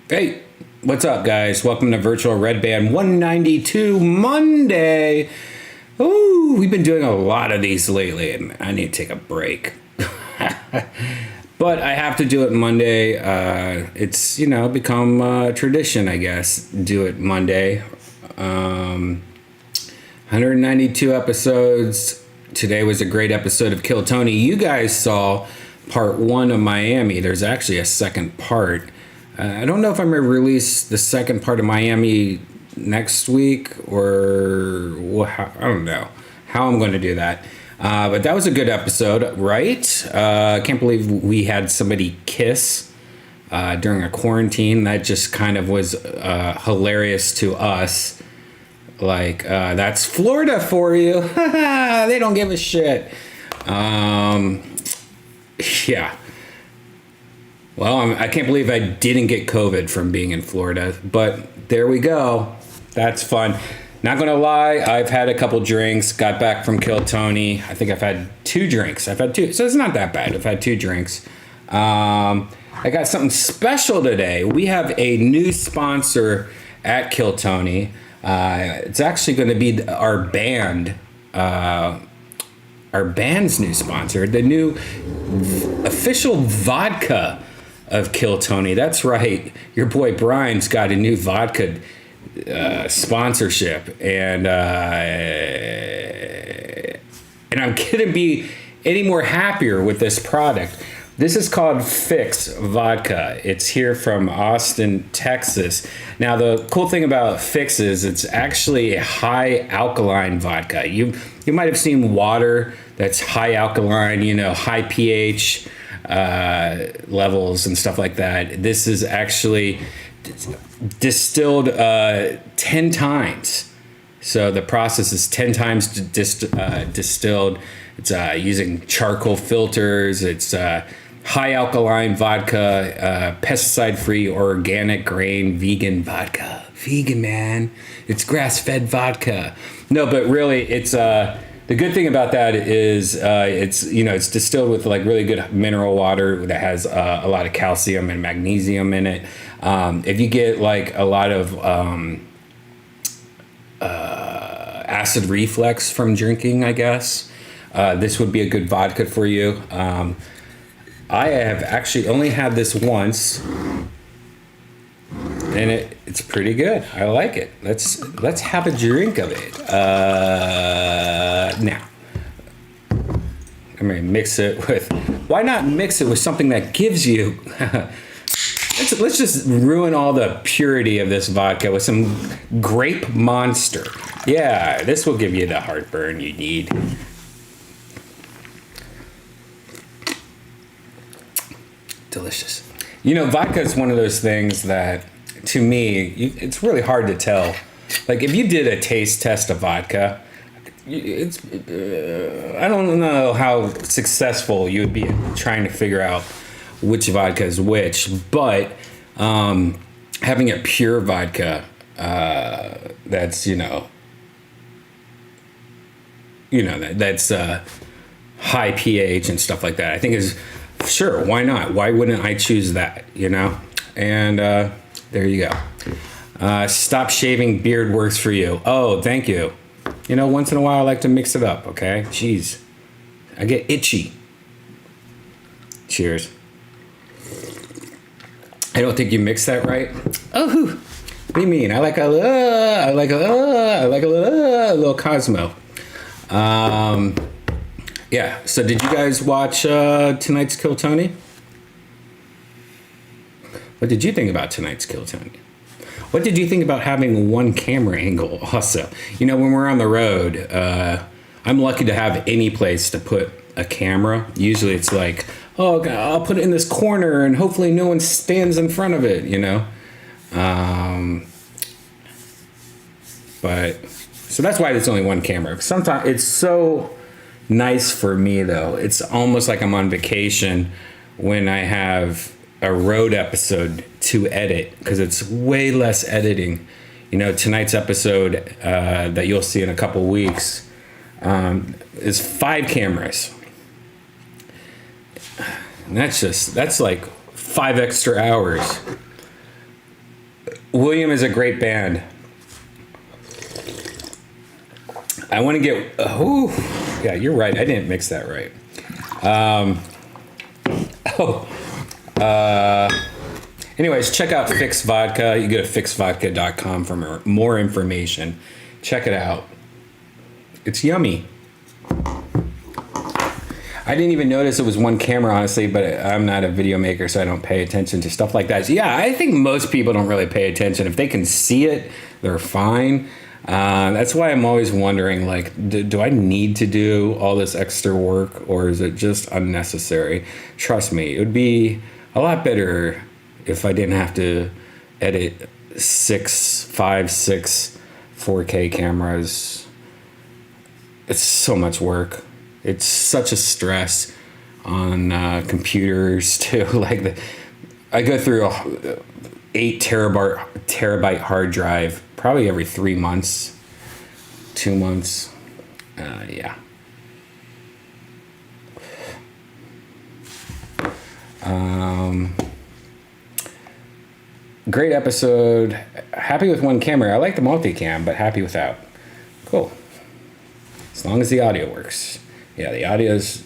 Hey, what's up, guys? Welcome to Virtual Redban 192 Monday. Ooh, we've been doing a lot of these lately, and I need to take a break. But I have to do it Monday. It's, become a tradition, I guess. Do it Monday. 192 episodes. Today was a great episode of Kill Tony. You guys saw part 1 of Miami. There's actually a second part. I don't know if I'm going to release the second part of Miami next week or I don't know how I'm going to do that. But that was a good episode, right? I can't believe we had somebody kiss during a quarantine. That just kind of was hilarious to us. Like, that's Florida for you. They don't give a shit. Yeah. Well, I can't believe I didn't get COVID from being in Florida, but there we go. That's fun. Not gonna lie, I've had a couple drinks, got back from Kill Tony. I think I've had 2 drinks. I've had 2, so it's not that bad. I've had 2 drinks. I got something special today. We have a new sponsor at Kill Tony. It's actually gonna be our band. Our band's new sponsor, the new official vodka of Kill Tony. That's right. Your boy Brian's got a new vodka sponsorship, and I'm couldn't be any more happier with this product. This is called Fix Vodka. It's here from Austin, Texas. Now, the cool thing about Fix is it's actually a high alkaline vodka. You might have seen water that's high alkaline, high pH levels and stuff like that. This is actually distilled 10 times. So the process is 10 times distilled. It's using charcoal filters. It's high alkaline vodka, pesticide-free, organic grain, vegan vodka. Vegan, man. It's grass-fed vodka. No, but really, it's the good thing about that is it's distilled with like really good mineral water that has a lot of calcium and magnesium in it. If you get like a lot of acid reflux from drinking, I guess this would be a good vodka for you. I have actually only had this once, and it's pretty good. I like it. Let's have a drink of it. Now, I'm gonna mix it with. Why not mix it with something that gives you? Let's just ruin all the purity of this vodka with some grape monster. Yeah, this will give you the heartburn you need. Delicious. Vodka is one of those things that, to me, it's really hard to tell. Like, if you did a taste test of vodka, I don't know how successful you would be in trying to figure out which vodka is which, but having a pure vodka that's that's high pH and stuff like that, I think is sure, why not? Why wouldn't I choose that? And there you go. Stop shaving beard works for you. Oh, thank you. Once in a while I like to mix it up. Okay, jeez, I get itchy. Cheers. I don't think you mixed that right. Oh, what do you mean? I like a little Cosmo. Yeah. So did you guys watch tonight's Kill Tony? What did you think about tonight's Kill Tony? What did you think about having one camera angle also? You know, when we're on the road, I'm lucky to have any place to put a camera. Usually it's like, oh, God, I'll put it in this corner and hopefully no one stands in front of it, you know? But, so that's why there's only one camera. Sometimes it's so nice for me, though. It's almost like I'm on vacation when I have a road episode to edit, because it's way less editing. You know, tonight's episode that you'll see in a couple weeks is 5 cameras. And that's like 5 extra hours. William is a great band. I want to get, yeah, you're right. I didn't mix that right. Anyways, check out Fix Vodka. You go to fixvodka.com for more information. Check it out. It's yummy. I didn't even notice it was one camera, honestly, but I'm not a video maker, so I don't pay attention to stuff like that. So yeah, I think most people don't really pay attention. If they can see it, they're fine. That's why I'm always wondering, like, do I need to do all this extra work, or is it just unnecessary? Trust me, it would be a lot better if I didn't have to edit 6 4K cameras. It's so much work. It's such a stress on computers too. Like I go through a 8 terabyte hard drive probably every 3 months, 2 months. Yeah. Great episode. Happy with one camera. I like the multicam, but happy without. Cool. As long as the audio works. Yeah, the audio is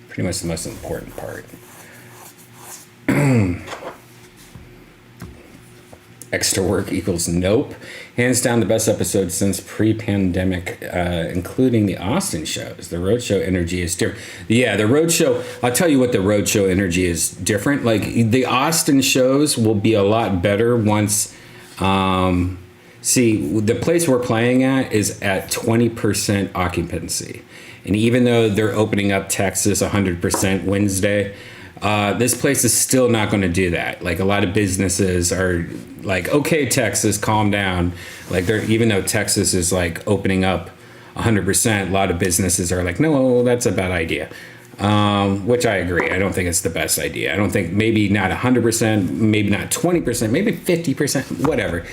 pretty much the most important part. Extra work equals nope. Hands down the best episode since pre-pandemic, including the Austin shows. The Roadshow energy is different. Yeah, the Roadshow, I'll tell you what the Roadshow energy is different. Like, the Austin shows will be a lot better once... see, the place we're playing at is at 20% occupancy. And even though they're opening up Texas 100% Wednesday... this place is still not going to do that. Like, a lot of businesses are like, okay, Texas, calm down. Like, even though Texas is like opening up 100%, a lot of businesses are like, no, that's a bad idea. Which I agree. I don't think it's the best idea. I don't think, maybe not 100%, maybe not 20%, maybe 50%, whatever.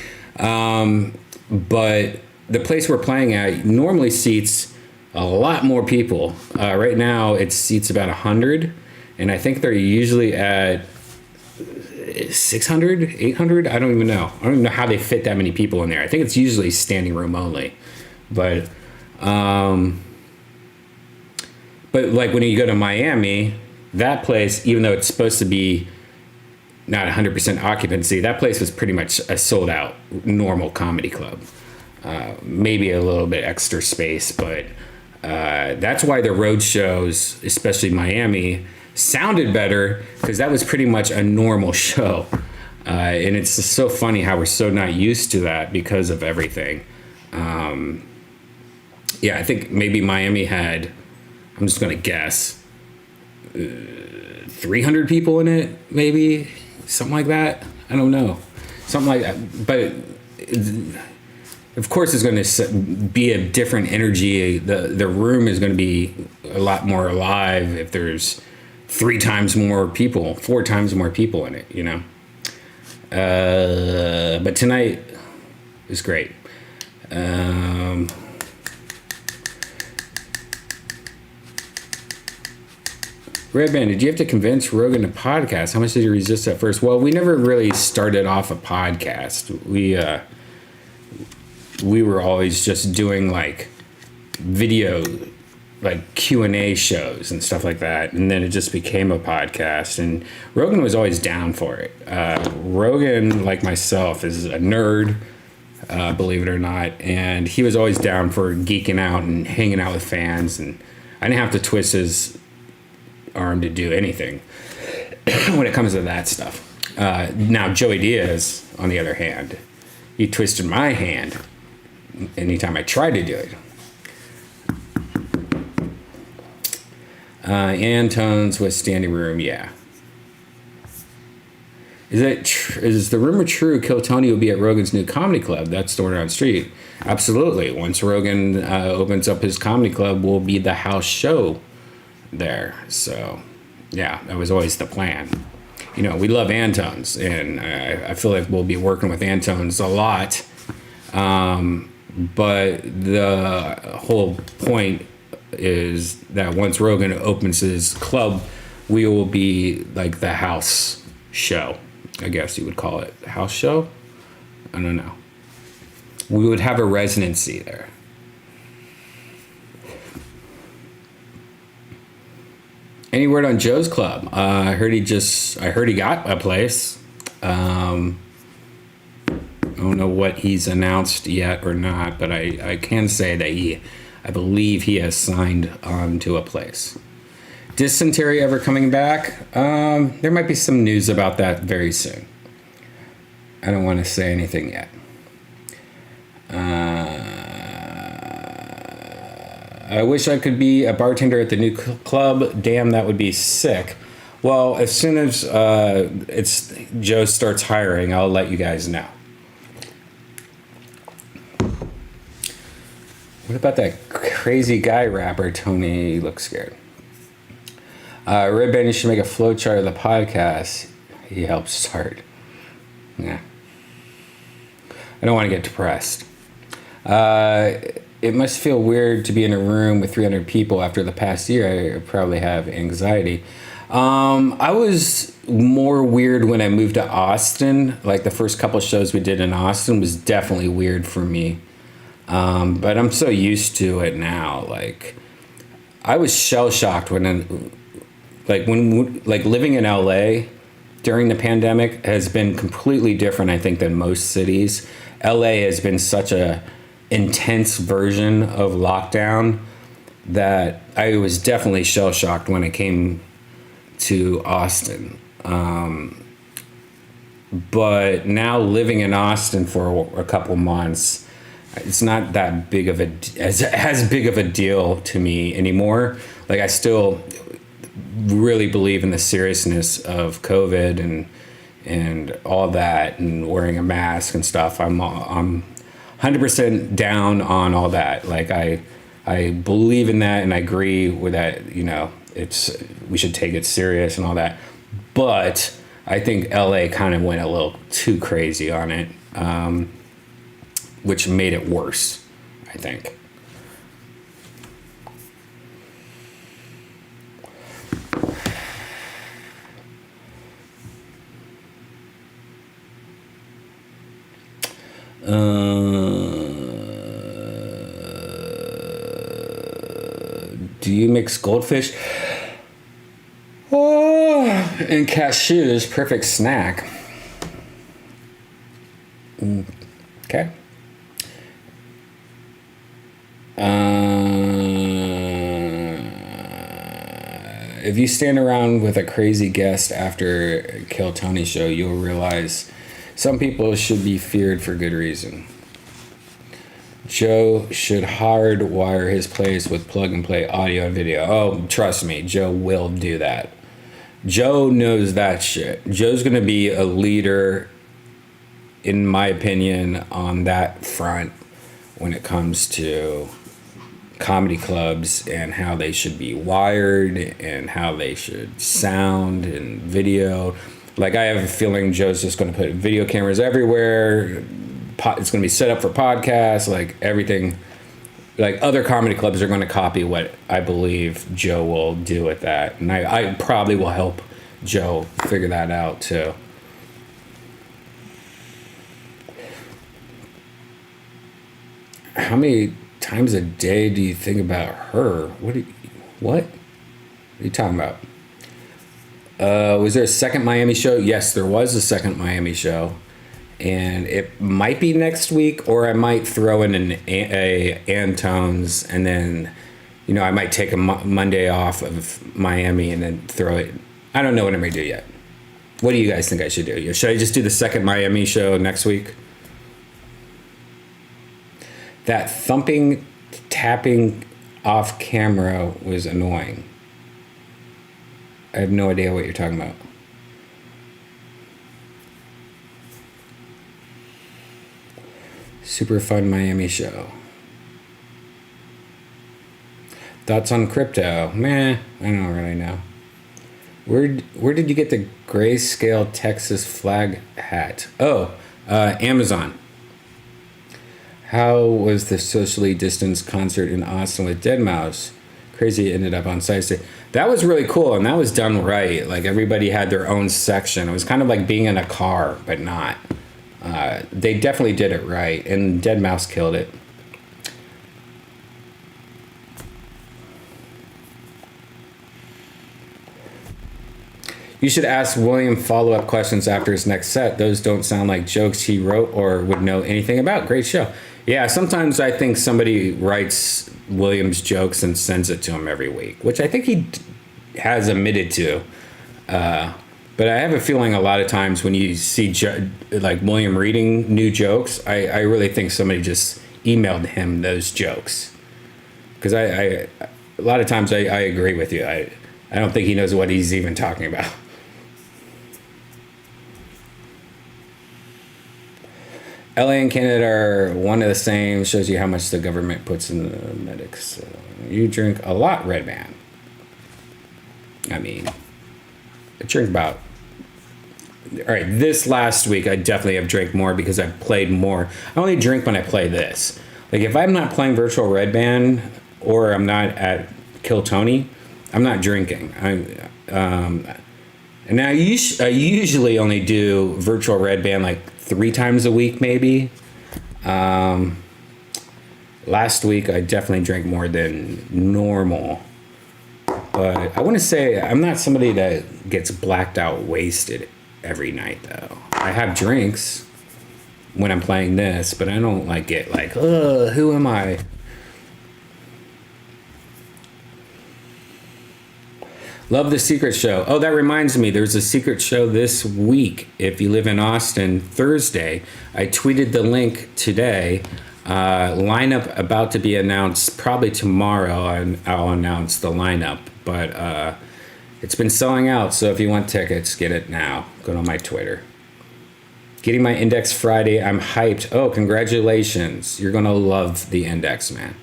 But the place we're playing at normally seats a lot more people. Right now it seats about 100. And I think they're usually at 600, 800. I don't even know. I don't even know how they fit that many people in there. I think it's usually standing room only. But like when you go to Miami, that place, even though it's supposed to be not 100% occupancy, that place was pretty much a sold out normal comedy club. Maybe a little bit extra space, but that's why the road shows, especially Miami, sounded better, because that was pretty much a normal show. And it's just so funny how we're so not used to that because of everything. Yeah, I think maybe Miami had, I'm just going to guess, 300 people in it, maybe something like that. I don't know. Something like that. But of course it's going to be a different energy. The room is going to be a lot more alive if there's 3 times more people, 4 times more people in it, you know. But tonight is great. Redban, did you have to convince Rogan to podcast? How much did you resist at first? Well, we never really started off a podcast. We were always just doing like video like Q&A shows and stuff like that, and then it just became a podcast. And Rogan was always down for it. Rogan, like myself, is a nerd, believe it or not, and he was always down for geeking out and hanging out with fans, and I didn't have to twist his arm to do anything when it comes to that stuff. Now Joey Diaz, on the other hand, he twisted my hand anytime I tried to do it. Antone's with standing room, yeah. Is the rumor true? Kill Tony will be at Rogan's new comedy club. That's the word on the street. Absolutely. Once Rogan opens up his comedy club, we'll be the house show there. So, yeah, that was always the plan. You know, we love Antone's, and I feel like we'll be working with Antone's a lot. But the whole point is that once Rogan opens his club, we will be like the house show, I guess you would call it. House show? I don't know. We would have a residency there. Any word on Joe's club? I heard he got a place. I don't know what he's announced yet or not, but I can say that I believe he has signed on to a place. Dysentery ever coming back? There might be some news about that very soon. I don't want to say anything yet. I wish I could be a bartender at the new club. Damn, that would be sick. Well, as soon as Joe starts hiring, I'll let you guys know. What about that crazy guy rapper, Tony? He looks scared. Redban, you should make a flowchart of the podcast. He helped start. Yeah. I don't want to get depressed. It must feel weird to be in a room with 300 people after the past year. I probably have anxiety. I was more weird when I moved to Austin. Like the first couple shows we did in Austin was definitely weird for me. But I'm so used to it now. Like, I was shell shocked when living in LA during the pandemic has been completely different, I think, than most cities. LA has been such a intense version of lockdown that I was definitely shell shocked when I came to Austin. But now living in Austin for a couple months, it's not that big of as big of a deal to me anymore. Like, I still really believe in the seriousness of COVID and all that, and wearing a mask and stuff. I'm 100% down on all that. Like, I believe in that, and I agree with that. You know, we should take it serious and all that. But I think LA kind of went a little too crazy on it. Which made it worse, I think. Do you mix goldfish? Oh, and cashews, perfect snack. Okay. If you stand around with a crazy guest after Kill Tony show, you'll realize some people should be feared for good reason. Joe should hardwire his place with plug and play audio and video. Oh, trust me, Joe will do that. Joe knows that shit. Joe's gonna be a leader, in my opinion, on that front when it comes to comedy clubs and how they should be wired and how they should sound and video. Like, I have a feeling Joe's just going to put video cameras everywhere. It's going to be set up for podcasts, like everything. Like, other comedy clubs are going to copy what I believe Joe will do with that. And I probably will help Joe figure that out too. How many times a day do you think about her? What are you talking about? Was there a second Miami show? Yes, there was a second Miami show. And it might be next week, or I might throw in a Antone's, and then, I might take a Monday off of Miami and then throw it. I don't know what I'm going to do yet. What do you guys think I should do? Should I just do the second Miami show next week? That thumping, tapping off camera was annoying. I have no idea what you're talking about. Super fun Miami show. Thoughts on crypto? Meh, I don't really know. Where did you get the grayscale Texas flag hat? Oh, Amazon. How was the socially distanced concert in Austin with Deadmau5? Crazy it ended up on site. That was really cool, and that was done right. Like, everybody had their own section. It was kind of like being in a car, but not. They definitely did it right, and Deadmau5 killed it. You should ask William follow-up questions after his next set. Those don't sound like jokes he wrote or would know anything about. Great show. Yeah, sometimes I think somebody writes William's jokes and sends it to him every week, which I think he has admitted to. But I have a feeling a lot of times when you see like William reading new jokes, I really think somebody just emailed him those jokes. Because a lot of times I agree with you. I don't think he knows what he's even talking about. LA and Canada are one of the same. Shows you how much the government puts in the medics. You drink a lot, Redban. I mean, I drink about... All right, this last week I definitely have drank more because I've played more. I only drink when I play this. Like, if I'm not playing virtual Redban or I'm not at Kill Tony, I'm not drinking. And I usually only do virtual Redban like 3 times a week, maybe. Last week I definitely drank more than normal. But I want to say I'm not somebody that gets blacked out wasted every night, though. I have drinks when I'm playing this, but I don't like get like, who am I? Love the secret show. Oh, that reminds me, there's a secret show this week. If you live in Austin, Thursday. I tweeted the link today. Lineup about to be announced probably tomorrow, and I'll announce the lineup. But it's been selling out, so if you want tickets, get it now. Go to my Twitter. Getting my index Friday. I'm hyped. Oh, congratulations. You're going to love the index, man.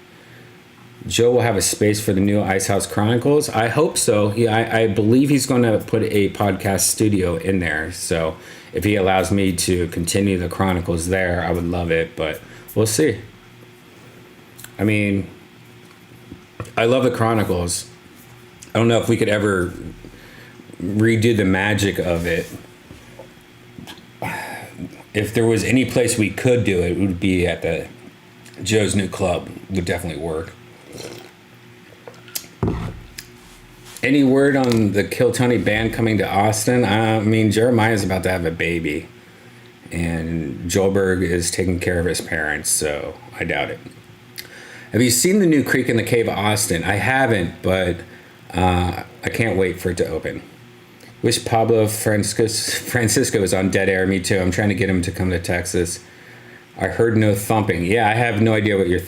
Joe will have a space for the new Ice House Chronicles. I hope so. I believe he's going to put a podcast studio in there. So if he allows me to continue the Chronicles there, I would love it. But we'll see. I mean, I love the Chronicles. I don't know if we could ever redo the magic of it. If there was any place we could do it, it would be at the Joe's new club. It would definitely work. Any word on the Kill Tony band coming to Austin? I mean, Jeremiah's about to have a baby, and Joelberg is taking care of his parents, so I doubt it. Have you seen the new Creek in the Cave Austin? I haven't, but I can't wait for it to open. Wish Pablo Francisco is on Dead Air. Me too. I'm trying to get him to come to Texas. I heard no thumping. Yeah, I have no idea what you're...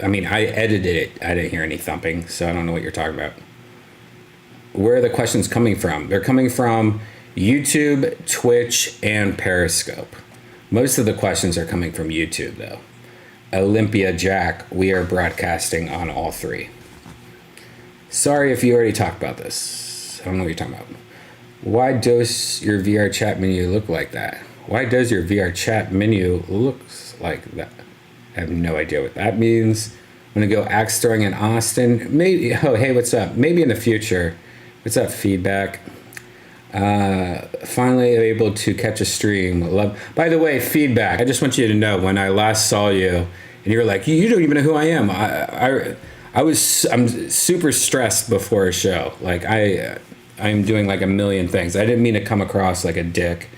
I mean, I edited it. I didn't hear any thumping, so I don't know what you're talking about. Where are the questions coming from? They're coming from YouTube, Twitch, and Periscope. Most of the questions are coming from YouTube, though. Olympia Jack, we are broadcasting on all 3. Sorry if you already talked about this. I don't know what you're talking about. Why does your VR chat menu look like that? Why does your VR chat menu look like that? I have no idea what that means. I'm going to go axe throwing in Austin. Maybe. Oh, hey, what's up? Maybe in the future. What's up, feedback? Finally able to catch a stream. Love. By the way, feedback. I just want you to know, when I last saw you, and you're like, you don't even know who I am. I'm super stressed before a show. Like I'm doing like a million things. I didn't mean to come across like a dick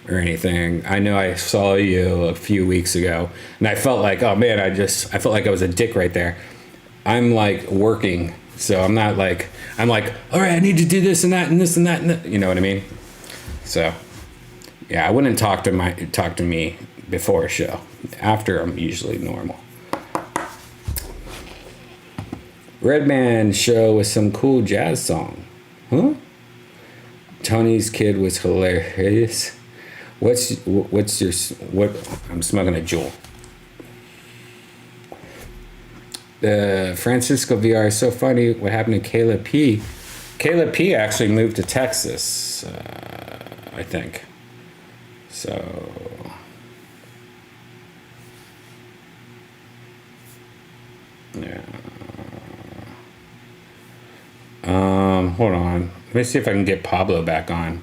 or anything. I know I saw you a few weeks ago, and I felt like, oh man, I felt like I was a dick right there. I'm like working, so I'm not like, I'm like, all right, I need to do this and that and this and that, and that. You know what I mean? So yeah, I wouldn't talk to me before a show. After, I'm usually normal. Redban show with some cool jazz song. Huh? Tony's kid was hilarious. What? I'm smoking a Juul. Francisco VR is so funny. What happened to Kayla P? Kayla P actually moved to Texas, I think. So. Yeah. Hold on. Let me see if I can get Pablo back on.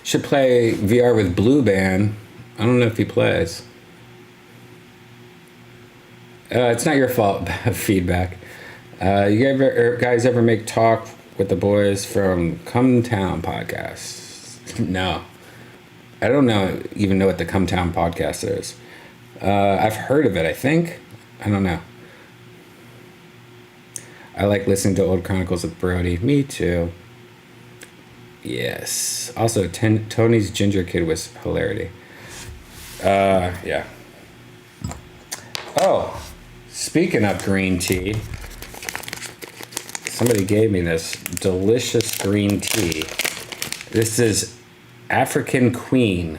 Should play VR with Blue Band. I don't know if he plays. It's not your fault. Feedback. You guys ever make talk with the boys from Come Town podcast? No, I don't even know what the Come Town podcast is. I've heard of it. I think. I don't know. I like listening to old chronicles with Brody. Me too. Yes. Also, Tony's ginger kid was hilarity. Yeah. Oh, speaking of green tea, somebody gave me this delicious green tea. This is African Queen.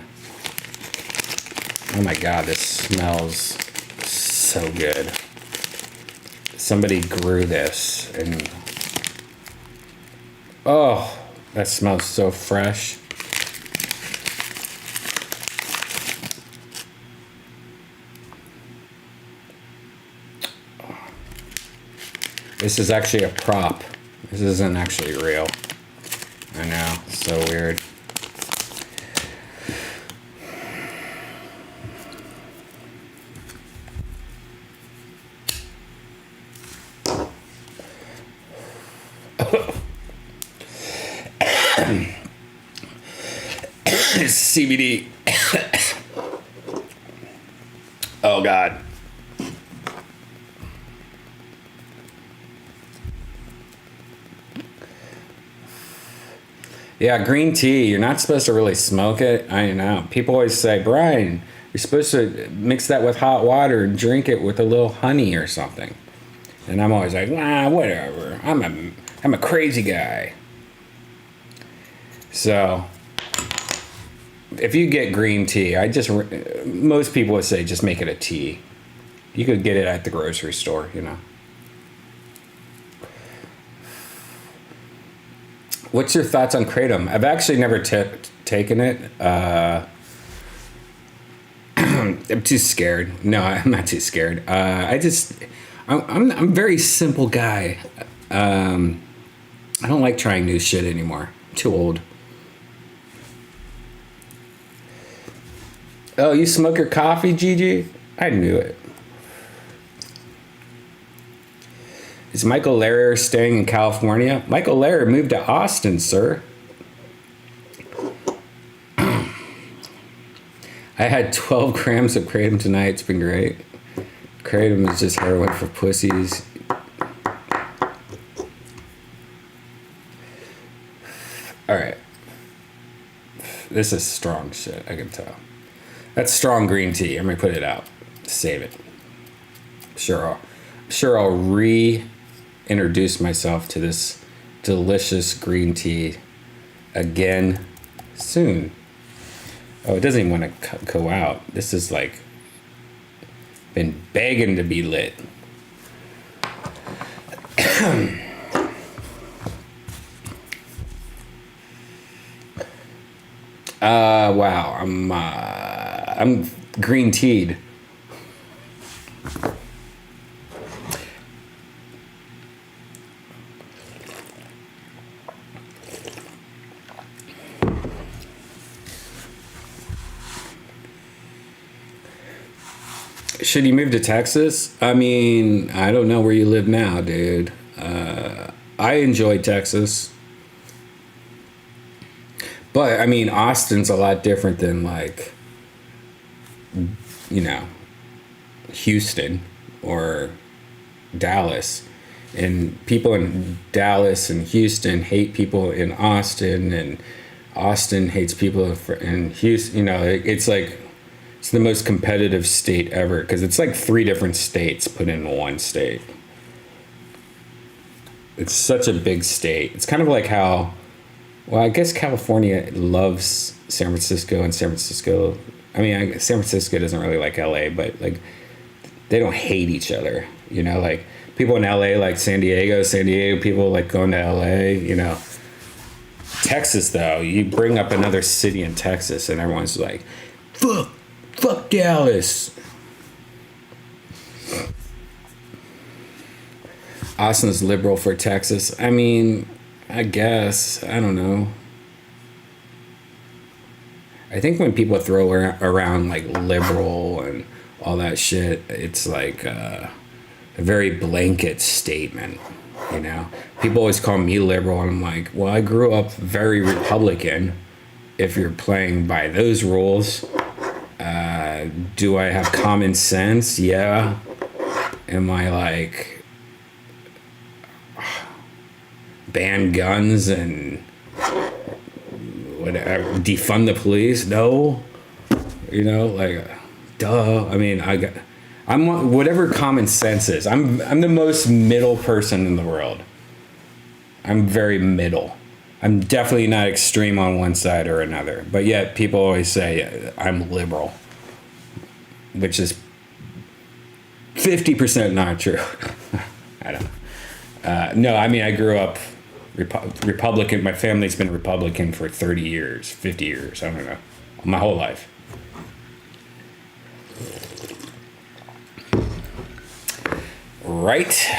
Oh my God, this smells so good. Somebody grew this and oh, that smells so fresh. This is actually a prop. This isn't actually real. I know, so weird. CBD. Oh God. Yeah, green tea, you're not supposed to really smoke it. I know. People always say, Brian, you're supposed to mix that with hot water and drink it with a little honey or something. And I'm always like, nah, whatever. I'm a crazy guy. So, if you get green tea, most people would say just make it a tea. You could get it at the grocery store, you know. What's your thoughts on Kratom? I've actually never taken it. I'm too scared. No, I'm not too scared. I'm a very simple guy. I don't like trying new shit anymore. I'm too old. Oh, you smoke your coffee, Gigi? I knew it. Is Michael Lehrer staying in California? Michael Lehrer moved to Austin, sir. I had 12 grams of Kratom tonight. It's been great. Kratom is just heroin for pussies. All right. This is strong shit, I can tell. That's strong green tea. I'm going to put it out. Save it. Sure I'll reintroduce myself to this delicious green tea again soon. Oh, it doesn't even want to go out. This is like been begging to be lit. Wow. I'm green teed. Should you move to Texas? I mean, I don't know where you live now, dude. I enjoy Texas. But, I mean, Austin's a lot different than, like, you know, Houston or Dallas. And people in Dallas and Houston hate people in Austin, and Austin hates people in Houston. You know, it's like, it's the most competitive state ever because it's like 3 different states put in one state. It's such a big state. It's kind of like how, well, I guess California loves San Francisco, and San Francisco, I mean, San Francisco doesn't really like LA, but like they don't hate each other, you know, like people in LA like San Diego people like going to LA, you know. Texas, though, you bring up another city in Texas and everyone's like, fuck Dallas. Austin's liberal for Texas. I mean, I guess, I don't know. I think when people throw around like liberal and all that shit, it's like a very blanket statement, you know? People always call me liberal, and I'm like, well, I grew up very Republican, if you're playing by those rules. Do I have common sense? Yeah. Am I like ban guns and whatever, defund the police? No. You know, like, duh. I mean, I'm whatever common sense is. I'm the most middle person in the world. I'm very middle. I'm definitely not extreme on one side or another. But yet people always say I'm liberal, which is 50% not true. I don't know. No, I mean, I grew up Republican. My family's been Republican for 30 years, 50 years. I don't know. My whole life. Right?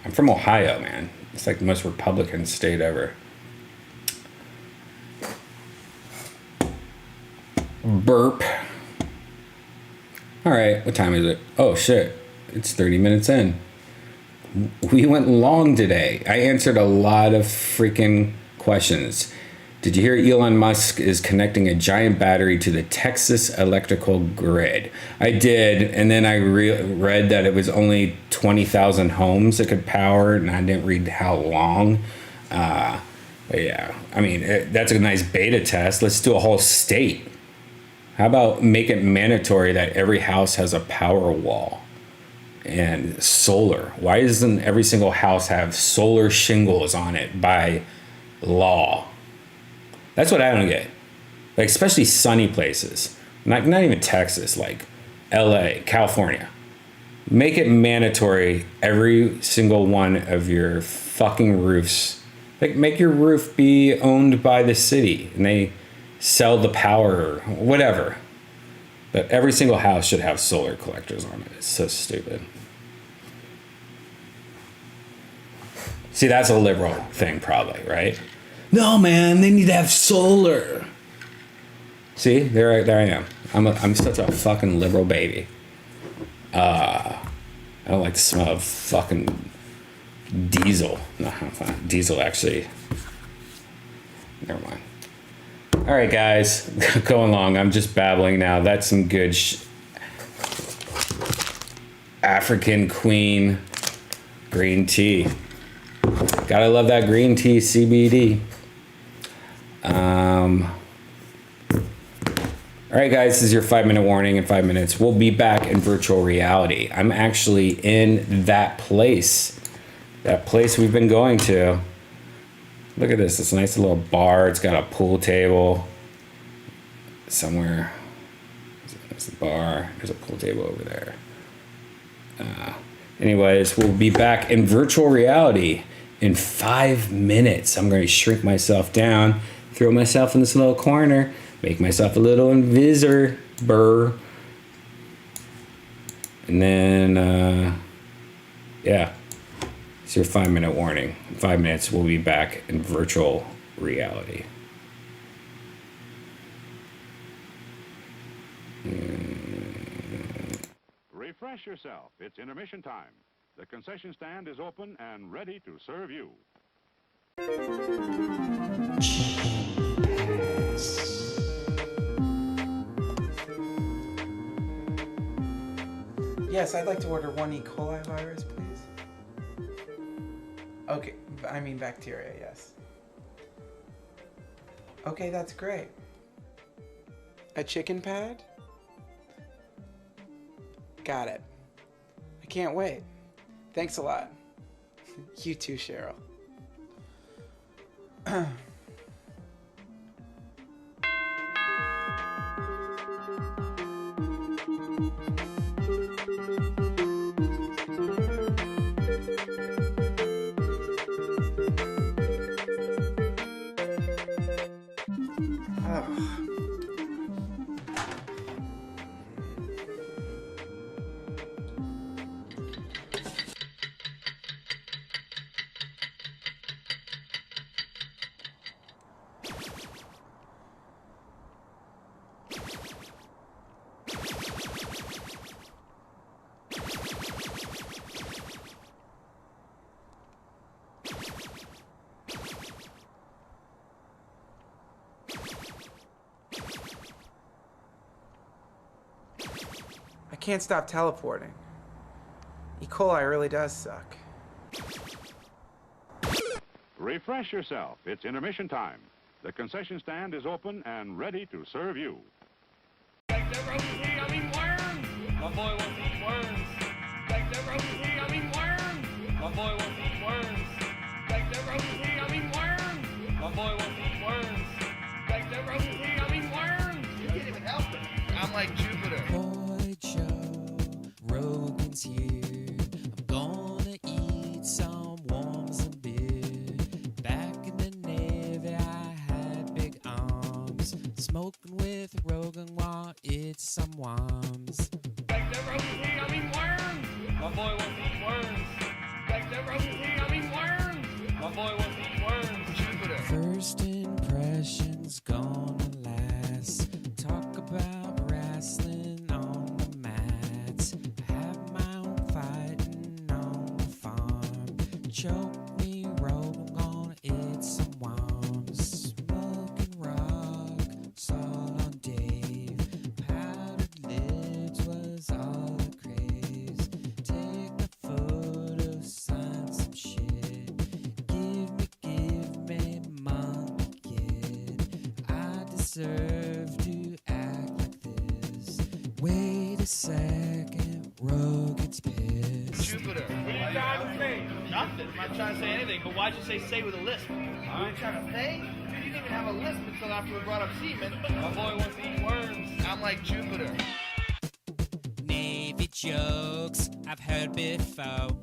I'm from Ohio, man. It's like the most Republican state ever. Burp. All right, what time is it? Oh, shit. It's 30 minutes in. We went long today. I answered a lot of freaking questions. Did you hear Elon Musk is connecting a giant battery to the Texas electrical grid? I did, and then I read that it was only 20,000 homes it could power, and I didn't read how long. But yeah, I mean, that's a nice beta test. Let's do a whole state. How about make it mandatory that every house has a power wall and solar? Why doesn't every single house have solar shingles on it by law? That's what I don't get. Like, especially sunny places. Not even Texas, like LA, California. Make it mandatory every single one of your fucking roofs. Like, make your roof be owned by the city and they sell the power or whatever. But every single house should have solar collectors on it. It's so stupid. See, that's a liberal thing probably, right? No, man, they need to have solar. See, there I am. I'm such a fucking liberal baby. I don't like the smell of fucking diesel. No, diesel actually. Never mind. All right, guys, going along. I'm just babbling now. That's some good African Queen green tea. Gotta love that green tea CBD. All right, guys, this is your 5-minute warning. In 5 minutes, we'll be back in virtual reality. I'm actually in that place we've been going to. Look at this. It's a nice little bar. It's got a pool table somewhere. There's a bar. There's a pool table over there. Anyways, we'll be back in virtual reality in 5 minutes. I'm going to shrink myself down, throw myself in this little corner, make myself a little invisible. And then, yeah. It's your 5-minute warning. In 5 minutes, we'll be back in virtual reality. Refresh yourself. It's intermission time. The concession stand is open and ready to serve you. Yes, I'd like to order 1 E. coli virus, please. Okay, I mean bacteria, yes. Okay, that's great. A chicken pad? Got it. I can't wait. Thanks a lot. You too, Cheryl. I can't stop teleporting. E. coli really does suck. Refresh yourself. It's intermission time. The concession stand is open and ready to serve you. Like the rosy, I mean worms. My boy wants to eat worms. Like the rosy, I mean worms. My boy wants to eat worms. Like the rosy, I mean worms. My boy wants to eat worms. Like the rosy, I mean worms. You can't even help it. I'm like Jupiter. Roadshow, Rogan's here. I'm gonna eat some worms and beer. Back in the Navy, I had big arms. Smoking with Rogan while it's some worms. Like the rosy, I mean worms. My boy wants to eat worms. Like the rosy, I mean worms. My boy wants to eat worms. Jupiter. First impressions gonna last. Talk about wrestling on the mats. I have my own fighting on the farm. Choke me, Rogan, gonna eat some worms. Smoking rock, Saul on Dave. Powdered lips was all the craze. Take a photo, sign some shit. Give me, monkey kid. I deserve to act like this. Wait a second, Rogan's pissed. Jupiter. What are you trying to say? Nothing. I'm not trying to say anything, but why'd you say with a lisp? Are you trying to pay? You didn't even have a lisp until after we brought up semen. My boy wants to eat worms. I'm like Jupiter. Navy jokes I've heard before.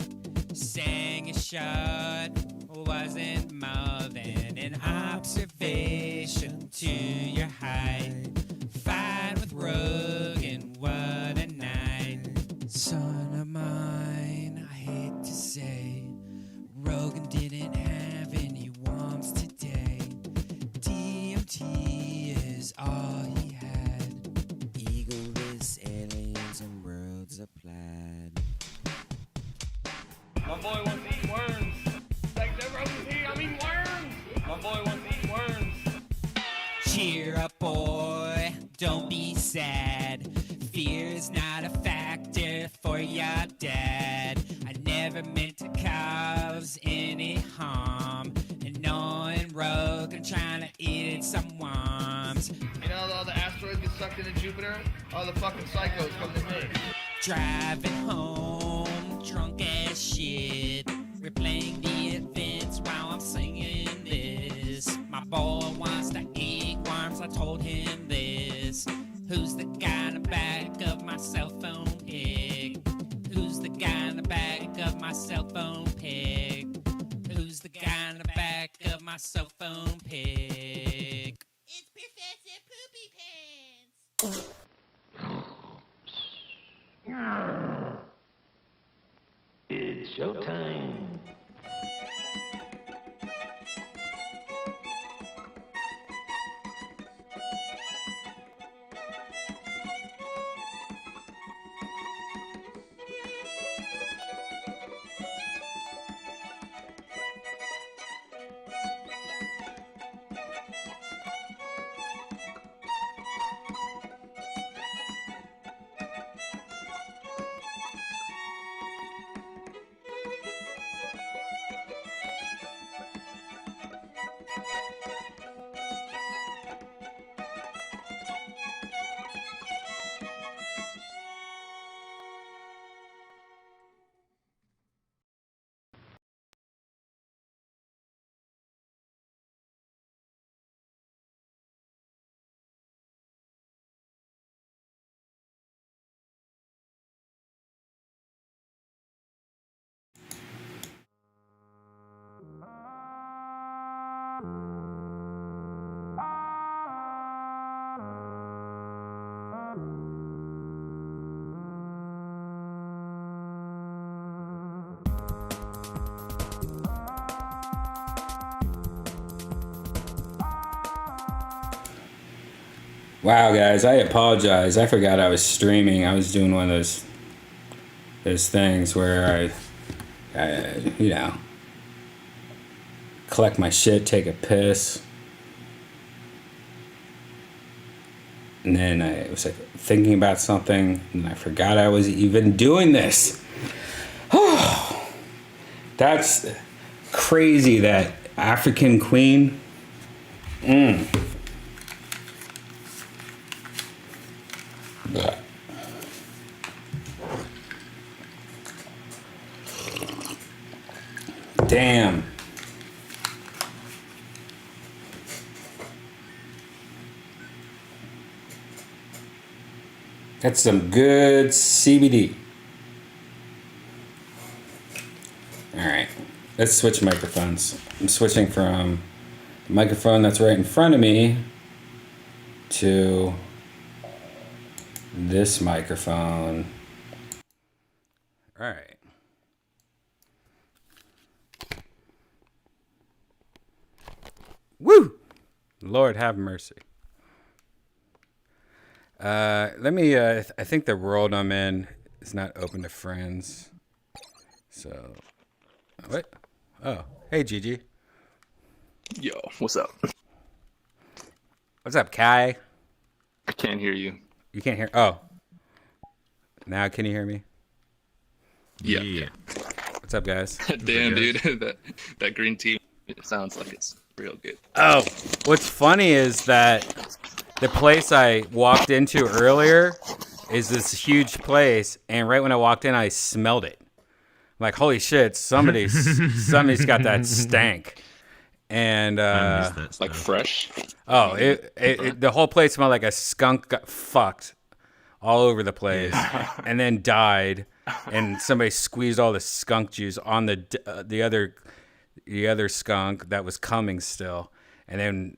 Saying a shot wasn't more than an observation to your height. Fight with Rogan, what a night. Son of mine, I hate to say, Rogan didn't have any worms today. DMT is all he had. Eagle-less aliens and worlds applied. My boy wants to eat worms. Like the rosy, I mean worms. My boy wants to eat worms. Cheer up, boy, don't be sad. Fear is not a factor for your dad. I never meant to cause any harm. And knowing Rogan trying to eat some worms. You know, all the asteroids get sucked into Jupiter. All the fucking psychos come to me. Driving home, drunk as shit. Replaying the events while I'm singing this. My boy wants to eat worms, I told him this. Who's the guy in the back of my cell phone pic? Who's the guy in the back of my cell phone pic? Who's the guy in the back of my cell phone pic? It's Professor Poopy Pants. It's showtime. Wow, guys, I apologize. I forgot I was streaming. I was doing one of those things where I collect my shit, take a piss, and then I was like thinking about something, and I forgot I was even doing this. That's crazy. That African Queen. Damn. That's some good CBD. All right, let's switch microphones. I'm switching from the microphone that's right in front of me to this microphone. All right. Woo! Lord have mercy. Let me, I think the world I'm in is not open to friends. So, what? Oh, hey, Gigi. Yo, what's up? What's up, Kai? I can't hear you. You can't hear? Oh. Now can you hear me? Yeah. What's up, guys? Damn, dude, that green tea, it sounds like it's real good. Oh, what's funny is that the place I walked into earlier is this huge place, and right when I walked in, I smelled it. I'm like, holy shit, somebody's got that stank. And like fresh. Oh, it the whole place smelled like a skunk got fucked all over the place, and then died, and somebody squeezed all the skunk juice on the other skunk that was coming still, and then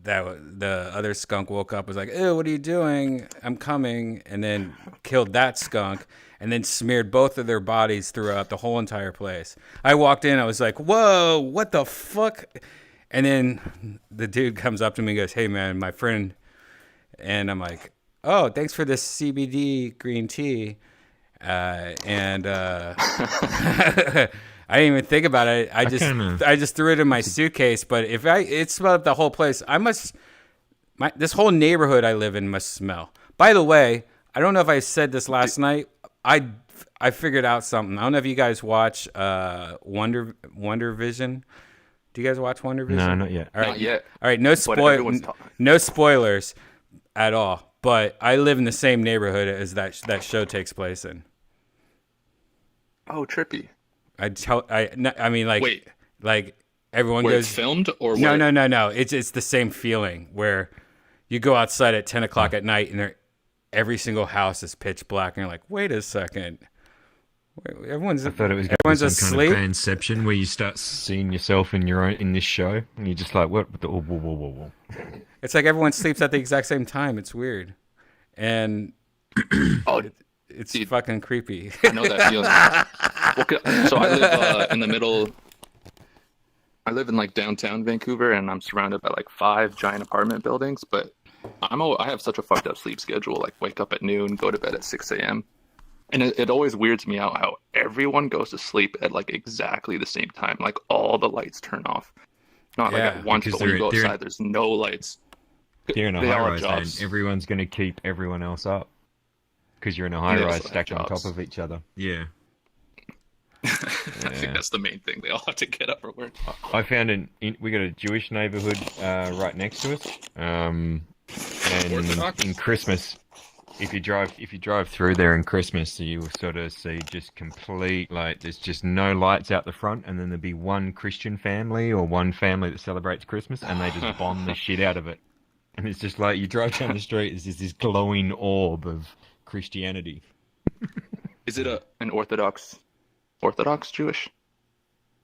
the other skunk woke up, was like, ew, what are you doing? I'm coming, and then killed that skunk, and then smeared both of their bodies throughout the whole entire place. I walked in, I was like, whoa, what the fuck? And then the dude comes up to me and goes, hey man, my friend, and I'm like, oh, thanks for this CBD green tea. I didn't even think about it. I just threw it in my suitcase. But if it smelled the whole place, this whole neighborhood I live in must smell. By the way, I don't know if I said this last night. I figured out something. I don't know if you guys watch Wonder Vision. Do you guys watch Wonder Vision? No, not yet. All right. Not yet. All right, no spoilers at all. But I live in the same neighborhood as that show takes place in. Oh, trippy. I mean, like, wait, like everyone where goes. It's filmed or no, where? no. It's the same feeling where you go outside at 10 o'clock at night and every single house is pitch black, and you're like, wait a second, everyone's. I thought it was everyone's some asleep. kind of fanception where you start seeing yourself in this show, and you're just like, what? Whoa. It's like everyone sleeps at the exact same time. It's weird, and it's fucking creepy. I know that feeling. So I live in the middle. I live in like downtown Vancouver, and I'm surrounded by like 5 giant apartment buildings. But I have such a fucked up sleep schedule. Like wake up at noon, go to bed at 6 a.m. And it always weirds me out how everyone goes to sleep at like exactly the same time. Like all the lights turn off. Not like at once, but when you go outside, there's no lights. They're in a high-rise, man. Everyone's going to keep everyone else up because you're in a high-rise stacked on top of each other. Yeah. I think that's the main thing. They all have to get up for work. I found we got a Jewish neighborhood right next to us, and in Christmas, if you drive through there in Christmas, you will sort of see just complete, like, there's just no lights out the front, and then there'll be one Christian family or one family that celebrates Christmas, and they just bomb the shit out of it. And it's just like, you drive down the street, there's just this glowing orb of Christianity. Is it an Orthodox Jewish?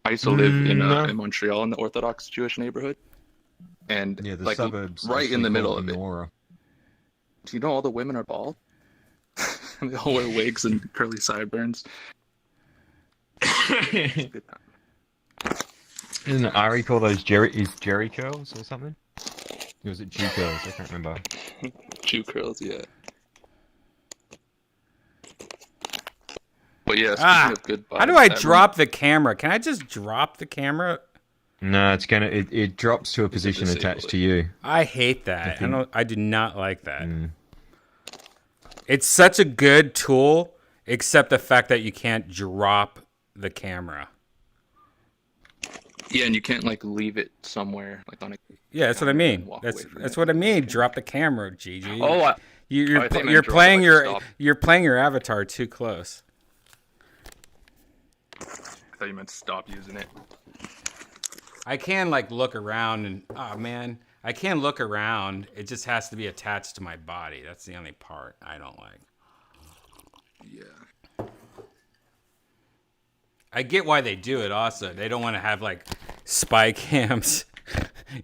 I used to live in Montreal in the Orthodox Jewish neighborhood, and the like suburbs right in the middle of it. Nora. Do you know all the women are bald? They all wear wigs and curly sideburns. Good time. Isn't Ari call those Jerry curls or something? Or was it G curls? I can't remember. Chew curls, yeah. But yeah, speaking of good vibes, how do I drop the camera? Can I just drop the camera? No, it's gonna. It drops to a position attached to you. I hate that. I do not like that. It's such a good tool, except the fact that you can't drop the camera. Yeah, and you can't like leave it somewhere like on a. Yeah, that's what I mean. That's what I mean. Drop the camera, GG. Oh, you're playing you're playing your avatar too close. I thought you meant stop using it. I can like look around and I can look around. It just has to be attached to my body. That's the only part I don't like. Yeah. I get why they do it also. They don't want to have like spy cams,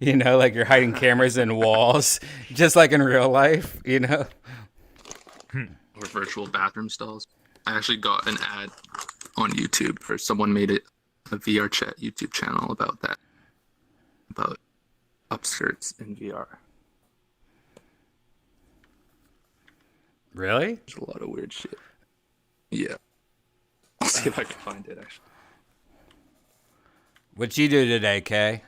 you know, like you're hiding cameras in walls, just like in real life, you know. Or virtual bathroom stalls. I actually got an ad on YouTube for someone made it a VR chat YouTube channel about that. About upskirts in VR. Really? There's a lot of weird shit. Yeah. I'll see if I can find it, actually. What you do today, Kay?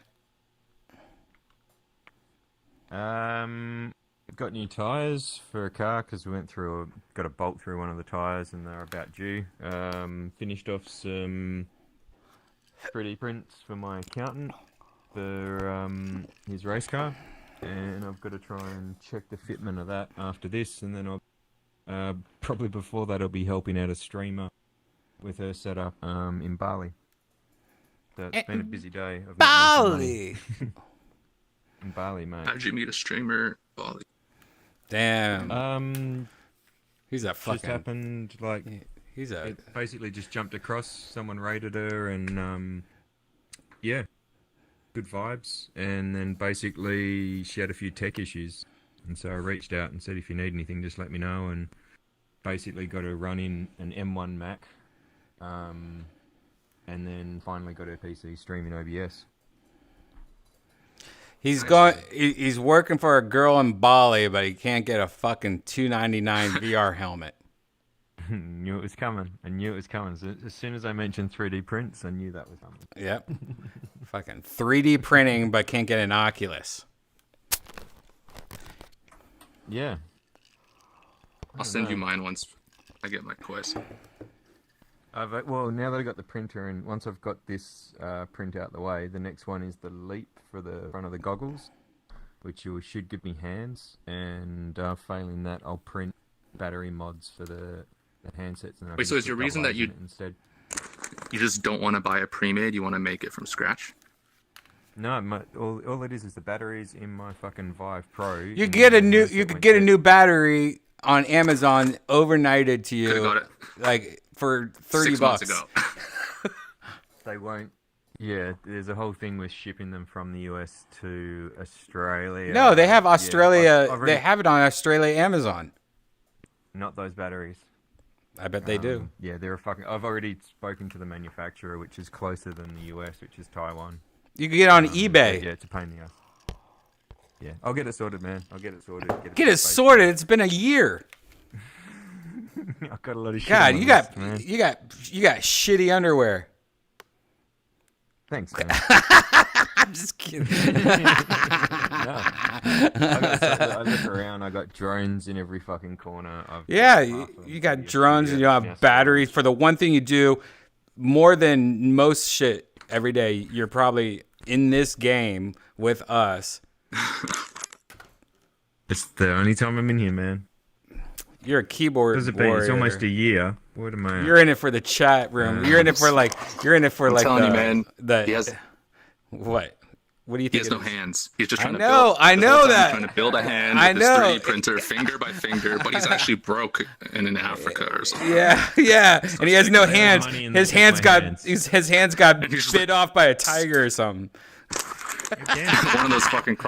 Got new tires for a car because we got a bolt through one of the tires and they're about due. Finished off some 3D prints for my accountant for his race car, and I've got to try and check the fitment of that after this, and then I'll probably before that I'll be helping out a streamer with her setup in Bali. So it's been a busy day. Bali! In Bali, mate. How did you meet a streamer in Bali? Damn. He's a fucking... Just happened, like... It basically just jumped across, someone raided her, and, yeah. Good vibes. And then basically she had a few tech issues. And so I reached out and said, if you need anything, just let me know. And basically got her running an M1 Mac. And then finally got her PC streaming OBS. He's working for a girl in Bali, but he can't get a fucking $299 VR helmet. Knew it was coming. I knew it was coming. So as soon as I mentioned 3D prints, I knew that was coming. Yep. Fucking 3D printing, but can't get an Oculus. Yeah. I'll send you mine once I get my Quest. Well, now that I got the printer, and once I've got this print out the way, the next one is the Leap for the front of the goggles, which should give me hands, and failing that, I'll print battery mods for the handsets. And wait, so is your reason that you just don't want to buy a pre-made? You want to make it from scratch? No, all it is the batteries in my fucking Vive Pro. You could get a new battery on Amazon overnighted to you. Could've got it. Like for $30. 6 months ago. They won't. Yeah, there's a whole thing with shipping them from the US to Australia. No, they have Australia. Yeah, they have it on Australia Amazon. Not those batteries. I bet they do. Yeah, they're a fucking. I've already spoken to the manufacturer, which is closer than the US, which is Taiwan. You can get on eBay. Yeah, it's a pain in the ass. Yeah, I'll get it sorted, man. I'll get it sorted. Get it sorted. It's been a year. I've got a lot of shit. God, on you my got list, you got shitty underwear. Thanks, man. I'm just kidding. I look around. I got drones in every fucking corner. You got drones and you have batteries. For the one thing you do more than most shit every day, you're probably in this game with us. It's the only time I'm in here, man. You're a keyboard warrior. It's almost a year. What am I? You're in it for the chat room. You're in it for I'm telling you, man. He has. What? What do you think? He has no hands. He's just trying to build. build. I know that. Trying to build a hand I with know. this 3D printer, finger by finger, but he's actually broke and in Africa or something. Yeah, and he has no hands. His hands got bit off by a tiger or something. One of those fucking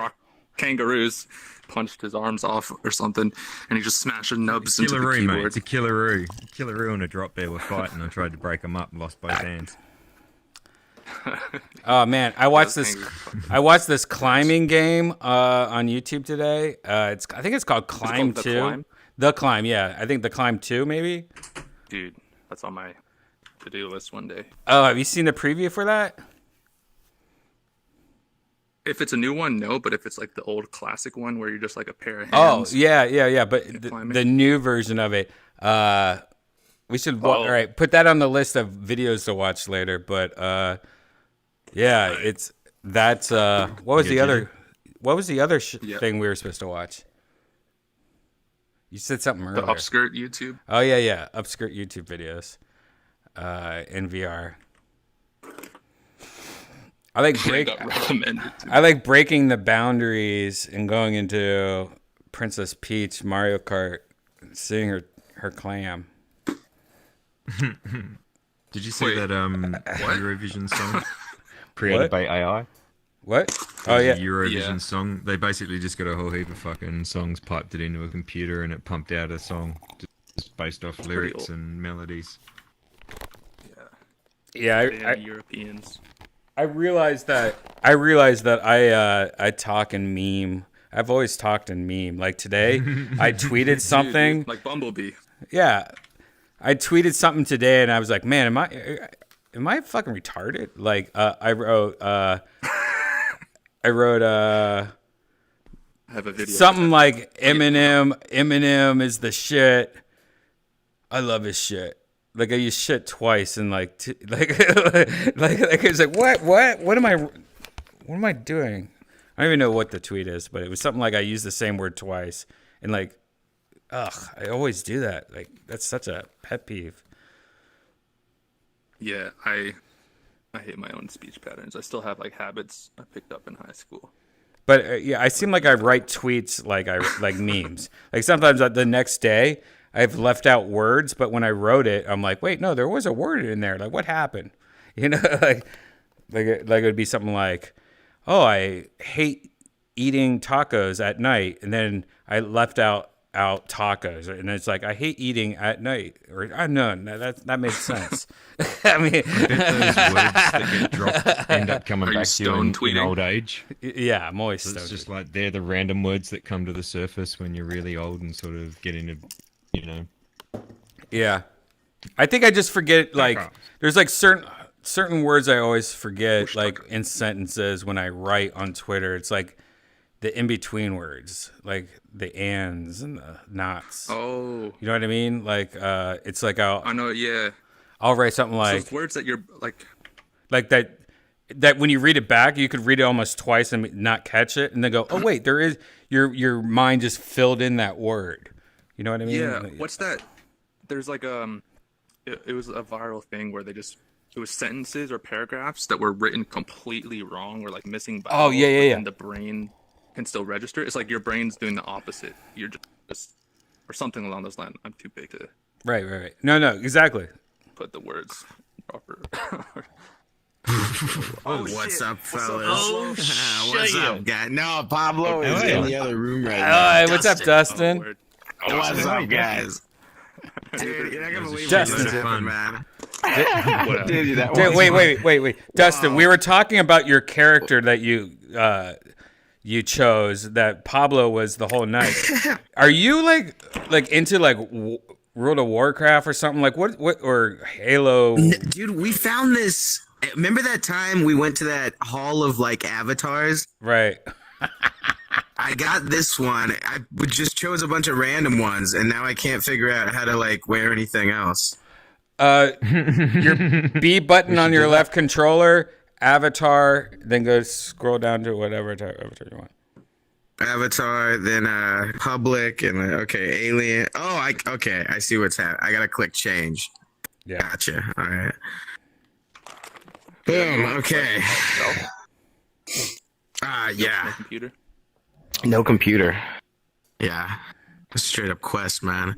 kangaroos punched his arms off or something, and he just smashed nubs into the keyboard. Mate. It's a killaroo. A killaroo and a drop bear were fighting. I tried to break them up and lost both hands. Oh man, I watched That's this. angry. I watched this climbing game on YouTube today. I think it's called Climb called The 2. Climb? The Climb, yeah. I think The Climb 2 maybe. Dude, that's on my to-do list one day. Oh, have you seen the preview for that? If it's a new one, no. But if it's like the old classic one where you're just like a pair of Oh, hands. yeah. But climbing. the new version of it. We should all Oh. right, put that on the list of videos to watch later. But yeah, that's what was the other Yeah. thing we were supposed to watch? You said something The earlier. upskirt YouTube. Oh yeah, upskirt YouTube videos in VR. I like Got recommended to me. I like breaking the boundaries and going into Princess Peach Mario Kart, seeing her clam. Did you see Wait, that what? Eurovision song created What? by AI? What? Oh There's yeah. a Eurovision Yeah. song. They basically just got a whole heap of fucking songs, piped it into a computer, and it pumped out a song just based off lyrics old. and melodies. Yeah, Damn Europeans. I realized that I talk and meme. I've always talked and meme. Like today, I tweeted something. Dude, like Bumblebee. Yeah, I tweeted something today, and I was like, "Man, am I fucking retarded?" Like, I wrote I have a video. something like Eminem is the shit. I love his shit. Like I used shit twice, and like it was like what am I doing? I don't even know what the tweet is, but it was something like I used the same word twice, and like, ugh, I always do that. Like that's such a pet peeve. Yeah, I hate my own speech patterns. I still have like habits I picked up in high school. But yeah, I seem like I write tweets like memes. Like sometimes the next day I've left out words, but when I wrote it, I'm like, wait, no, there was a word in there. Like what happened? You know, like it would be something like, oh, I hate eating tacos at night, and then I left out tacos, and it's like I hate eating at night, or no, that makes sense. I mean, I bet those words that get dropped end up coming Are you back to you stone in tweeting? old age. yeah, I'm always So it's stoked. just like they're the random words that come to the surface when you're really old and sort of get into, you know. Yeah, I think I just forget. Like, Background. there's like certain words I always forget, like in sentences when I write on Twitter. It's like the in between words, like the ands and the nots. Oh, You know what I mean? Like, it's like I know. Yeah, I'll write something so like it's words that you're like. that when you read it back, you could read it almost twice and not catch it, and then go, oh wait, there is your mind just filled in that word. You know what I mean? Yeah, Like, what's that? There's like it was a viral thing where it was sentences or paragraphs that were written completely wrong or like missing Oh, vowels, yeah, but yeah. then the brain can still register. It's like your brain's doing the opposite. You're just or something along those lines. I'm too big to right. No, exactly. put the words proper. What's up, fellas? Oh, What's up, guys? No, Pablo is hey. in the other room right now. Hey, what's up, Dustin? Word. What's up, guys? Dude, you're not gonna believe what Justin. just happened, man. Whatever. Dude, that Dude, was wait. Dustin, we were talking about your character that you chose. That Pablo was the whole night. Are you like into like World of Warcraft or something? Like what or Halo? Dude, we found this. Remember that time we went to that hall of like avatars? Right. I got this one. I just chose a bunch of random ones, and now I can't figure out how to like wear anything else. Your B button on your left controller, avatar, then go scroll down to whatever avatar you want. Avatar, then public, and okay, alien. Oh, okay. I see what's happening. I gotta click change. Yeah. Gotcha. All right. Boom. Okay. Yeah. Computer. No computer. Yeah. Straight up quest, man.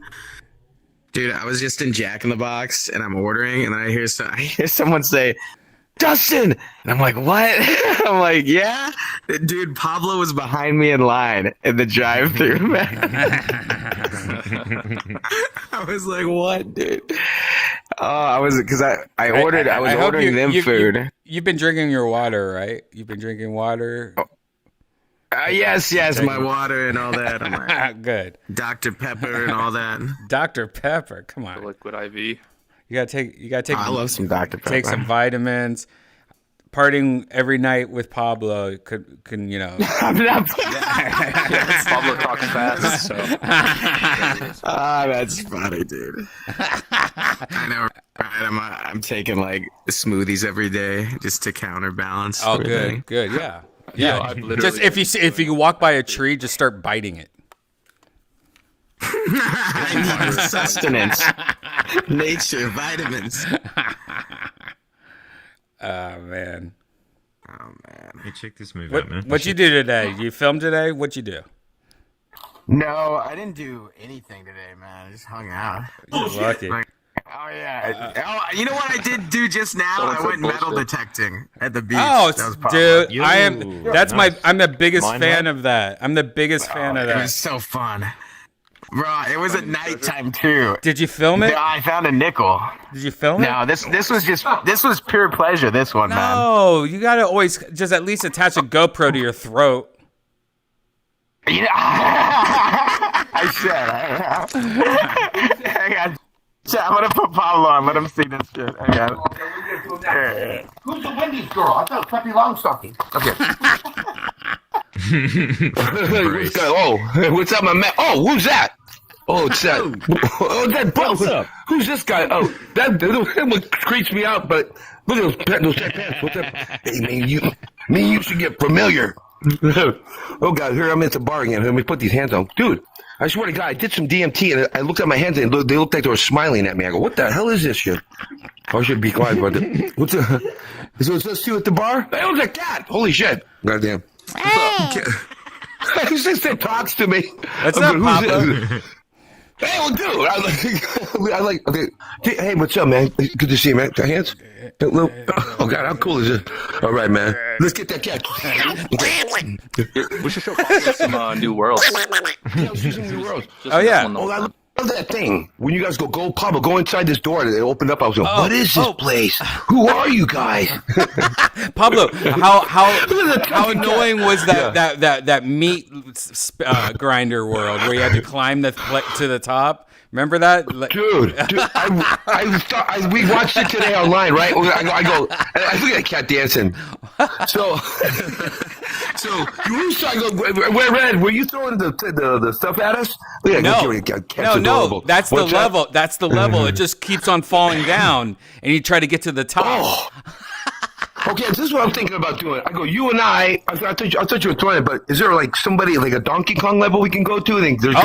Dude, I was just in Jack in the Box and I'm ordering, and then I hear someone say, Dustin! And I'm like, what? I'm like, yeah? Dude, Pablo was behind me in line in the drive-thru, man. I was like, what, dude? I was because I ordered. I was hope ordering them food. You've been drinking your water, right? You've been drinking water. Yes, my water and all that. I'm like, good. Dr. Pepper and all that. Dr. Pepper, come on. The liquid IV. You gotta take. I love some Dr. Pepper. Take some vitamins. Partying every night with Pablo can you know. Pablo talks fast. So. That's funny, dude. I know. Right? I'm taking like smoothies every day just to counterbalance. Oh, everything. good, yeah. Yeah, I've literally- just if you walk by a tree, just start biting it. I need sustenance, nature, vitamins. Oh man. Hey, check this movie out, man. What you do today? You filmed today? What'd you do? No, I didn't do anything today, man. I just hung out. You're lucky. Oh yeah. You know what I did do just now? Someone I said went metal bullshit. detecting at the beach. Oh, That was Pablo. dude, Yo, I am. That's nice. I'm the biggest Mine fan what? of that. I'm the biggest fan of It that. was so fun. Bro, it was at nighttime too. Did you film it? I found a nickel. Did you film it? No, this was pure pleasure. This one, man. No, you gotta always just at least attach a GoPro to your throat. You know, I said. Hang on. I'm gonna put Pablo on. Let him see this shit. Hang on. Who's the Wendy's girl? I thought Peppy Longstocking. Brace. What's up, my man? Oh, who's that? Oh, it's that. Oh, that bro. What's up? Who's this guy? Oh, that what creeps me out. But look at those tight pants. What's up? Hey, man, you should get familiar. Oh God, here I'm at the bar again. Let me put these hands on, dude. I swear to God, I did some DMT and I looked at my hands and they looked like they were smiling at me. I go, what the hell is this shit? I should be quiet about it. What's the? So it's us two at the bar? That was a cat. Holy shit! Goddamn. What's up? Who's this that talks to me? What's I'm up, good. Papa? Who's this? Hey, well, dude, I like, okay. Hey, what's up, man? Good to see you, man. Got hands? Oh, God, how cool is this? All right, man. Let's get that cat. We should show Pablo some New Worlds. Yeah, let's do some New Worlds. Oh, yeah. Oh, I love that thing. When you guys go, Pablo, go inside this door. They opened up. I was like, what is this place? Who are you guys? Pablo, how annoying was that meat grinder world where you had to climb to the top? Remember that? Dude, we watched it today online, right? I go, I look at a cat dancing. So you saw, I go, Red, were you throwing the stuff at us? Look at No. That's the level. That's the level. It just keeps on falling down, and you try to get to the top. Oh. Okay, this is what I'm thinking about doing. I go, you and I thought you were throwing it, but is there like somebody like a Donkey Kong level we can go to? There is.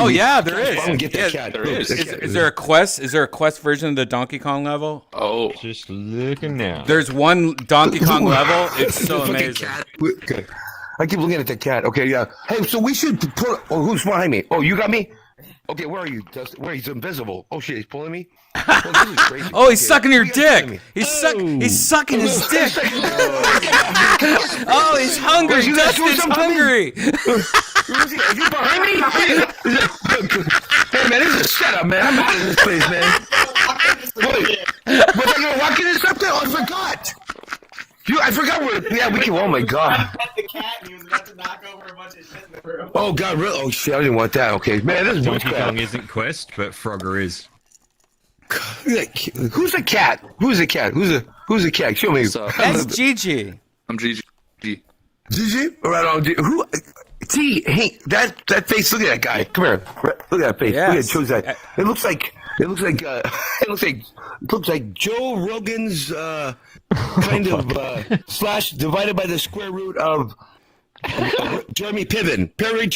I'm get that cat. There is. Is there a quest? Is there a quest version of the Donkey Kong level? Oh, Just looking now. There's one Donkey Kong level. It's so amazing. Okay. I keep looking at the cat. Okay, yeah. Hey, so we should put. Oh, who's behind me? Oh, you got me. Okay, where are you? Where he's invisible? Oh shit, he's pulling me. Oh, this is crazy. Oh, he's sucking your dick. He's sucking his dick. Oh, he's hungry. Dustin's hungry. Is he behind me? Hey man, this is a setup, man. I'm out of this place, man. Wait, was I gonna walk in or something? Oh, I forgot. I forgot where. Yeah, we can. Oh my God. The cat, and he was about to knock over a bunch of shit in the room. Oh God, really? Oh shit, I didn't want that. Okay, man, this is Donkey witchcraft. Kong isn't Quest, but Frogger is. Who's a cat? Who's a cat? Who's a cat? Show me. That's Gigi. I'm Gigi. Gigi? Right on. Who? T. Hey, that face. Look at that guy. Come here. Look at that face. Yes. Look at that. It looks like Joe Rogan's kind of slash divided by the square root of Jeremy Piven. Jeremy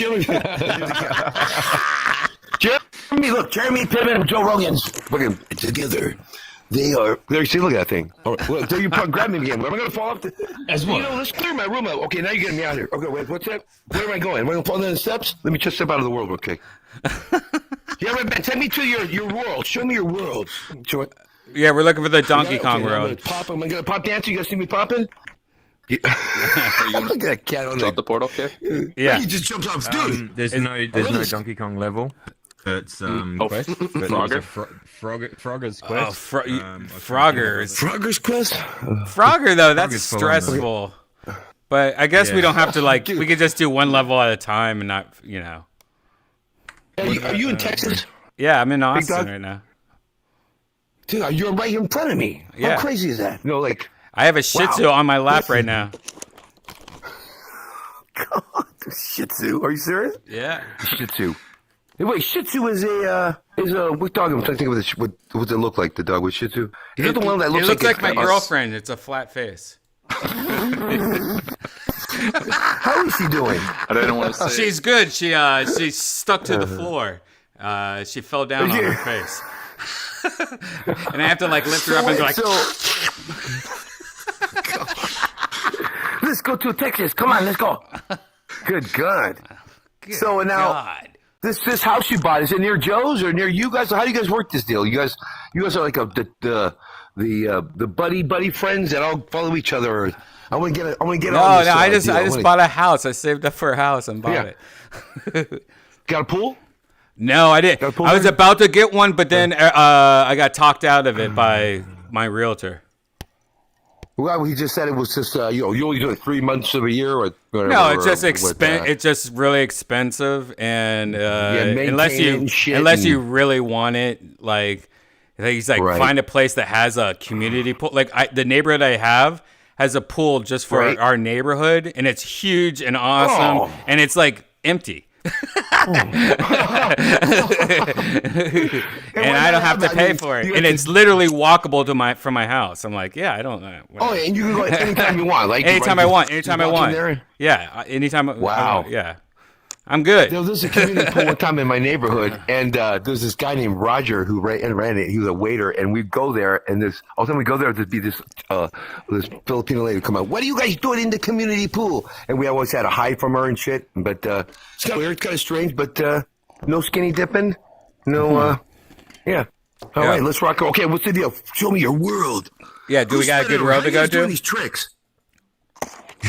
Piven and Joe Rogan's fucking together. They are. There, see, look at that thing. All right, well, you grab me again. Am I going to fall off? Let's clear my room out. Okay, now you're getting me out of here. Okay, wait, what's that? Where am I going? Am I going to fall down the steps? Let me just step out of the world, okay? Yeah, Redban, take me to your world. Show me your world. Show it. Yeah, we're looking for the Donkey Kong world. I'm going to pop dance. You guys see me popping? Yeah. Look at that cat on Drop the portal, okay? Yeah. He just jumps off. Dude. There's no Donkey Kong level. It's Quest? Frogger's Oh, Quest. Froggers. Frogger's Quest? Frogger though, that's Frogger's full on, stressful. But I guess we Yeah. don't have to like. We could just do one level at a time and not, you know. Are you in Texas? Yeah, I'm in Big Austin dog? right now. Dude, you're right here in front of me. Yeah. How crazy is that? No, like, I have a Shih Tzu on my lap right now. God, Shih Tzu. Are you serious? Yeah. Shih Tzu. Hey, wait, Shih Tzu is a what dog? I'm trying to think of what does it look like? The dog with Shih Tzu. Is it the one that looks It looks like it's my got- girlfriend. It's a flat face. How is she doing? I don't want to say. She's good. She's stuck to the floor. She fell down on her face. And I have to like lift her up and go like. Let's go to Texas. Come on, let's go. Good God. So now, God. this house you bought, is it near Joe's or near you guys? How do you guys work this deal? You guys are like the buddy friends that all follow each other. I want to get on this. No, I just deal. bought a house. I saved up for a house and bought it. Got a pool? No, I didn't. I was about to get one, but then I got talked out of it by my realtor. Well, he just said it was just you only do it 3 months of a year or whatever. No, it's just it's just really expensive, and unless you really want it, like he's like Right. find a place that has a community pool. Like the neighborhood I have has a pool just for Right. our neighborhood, and it's huge and awesome, Oh. and it's like empty. And I don't have to pay for it, and it's literally walkable to from my house. I'm like, yeah, I don't know. Oh, and you can go anytime you want. Like Anytime I want. Anytime I walk in want. there? Yeah, anytime. Wow. Yeah, I'm good. There was a community pool one time in my neighborhood, and there's this guy named Roger who ran it. He was a waiter, and we'd go there, and all of a sudden we go there, there'd be this Filipino lady come out. What are you guys doing in the community pool? And we always had to hide from her and shit. But it's kind of weird, kind of strange. But no skinny dipping, no. Yeah. All right, let's rock. Okay, what's the deal? Show me your world. Yeah, do we got a good road to go doing to? these tricks.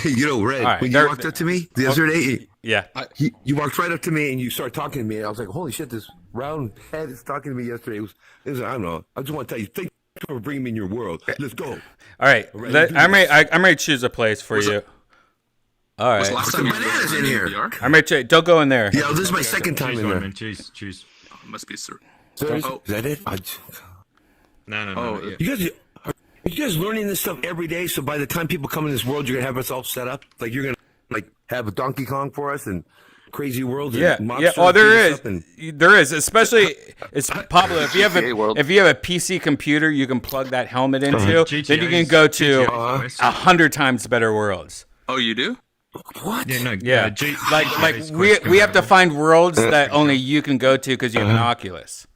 You know, Red, All right, when you walked up to me the other day, Yeah. you walked right up to me and you started talking to me. And I was like, holy shit, this round head is talking to me yesterday. It was I don't know. I just want to tell you, thank you for bringing me in your world. Let's go. All right, I'm ready to choose a place for you. All right. Last Some time you bananas in New here. York? I'm ready to. Don't go in there. Yeah, this is my second time Choose in one, there. man. Choose. Oh, it must be sir. Is Oh. that it? No. Oh, yeah. Are you guys learning this stuff every day? So by the time people come in this world, you're gonna have us all set up. Like you're gonna have a Donkey Kong for us and crazy worlds. And Yeah. monsters Oh, there and is. stuff and- There is. Especially, it's Pablo. If you have GTA world. a PC computer, you can plug that helmet into. Then you can GTA's go to GTA's 100 times better worlds. Oh, you do? What? Yeah, no. Yeah. Like GTA's we Quest have to coming find worlds that only you can go to because you have an Oculus.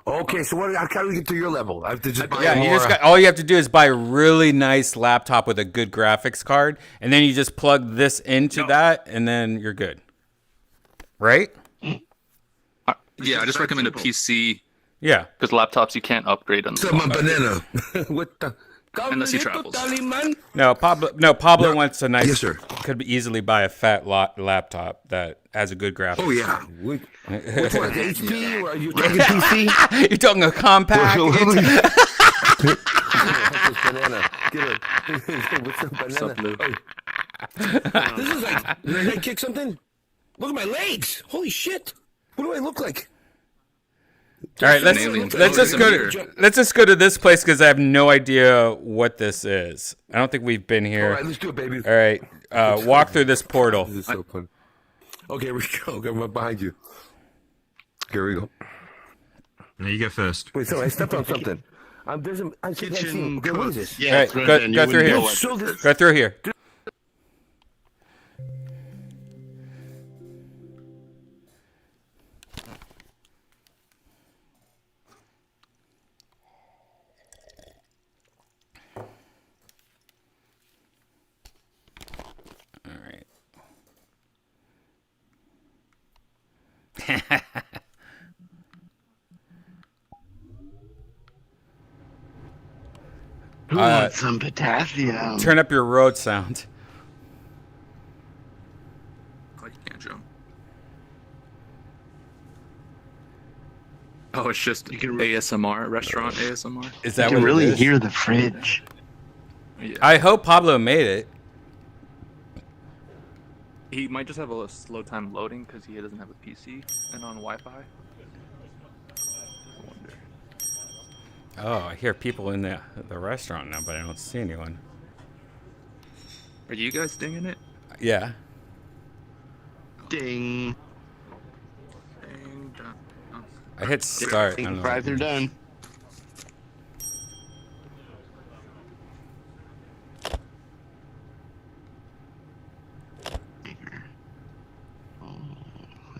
Okay, so how do we get to your level? I have to just buy Yeah, more. all you have to do is buy a really nice laptop with a good graphics card, and then you just plug this into that, and then you're good. Right? Yeah, I just recommend a PC Yeah. because laptops you can't upgrade on Some the banana. What the? Unless he travels. No, Pablo wants a nice. Yes, sir. Could easily buy a fat laptop that has a good graphics. Oh yeah. Which one? HP? Or are you talking PC? You're talking a compact. Banana. Get it. What's up, banana? Sup, Lou? This is like, did I kick something? Look at my legs. Holy shit. What do I look like? All right, let's just go to this place because I have no idea what this is. I don't think we've been here. All right, let's do it, baby. All right, walk through this portal. This is so fun. Okay, here we go. I'm behind you. Here we go. No, you go first. Wait, so I stepped on something. There's a kitchen. Okay, what is this? All right, go through here. Go through here. All right. Who wants some potassium? Turn up your road sound. Like you can't jump. Oh, it's just ASMR, restaurant ASMR. Is that You what can really it is? hear the fridge. Yeah. I hope Pablo made it. He might just have a slow time loading because he doesn't have a PC and on Wi-Fi. I wonder. Oh, I hear people in the restaurant now, but I don't see anyone. Are you guys dinging it? Yeah. Ding. Ding, dong. I hit start. I don't know. Fries are done.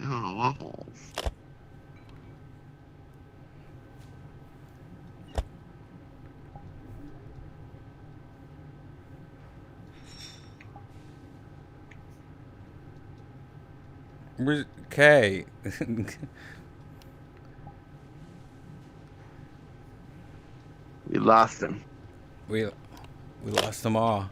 Oh, waffles. Okay. We lost him. we lost them all.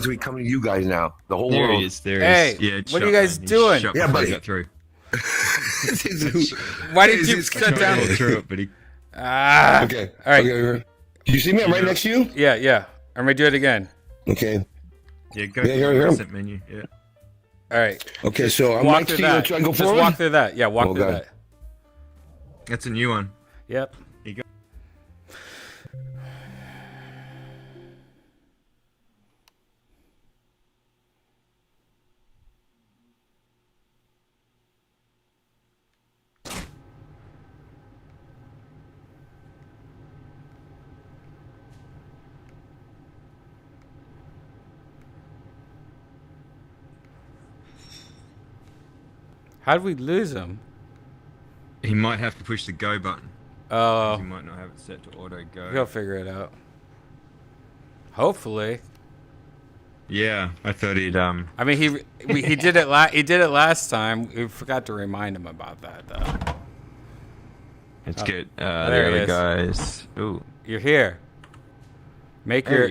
We coming to you guys now. The whole There world. he is. There Hey, he is. Yeah, what are you guys doing? Yeah, buddy. Got through. Why did you shut down? Through it, buddy. Ah. Okay. All right. Okay. You see me? I'm right next to you. Yeah, yeah. I'm gonna do it again. Okay. Yeah, go Yeah, to here, the here. recent menu. Yeah. All right. Okay, so I'm Walk next through to you. that. Try and go Just forward. walk through that. Yeah, walk Oh, through God. that. That's a new one. Yep. You go. How did we lose him? He might have to push the go button. Oh. He might not have it set to auto go. He'll figure it out. Hopefully. Yeah, I thought he'd I mean, he did it. He did it last time. We forgot to remind him about that, though. Let's Oh, get there the he other is. guys. Ooh. You're here. Make Hey. your.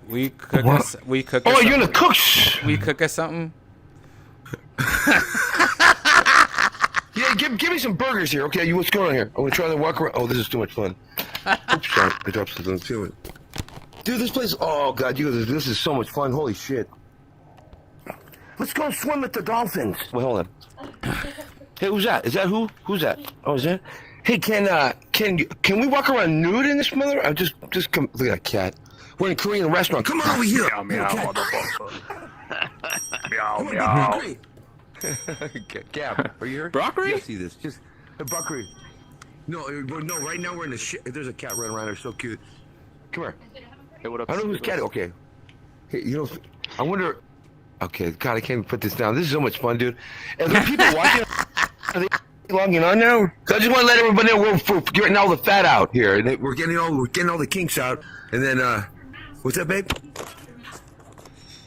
We cook What? us. We cook. Oh, us you're something. gonna cook? Shh. We cook us something. Yeah, give me some burgers here. Okay, what's going on here? I want to try to walk around. Oh, this is too much fun. Oops, sorry. I dropped something to it. Dude, this place. Oh God, this is so much fun. Holy shit. Let's go swim with the dolphins. Wait, hold on. Hey, who's that? Is that who? Who's that? Oh, is that? Hey, can we walk around nude in this mother? Just come. Look at that cat. We're in a Korean restaurant. Come on over here. Meow, meow, Cat. motherfucker. Meow, Come on, meow. Great. Gab, are you here? Broccoli? You see this? Just broccoli. No, no. Right now we're in the there's a cat running around there, so cute. Come here. Hey, what up? I don't know who's cat. Okay. Hey, I wonder. Okay, God, I can't even put this down. This is so much fun, dude. And there are people watching. Are they logging on now? So I just want to let everybody know we're getting all the fat out here, and we're getting all the kinks out. And then, what's up, babe?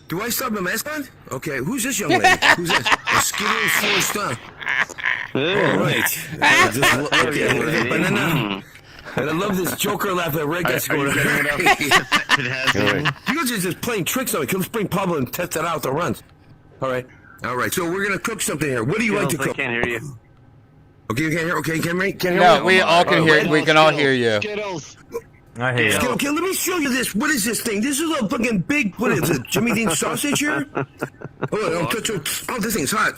Do I still have my mask on? Okay, who's this young lady? Who's this? A skinny full stuff. All right. Banana. And I love this Joker laugh that Red gets going on. You guys are just playing tricks on me. Let's bring Pablo and test that out the runs. All right. So we're gonna cook something here. What do you like to cook? I can't hear you. Okay, you can't hear. Okay, can you hear me? No, we all can hear. We can all hear you. Skittles. I hear you. Okay, let me show you this. What is this thing? This is a fucking big. What is it? Jimmy Dean sausage here? Oh, this thing's hot.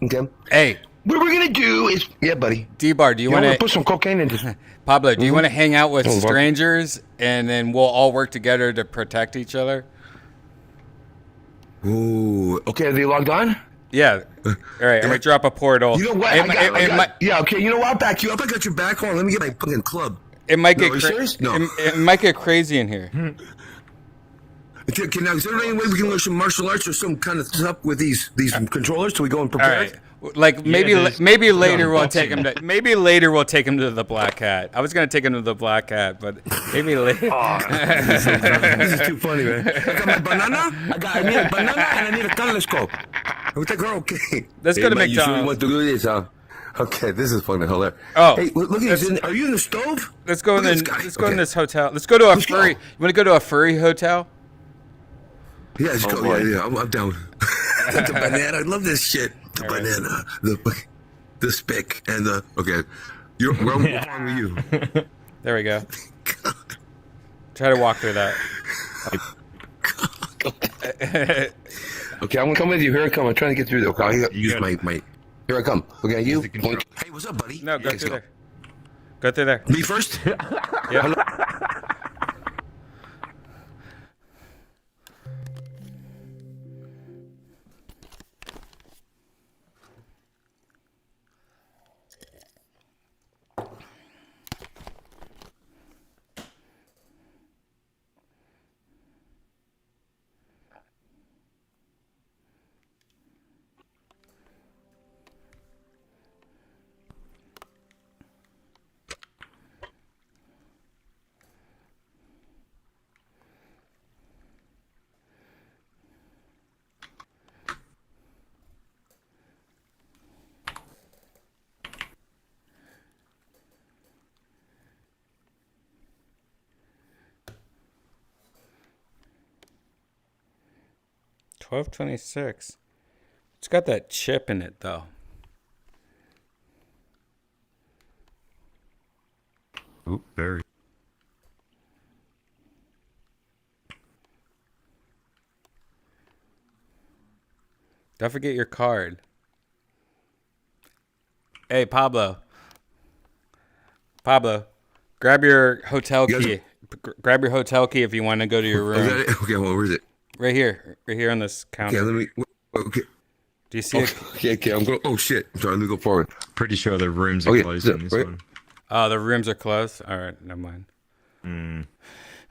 Okay. Hey, what we're gonna do is, yeah, buddy. D-Bar, do you want to put some cocaine in this? Pablo? Do you want to hang out with Oh, fuck. strangers, and then we'll all work together to protect each other? Ooh. Okay, are they logged on? Yeah. All right. I'm gonna drop a portal. You know what? It yeah. Okay. You know what? I'll back you up. I got your back. Hold on. Let me get my fucking club. might No, get are you serious? No. it might get crazy in here. Okay, now is there any way we can learn some martial arts or some kind of stuff with these controllers till we go and All prepare? right. Like maybe there's- maybe later no, we'll boxing. take him to the Black Cat. I was gonna take him to the Black Cat, but maybe later. This is too funny, man. I got my banana. I need a banana and I need a telescope. We take her, okay. Let's go to man, You sure McDonald's. you want to do this, huh? Okay, this is funny. Hilarious. Oh, hey, look at this. Are you in the stove? Let's go in. Look at this guy. Let's go in Okay. this hotel. Let's go to a Let's go. furry. You want to go to a furry hotel? Yeah, let's go. boy. Yeah, I'm down. The banana. I love this shit. The banana. The spick and the. Okay. Where am with you? There we go. Try to walk through that. Okay, I'm gonna come with you. Here I come. I'm trying to get through there. Okay, I use my. Here I come. Okay, you. Hey, what's up, buddy? No, go Okay, through let's there. Go through there. Me first? Yeah. 1226. It's got that chip in it though. Oop, very. Don't forget your card. Hey, Pablo. Pablo, grab your hotel key. Grab your hotel key if you want to go to your room. Okay, well, where is it? Right here on this counter. Okay, let me. Okay. Do you see it? Okay, I'm going. Oh shit! I'm sorry. Let me go forward. Pretty sure the rooms are closed in this one. Oh, the rooms are closed. All right, never mind.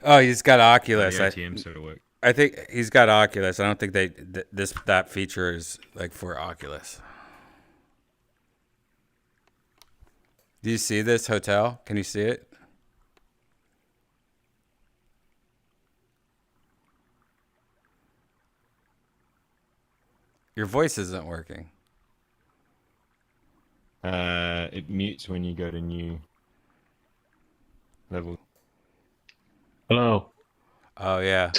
Oh, he's got Oculus. The ATM sort of work. I think he's got Oculus. I don't think that feature is like for Oculus. Do you see this hotel? Can you see it? Your voice isn't working. It mutes when you go to new level. Hello. Oh yeah.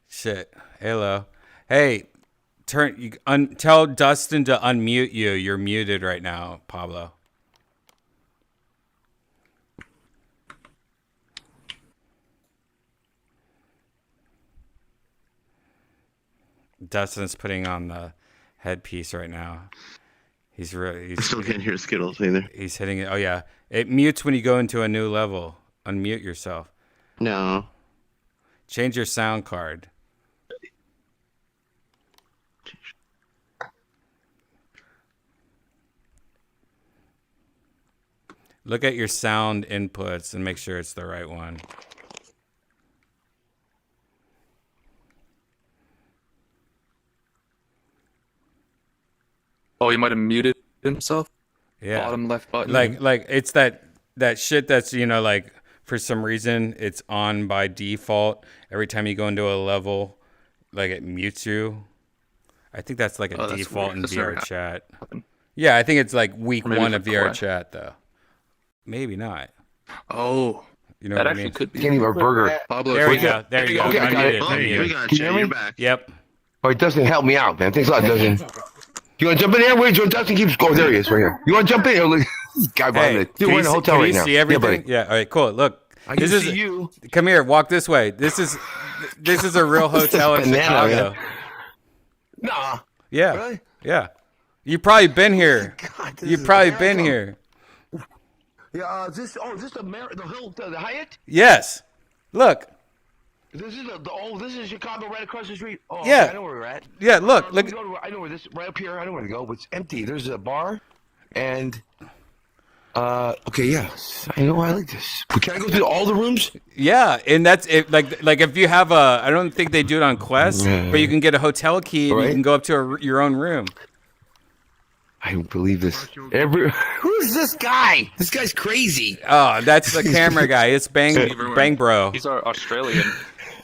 Shit. Hello. Hey, tell Dustin to unmute you. You're muted right now, Pablo. Dustin's putting on the headpiece right now. He's really. I still can't hear Skittles either. He's hitting it. Oh yeah, it mutes when you go into a new level. Unmute yourself. No. Change your sound card. Look at your sound inputs and make sure it's the right one. Oh, he might have muted himself. Yeah. Bottom left button. Like it's that shit that's, like for some reason it's on by default every time you go into a level, like it mutes you. I think that's like a default in VR chat. Yeah, I think it's like week one of VR chat though. Maybe not. Oh. You know that what I actually mean? could be. Can't even a burger. Pablo, There we go. There you go. Okay, I got it. We got Can you. you hear me? You're back. Yep. Oh, it doesn't help me out, man. Thanks a lot, Dustin. You want to jump in there? Wait, Dustin keeps going. There he is, right here. You want to jump in? Oh, look, this guy behind it. Dude, we're in a hotel right now. Can you see everything? Yeah, buddy. Yeah. All right. Cool. Look. I can see you. Come here. Walk this way. This is a real hotel in banana, Chicago. man. Nah. Yeah. Really? Yeah. You've probably been here. God, this You've is probably America. been here. Yeah. Is this the Hyatt? Yes. Look. This is this is Chicago right across the street. Oh, Yeah. okay, I know where we're at. Yeah. Look. Let Look. me go to I know where this right up here. I know where to go, but it's empty. There's a bar, and okay, yeah. I know I like this. But can I go through all the rooms? Yeah, and that's it. Like if you have I don't think they do it on Quest, but you can get a hotel key and you Right. can go up to your own room. I don't believe this. Who's this guy? This guy's crazy. Oh, that's the camera guy. It's Bang Bro. He's our Australian.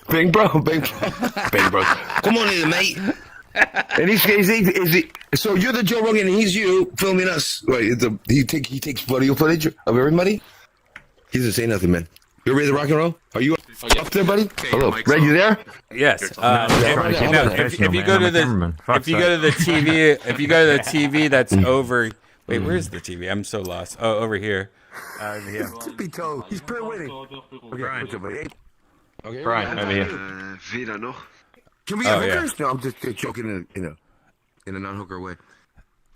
Bang Bro. Come on in, mate. And is he? So you're the Joe Rogan, and he's you filming us. Wait, he takes video footage of everybody. He doesn't say nothing, man. You ready to rock and roll? Are you up there, buddy? Hello, Red. You there? Yes. If you go to the TV that's over. Wait, where's the TV? I'm so lost. Oh, over here. Over here. Tippy toe. He's pretty winning. Okay, Brian, over here. Wieder noch. Can we have hookers? No, I'm just joking in a non-hooker way.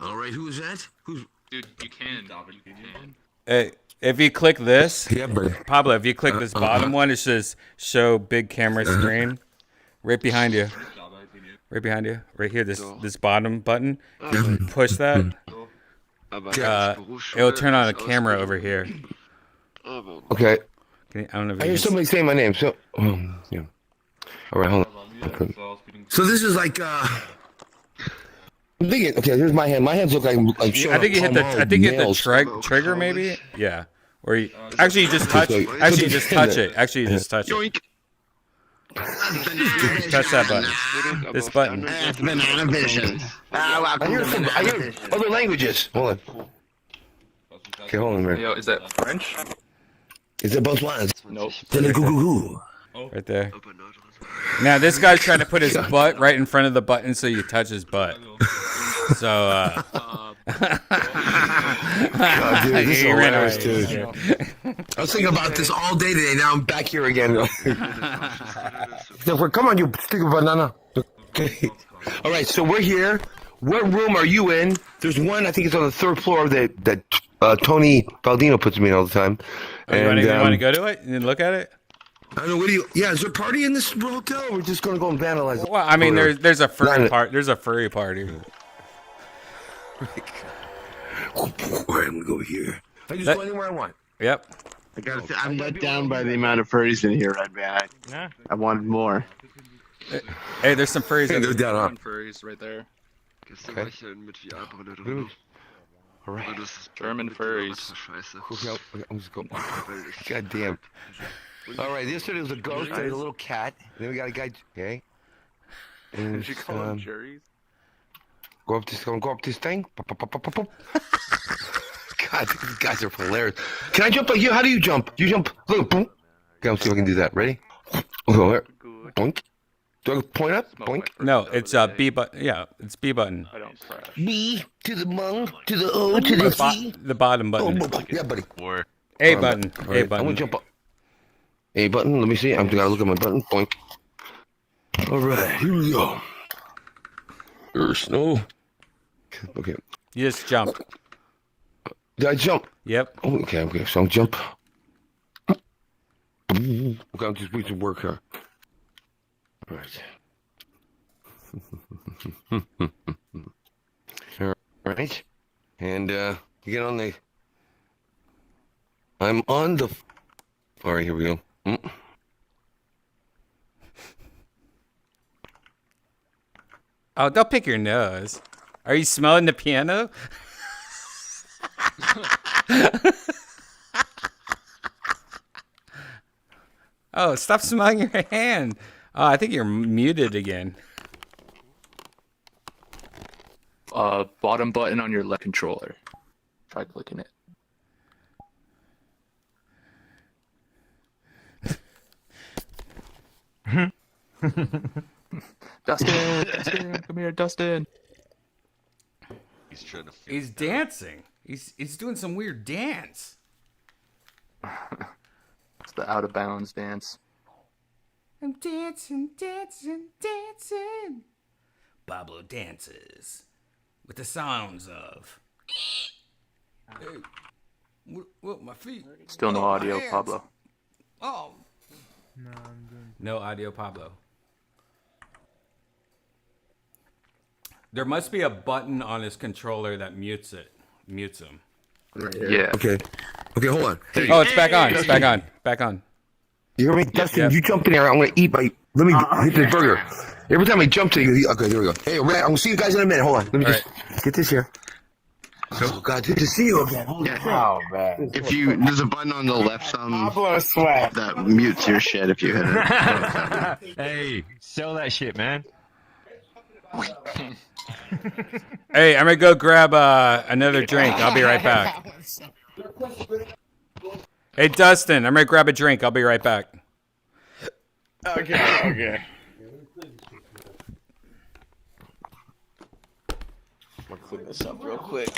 All right, who is that? Who's? Dude, you can. You can. Hey, if you click this, buddy. Pablo, if you click this bottom one, it says show big camera screen. Right behind you. Right behind you. Right here, this bottom button. You push that. It'll turn on a camera over here. Okay. I don't know if I hear somebody saying my name. So, yeah. All right, hold on. So this is like I'm thinking, okay, here's my hand. My hands look like I think you hit the trigger maybe. Yeah. Or you just touch. Actually, you just touch it. Actually, you just touch it. Touch that button. This button. I hear other languages. Hold on. Okay, hold on, man. Yo, is that French? Is it both lines? Nope. Right there. Now this guy's trying to put his butt right in front of the button so you touch his butt. So God, dude, this is hilarious, dude. I was thinking about this all day today. Now I'm back here again. Come on, you stick of banana. Okay. All right, so we're here. What room are you in? There's one. I think it's on the 3rd floor that Tony Baldino puts me in all the time. You want to go to it and look at it? I don't know. What do you? Yeah, is there a party in this hotel? Or we're just gonna go and vandalize it. Well, I mean, there's a furry part. There's a furry party. I'm gonna go here. I just go anywhere I want. Yep. I'm let down by the amount of furries in here, Redban. Yeah. I wanted more. Hey, there's some furries. They're down, huh? Furries right there. Okay. All right. German furries. Okay, I'm just going. God damn. All right, yesterday was a ghost, a little cat, and then we got a guy. Okay. And Did you call them juries? Go up this thing. God, these guys are hilarious. Can I jump like you? How do you jump? You jump. Look, boom. Okay, let's see if I can do that. Ready? Go there. Boink. Do I point up? Boink. No, it's B button. Yeah, it's B button. I don't crash. B to the mung to the O to the C. The bottom button. Yeah, buddy. A button. Right. A button. I'm gonna jump up. A button. Let me see. I'm gotta look at my button. Boink. All right, here we go. There's snow. Okay. You just jump. Did I jump? Yep. Oh, okay. So I'll jump. Okay, I'll just wait to work here. All right. All right. And you get on the. I'm on the. All right, here we go. Oh, don't pick your nose. Are you smelling the piano? Oh, stop smelling your hand. Oh, I think you're muted again. Bottom button on your left controller. Try clicking it. Dustin, come here, Dustin. He's dancing. He's doing some weird dance. It's the out of bounds dance. I'm dancing. Pablo dances with the sounds of. Hey, what my feet? Still no audio, hands. Pablo. Oh. No audio, Pablo. There must be a button on his controller that mutes him. Right here. Yeah. Okay, hold on. Hey, oh, it's back on. It's back on. You hear me? Dustin, you jump in there. I'm going to eat my... Let me hit this burger. Every time I jump to you... Okay, there we go. Hey, I'm going to see you guys in a minute. Hold on. Let me just get this here. Oh God, good to see you again. Holy Yeah. crap. Oh man. If you there's a button on the left Pablo sweat. that mutes your shit if you hit it. Hey, sell that shit, man. Hey, I'm gonna go grab another drink. I'll be right back. Hey, Dustin, I'm gonna grab a drink. I'll be right back. Okay. I'll clean this up real quick.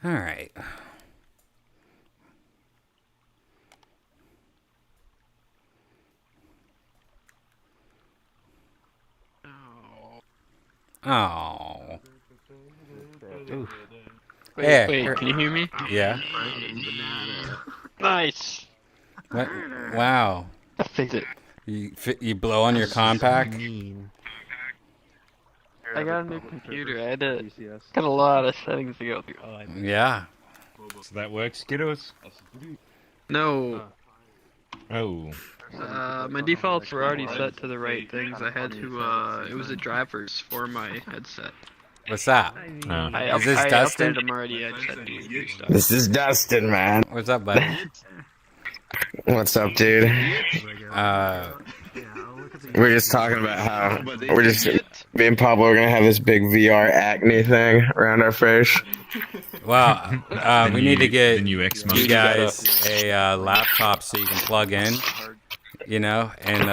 All right. Oh. Wait, can you hear me? Yeah. Nice. What? Wow. I fixed it. You blow on your compact? I got a new computer. I had to got a lot of settings to go through. Yeah. So that works, Skittles? No. Oh. My defaults were already set to the right things. I had to, it was the drivers for my headset. What's that? Is this Dustin? updated them already. I just had to do new stuff. This is Dustin, man. What's up, buddy? What's up, dude? We're just talking about how we're just me and Pablo are gonna have this big VR acne thing around our face. Well, we need to get you guys a laptop so you can plug in, you know, and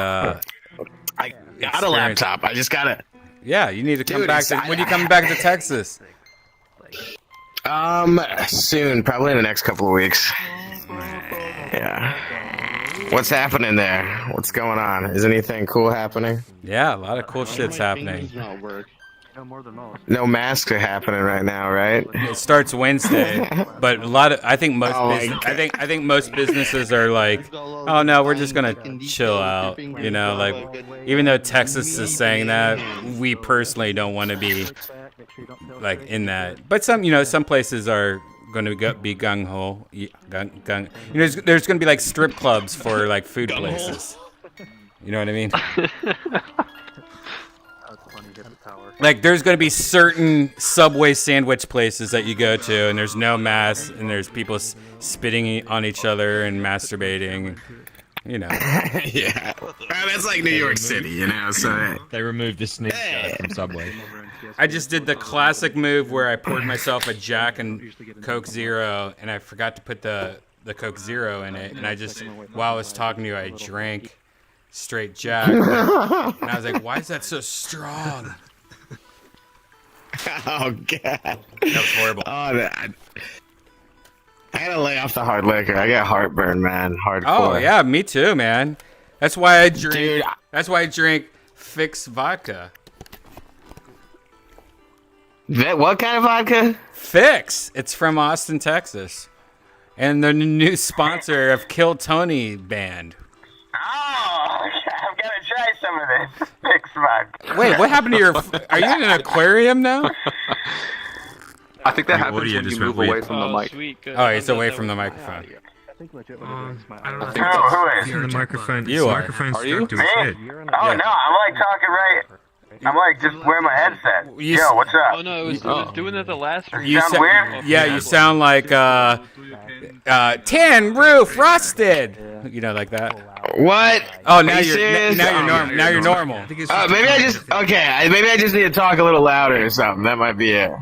I got a laptop. I just gotta. Yeah, you need to come back. When are you coming back to Texas? Soon, probably in the next couple of weeks. Yeah. What's happening there? What's going on? Is anything cool happening? Yeah, a lot of cool shit's happening. No masks are happening right now, right? It starts Wednesday, but I think most businesses are like, oh no, we're just gonna chill out, you know, like even though Texas is saying that, we personally don't want to be like in that. But some places are going to be gung ho, gung. You know, there's going to be like strip clubs for like food places. You know what I mean? Like there's going to be certain Subway sandwich places that you go to, and there's no masks, and there's people spitting on each other and masturbating. You know. Yeah. That's like New York City, you know. So they removed the sneak from Subway. I just did the classic move where I poured myself a Jack and Coke Zero, and I forgot to put the Coke Zero in it, and I just, while I was talking to you, I drank straight Jack, and I was like, why is that so strong? Oh, God. That was horrible. Oh, I gotta lay off the hard liquor. I got heartburn, man. Hardcore. Oh, yeah, me too, man. That's why I drink. That's why I drink Fix vodka. What kind of vodka? Fix. It's from Austin, Texas, and the new sponsor of Kill Tony band. Oh, I'm gonna try some of this Fix vodka. Wait, what happened to your? Are you in an aquarium now? I think that happens when you move away from the mic. Oh, it's away from the microphone. I don't know. You're the microphone. You are. Microphone's Are you? stuck to his head. Oh, no, I'm like talking right. I'm like just wearing my headset. Yo, what's up? Oh no, it was doing that the last week. You sound weird? Yeah, you sound like tin roof rusted. You know, like that. What? Oh, now Are you're serious? normal. Now you're normal. Maybe I just need to talk a little louder or something. That might be it.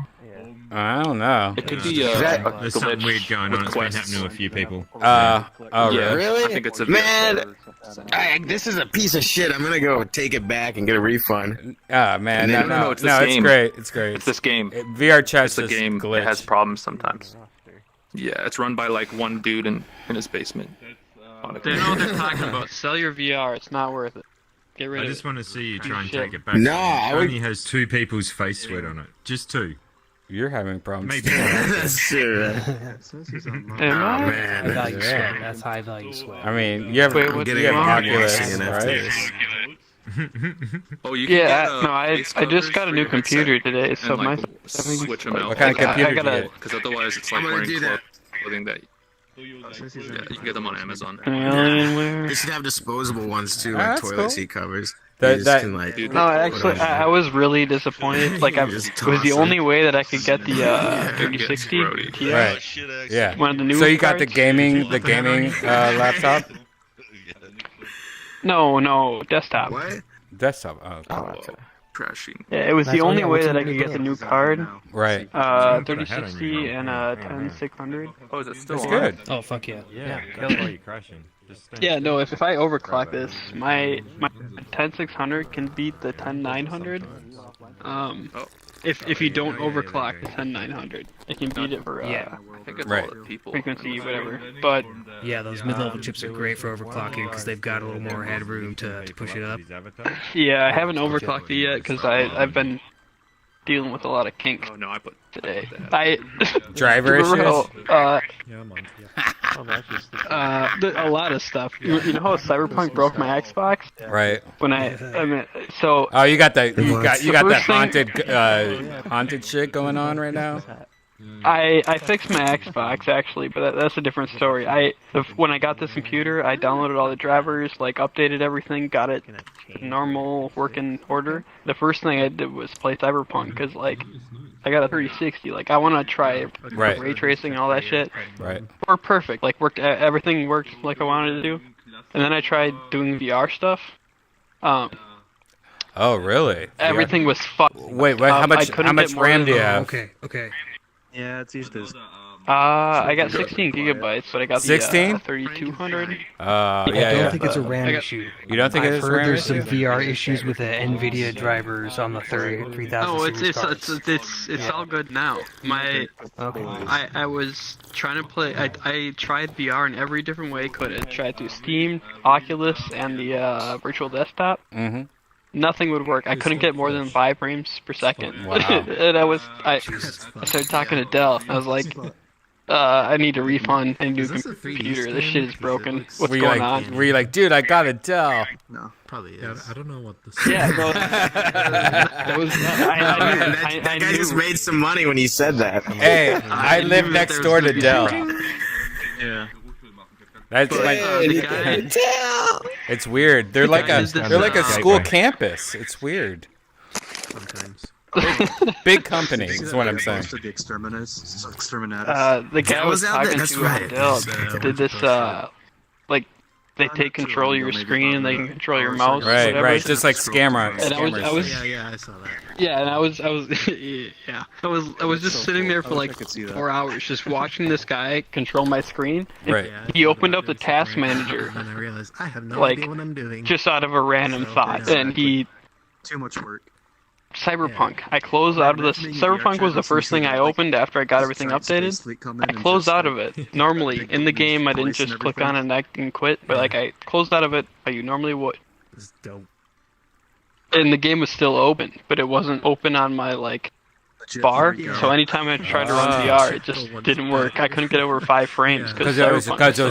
I don't know. It could be There's something weird going on. It's been happening to a few people. Oh, yeah, really? I think it's a man. This is a piece of shit. I'm gonna go take it back and get a refund. Man, no, it's this game. It's great. It's this game. VR chat It's a game. glitch. It has problems sometimes. Yeah, it's run by like one dude in his basement. They know what they're talking about. Sell your VR. It's not worth it. Get rid I of it. just want to see you try and Shit. take it back. No, It only has 2 people's face sweat on it. Just 2. You're having problems. Maybe. That's true. Man. High value sweat. That's high value sweat. I mean, you have Oculus, right? Oh, you can get, I just got a new computer today, so and, like, my switch them out. What kind of computer do you get? Because otherwise, it's like wearing clothing that. Yeah, you can get them on Amazon. They should have disposable ones too, like that's toilet cool. seat covers. No, Dude, actually, I was really disappointed. Like, it was the only way that I could get the 3060 Ti. Right. Yeah. One of the new So you got the cards. gaming laptop? No, desktop. What? Desktop. Oh, crashing. Yeah, it was the only way that I could get the new card. Right. 3060 and 10600. Oh, is it still That's on? good. Oh, fuck yeah. Yeah, that's why you're crashing. Yeah, no, if I overclock this, my 10600 can beat the 10900. If you don't overclock the 10900, it can beat it for Yeah. I think it's Right. all the people. frequency, whatever. But Yeah, those mid-level chips are great for overclocking because they've got a little more headroom to push it up. yeah, I haven't overclocked it yet because I've been dealing with a lot of kinks Oh no, I put today. Driver issues? A lot of stuff. You know how Cyberpunk broke my Xbox? Right. When I mean, so. Oh, you got that first haunted haunted shit going on right now. I fixed my Xbox actually, but that's a different story. When I got this computer, I downloaded all the drivers, like updated everything, got it normal working order. The first thing I did was play Cyberpunk because like I got a 360, like I want to try ray tracing and all that shit. Right. Worked perfect, like everything worked like I wanted to do. And then I tried doing VR stuff. Oh, really? Everything was fucked. Wait, how much RAM do you have? Okay. Yeah, it's usually. I got 16 gigabytes, but I got 16? the 3200. I don't think it's a RAM issue. You don't think I've heard there's some VR issues with the NVIDIA drivers on the 3000 No, series cards. it's all good now. I was trying to play. I tried VR in every different way I could. I tried through Steam, Oculus, and the virtual desktop. Mm-hmm. Nothing would work. I couldn't get more than 5 frames per second. Wow. And I started talking to Dell. I was like, I need a refund and new computer. This shit is broken. What's going on? Were you like, dude, I got a Dell? No, probably is. I don't know what this. Yeah, no, that was. That guy just made some money when he said that. Hey, I live next door to Dell. Yeah. That's it's weird. They're like a school campus. It's weird. Sometimes. Big company is what I'm saying. The exterminators. The guy I was talking to on Dell did this. Like they take control of your screen, they can control your mouse. Right, whatever. right. Just like scammers. And I was I saw that. Yeah, and I was yeah. I was just sitting there for like 4 hours just watching this guy control my screen. Right. He opened up the task manager. And I realized I have no like idea what I'm doing. just out of a random thought, and he. Too much work. Cyberpunk. I closed out of this. Cyberpunk was the first thing I opened after I got everything updated. I closed out of it. Normally, in the game, I didn't just click on it and quit, but like I closed out of it like you normally would. It's dope. And the game was still open, but it wasn't open on my like bar. So anytime I tried to run VR, it just didn't work. I couldn't get over 5 frames because it was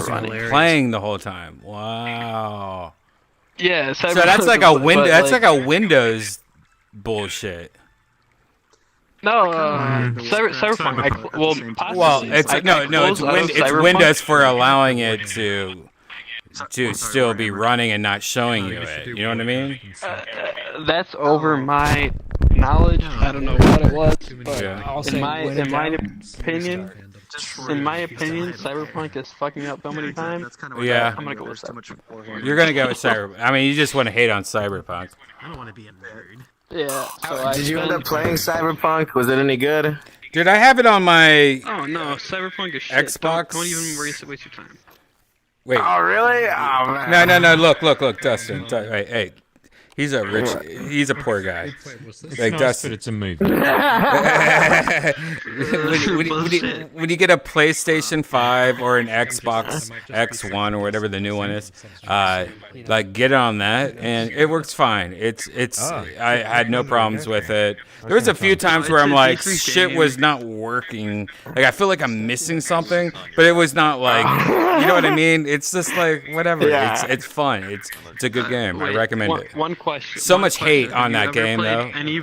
running. playing the whole time. Wow. Yeah. So that's like a window. That's like a Windows bullshit. No, Cyberpunk. It's Windows for allowing it to still be running and not showing you it. You know what I mean? That's over my knowledge. I don't know what it was, but in my opinion, Cyberpunk is fucking up so many times. Yeah. I'm gonna go with Cyberpunk. You're gonna go with Cyberpunk. I mean, you just want to hate on Cyberpunk. I don't want to be a nerd. Yeah. So Did you end up playing Cyberpunk? Was it any good? Dude, I have it on my Oh no, Cyberpunk is shit. Xbox. Don't even waste your time. Wait. Oh really? Oh man. No. Look, Dustin. Hey. He's a poor guy. Like Dustin, it's a movie. when you get a PlayStation 5 or an Xbox X1 or whatever the new one is, like get on that and it works fine. I had no problems with it. There was a few times where I'm like, shit was not working. Like I feel like I'm missing something, but it was not like, you know what I mean? It's just like whatever. Yeah. It's fun. It's a good game. I recommend it. One question. So much hate on that game, though. Any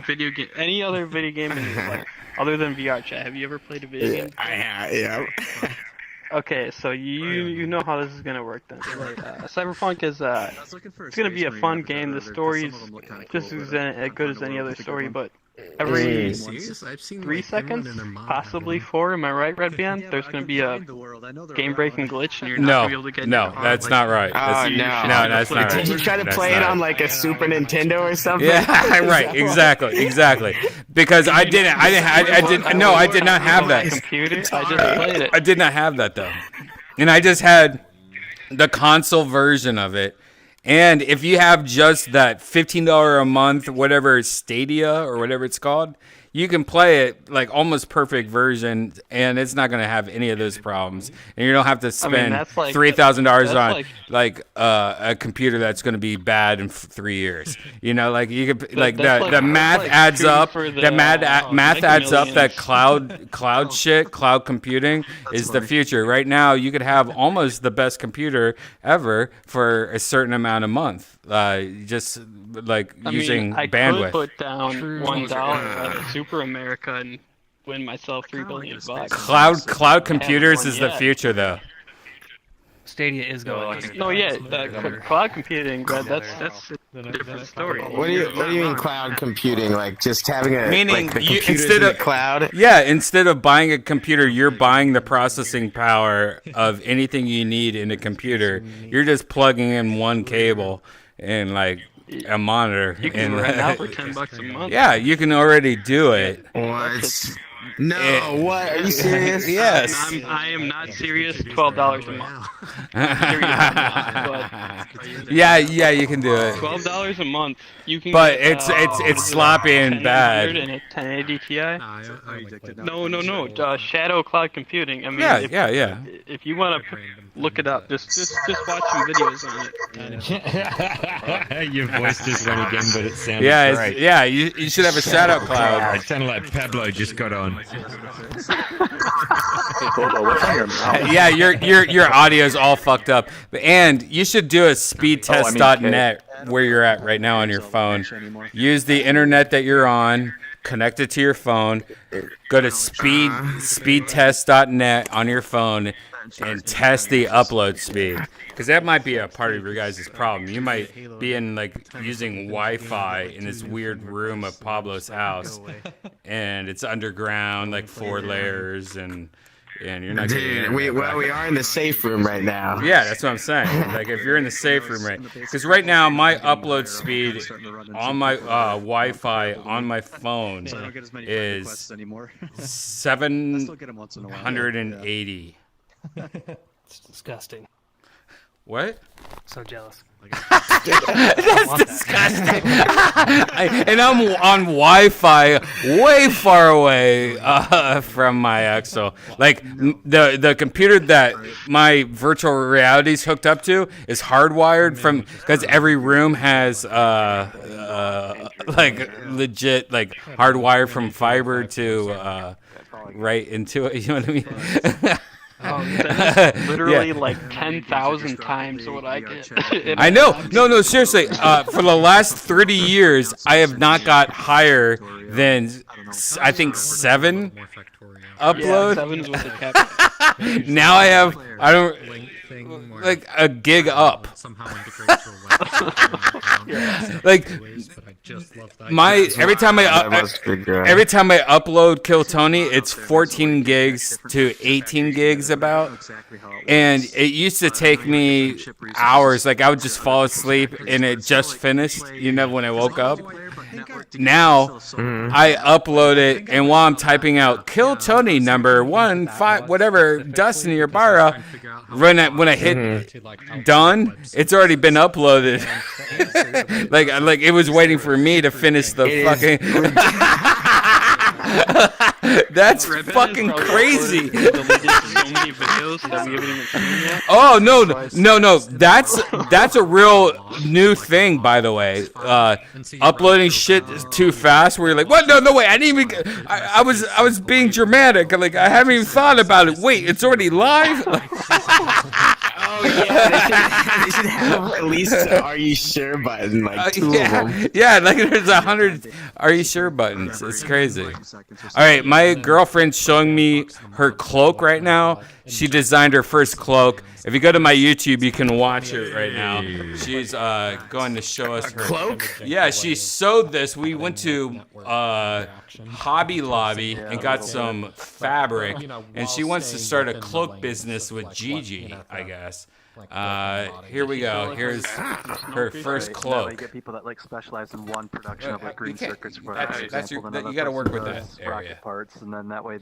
other video game in your life, other than VR chat? Have you ever played a video game? Yeah. Okay, so you know how this is gonna work then. Like, Cyberpunk is it's gonna be a fun game. The story's just as good as any other story, but every 3 seconds, possibly 4. Am I right, Redban? There's gonna be a game-breaking glitch, and you're not gonna be able to get. No, that's not right. Oh no, that's not right. Did you try to play it on like a Super Nintendo or something? Yeah, right. Exactly. Because I did not have that. Computer. I just played it. I did not have that though, and I just had the console version of it. And if you have just that $15 a month, whatever Stadia or whatever it's called, you can play it like almost perfect version, and it's not going to have any of those problems. And you don't have to spend $3,000 on a computer that's going to be bad in 3 years. You know, like you could the math adds up. The math adds up that cloud shit, cloud computing is the future. Right now, you could have almost the best computer ever for a certain amount a month. Just like using bandwidth. I could put down $1 at Super America and win myself $3 billion. Cloud computers is the future, though. Stadia is going. Cloud computing, but that's a different story. What do you mean cloud computing? Like just having a meaning the you, computers instead in of the cloud? Yeah, instead of buying a computer, you're buying the processing power of anything you need in a computer. You're just plugging in one cable and like a monitor. You can rent out for $10 a month. Yeah, you can already do it. What? No, what? Are you serious? Yes. I am not serious. $12 a month. Yeah, you can do it. $12 a month. You can. But get, it's sloppy and bad. And a 1080 Ti. No. Shadow cloud computing. I mean, yeah. If you want to look it up, just watch some videos on it. Your voice just went again, but it sounded great. Yeah, you should have a shadow cloud. It sounded like Pablo just got on. Yeah, your audio's all fucked up. And you should do a speedtest.net where you're at right now on your phone. Use the internet that you're on, connect it to your phone, go to speedtest.net on your phone and test the upload speed. Because that might be a part of your guys' problem. You might be in like using Wi-Fi in this weird room of Pablo's house, and it's underground, like 4 layers, and you're not. Dude, we are in the safe room right now. Yeah, that's what I'm saying. Like if you're in the safe room, right? Because right now my upload speed on my Wi-Fi on my phone is 780. It's disgusting. What? So jealous. That's disgusting. And I'm on Wi-Fi way far away from my Exo. Like the computer that my virtual reality is hooked up to is hardwired from because every room has like legit like hardwired from fiber to right into it. You know what I mean? That is literally like 10,000 times what I get. I know. No, seriously. For the last 30 years, I have not got higher than, I think, 7 upload. Yeah, 7 is what they kept. Now I have, like a gig up. Like every time I upload Kill Tony, it's 14 gigs to 18 gigs about, and it used to take me hours. Like I would just fall asleep and it just finished, when I woke up. Now I upload it, and while I'm typing out Kill Tony number 1 5 whatever Dustin Yarbara, when I hit done, it's already been uploaded. like it was waiting for me to finish the fucking. That's fucking crazy. Oh no! That's a real new thing, by the way. Uploading shit too fast, where you're like, what? No way! I didn't even. I was being dramatic. Like I haven't even thought about it. Wait, it's already live. Oh yeah, they should have at least an "Are you sure?" button, like 2 of them. Yeah, like there's 100 "Are you sure?" buttons. It's crazy. All right, my girlfriend's showing me her cloak right now. She designed her first cloak. If you go to my YouTube, you can watch it right now. She's going to show us her cloak. Yeah, she sewed this. We went to Hobby Lobby and got some fabric, and she wants to start a cloak business with Gigi, I guess. Here we go. Here's her first cloak. You get people that like specialize in one production of like green circuits for you got to work with that area. Parts, and then that way,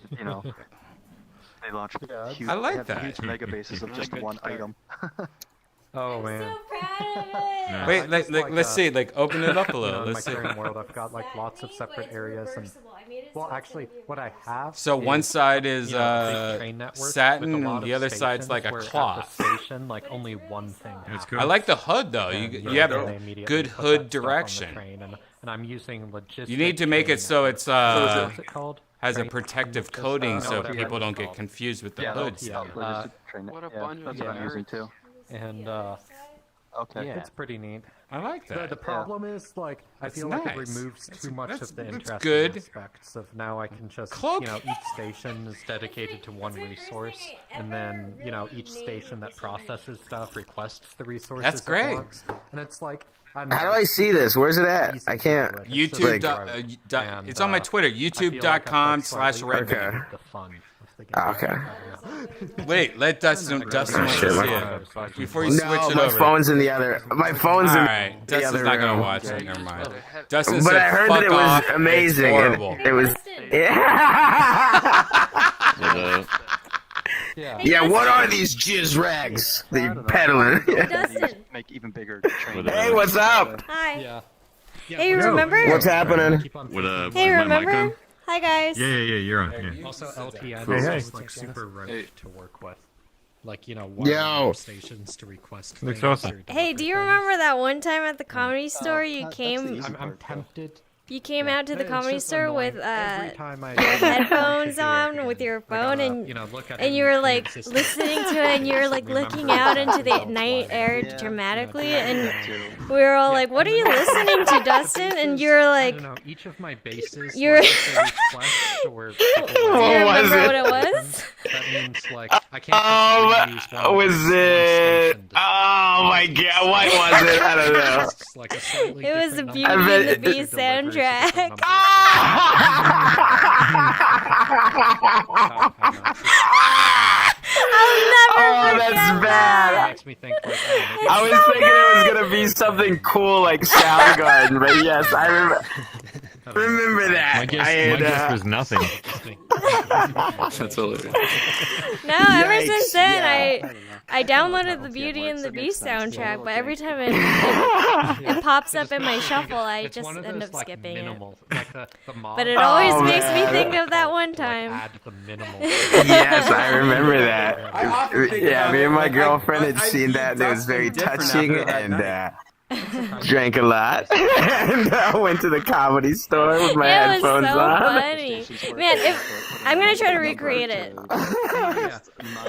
they launch huge, I like that. huge mega bases of just one item. Oh man. Wait, let's see. Like, open it up a little. In Let's my see. current world, I've got like lots of separate areas, and well, actually, what I have. So one is, side is you know, a big train network with a satin, lot and the of other side's stations like a where at the cloth. station, like only one thing. I like the hood though. And, You have they a immediately good put hood that stuff on the direction. train, and I'm using logistics. You need to make it so it's what's it called? has a Train- protective coating so whatever people it's don't get called. confused with the Yeah, hoods. yeah. What a bunch of That's what I'm using too. And Okay. yeah, it's pretty neat. I like that. The problem is, like, I That's feel like it nice. removes too much of the interesting good. aspects of now I can just, Cloak. you know, each station is dedicated to one resource, and then, you know, each station that processes stuff requests the resources. That's it great. wants, and it's like, How do I see this? Where's it at? I can't. YouTube. Like, It's on my Twitter. YouTube.com/Redban. Okay. Okay. Wait, let Dustin wants to see it before you switch No, it my over. phone's in the other. My phone's All in right, the Dustin's other not gonna room. watch it. Never mind. Dustin But said, I heard "Fuck that it was off, it's amazing. and horrible." It was. Yeah, what are these jizz rags that you're peddling? Make even bigger. Hey, what's up? Hi. Yeah. Hey, remember? What's happening? Hey, remember? Hi, guys. Yeah, you're on. Yeah. Also, LTN Hey, is like super rote to work with. Like, you know, Yo. stations to request. Looks things awesome. or Hey, do you remember that one time at the comedy store you came? I'm tempted. You came out to the It's comedy just store with annoying. Every time I your try headphones to do on it with your I phone, gotta, and you know, look at and it you were and like it's just- listening to it, and you were like looking out into the night air dramatically, and we were all like, "What are you listening to, Dustin?" And you were like, I don't know, each of my bases. You're- like, if they request or "Do you remember what it was?" That means like I can't. Just use one Was it? Oh my god, what was it? I don't know. It's like a slightly It was the different Beauty number. and the bet- Beast soundtrack. Oh, that's bad. Makes me think like, I was thinking it was gonna be something cool like Soundgarden, but yes, I remember that. My guess, I had, was nothing. That's hilarious. No, ever Yikes, since then, yeah. I downloaded the Beauty and the Beast soundtrack, but every time it pops up in my shuffle, I it's just one of end those, up like, skipping it. minimal, like the mob. But it always Oh, makes me man. think of that one time. Add the minimal. Yes, I remember that. I often think Yeah, about me it, and my like, girlfriend I had seen see that. It was very Dustin different touching, after that and night. drank a lot. And I went to the comedy store with my It was so headphones on. funny. Man, if I'm gonna try to recreate it.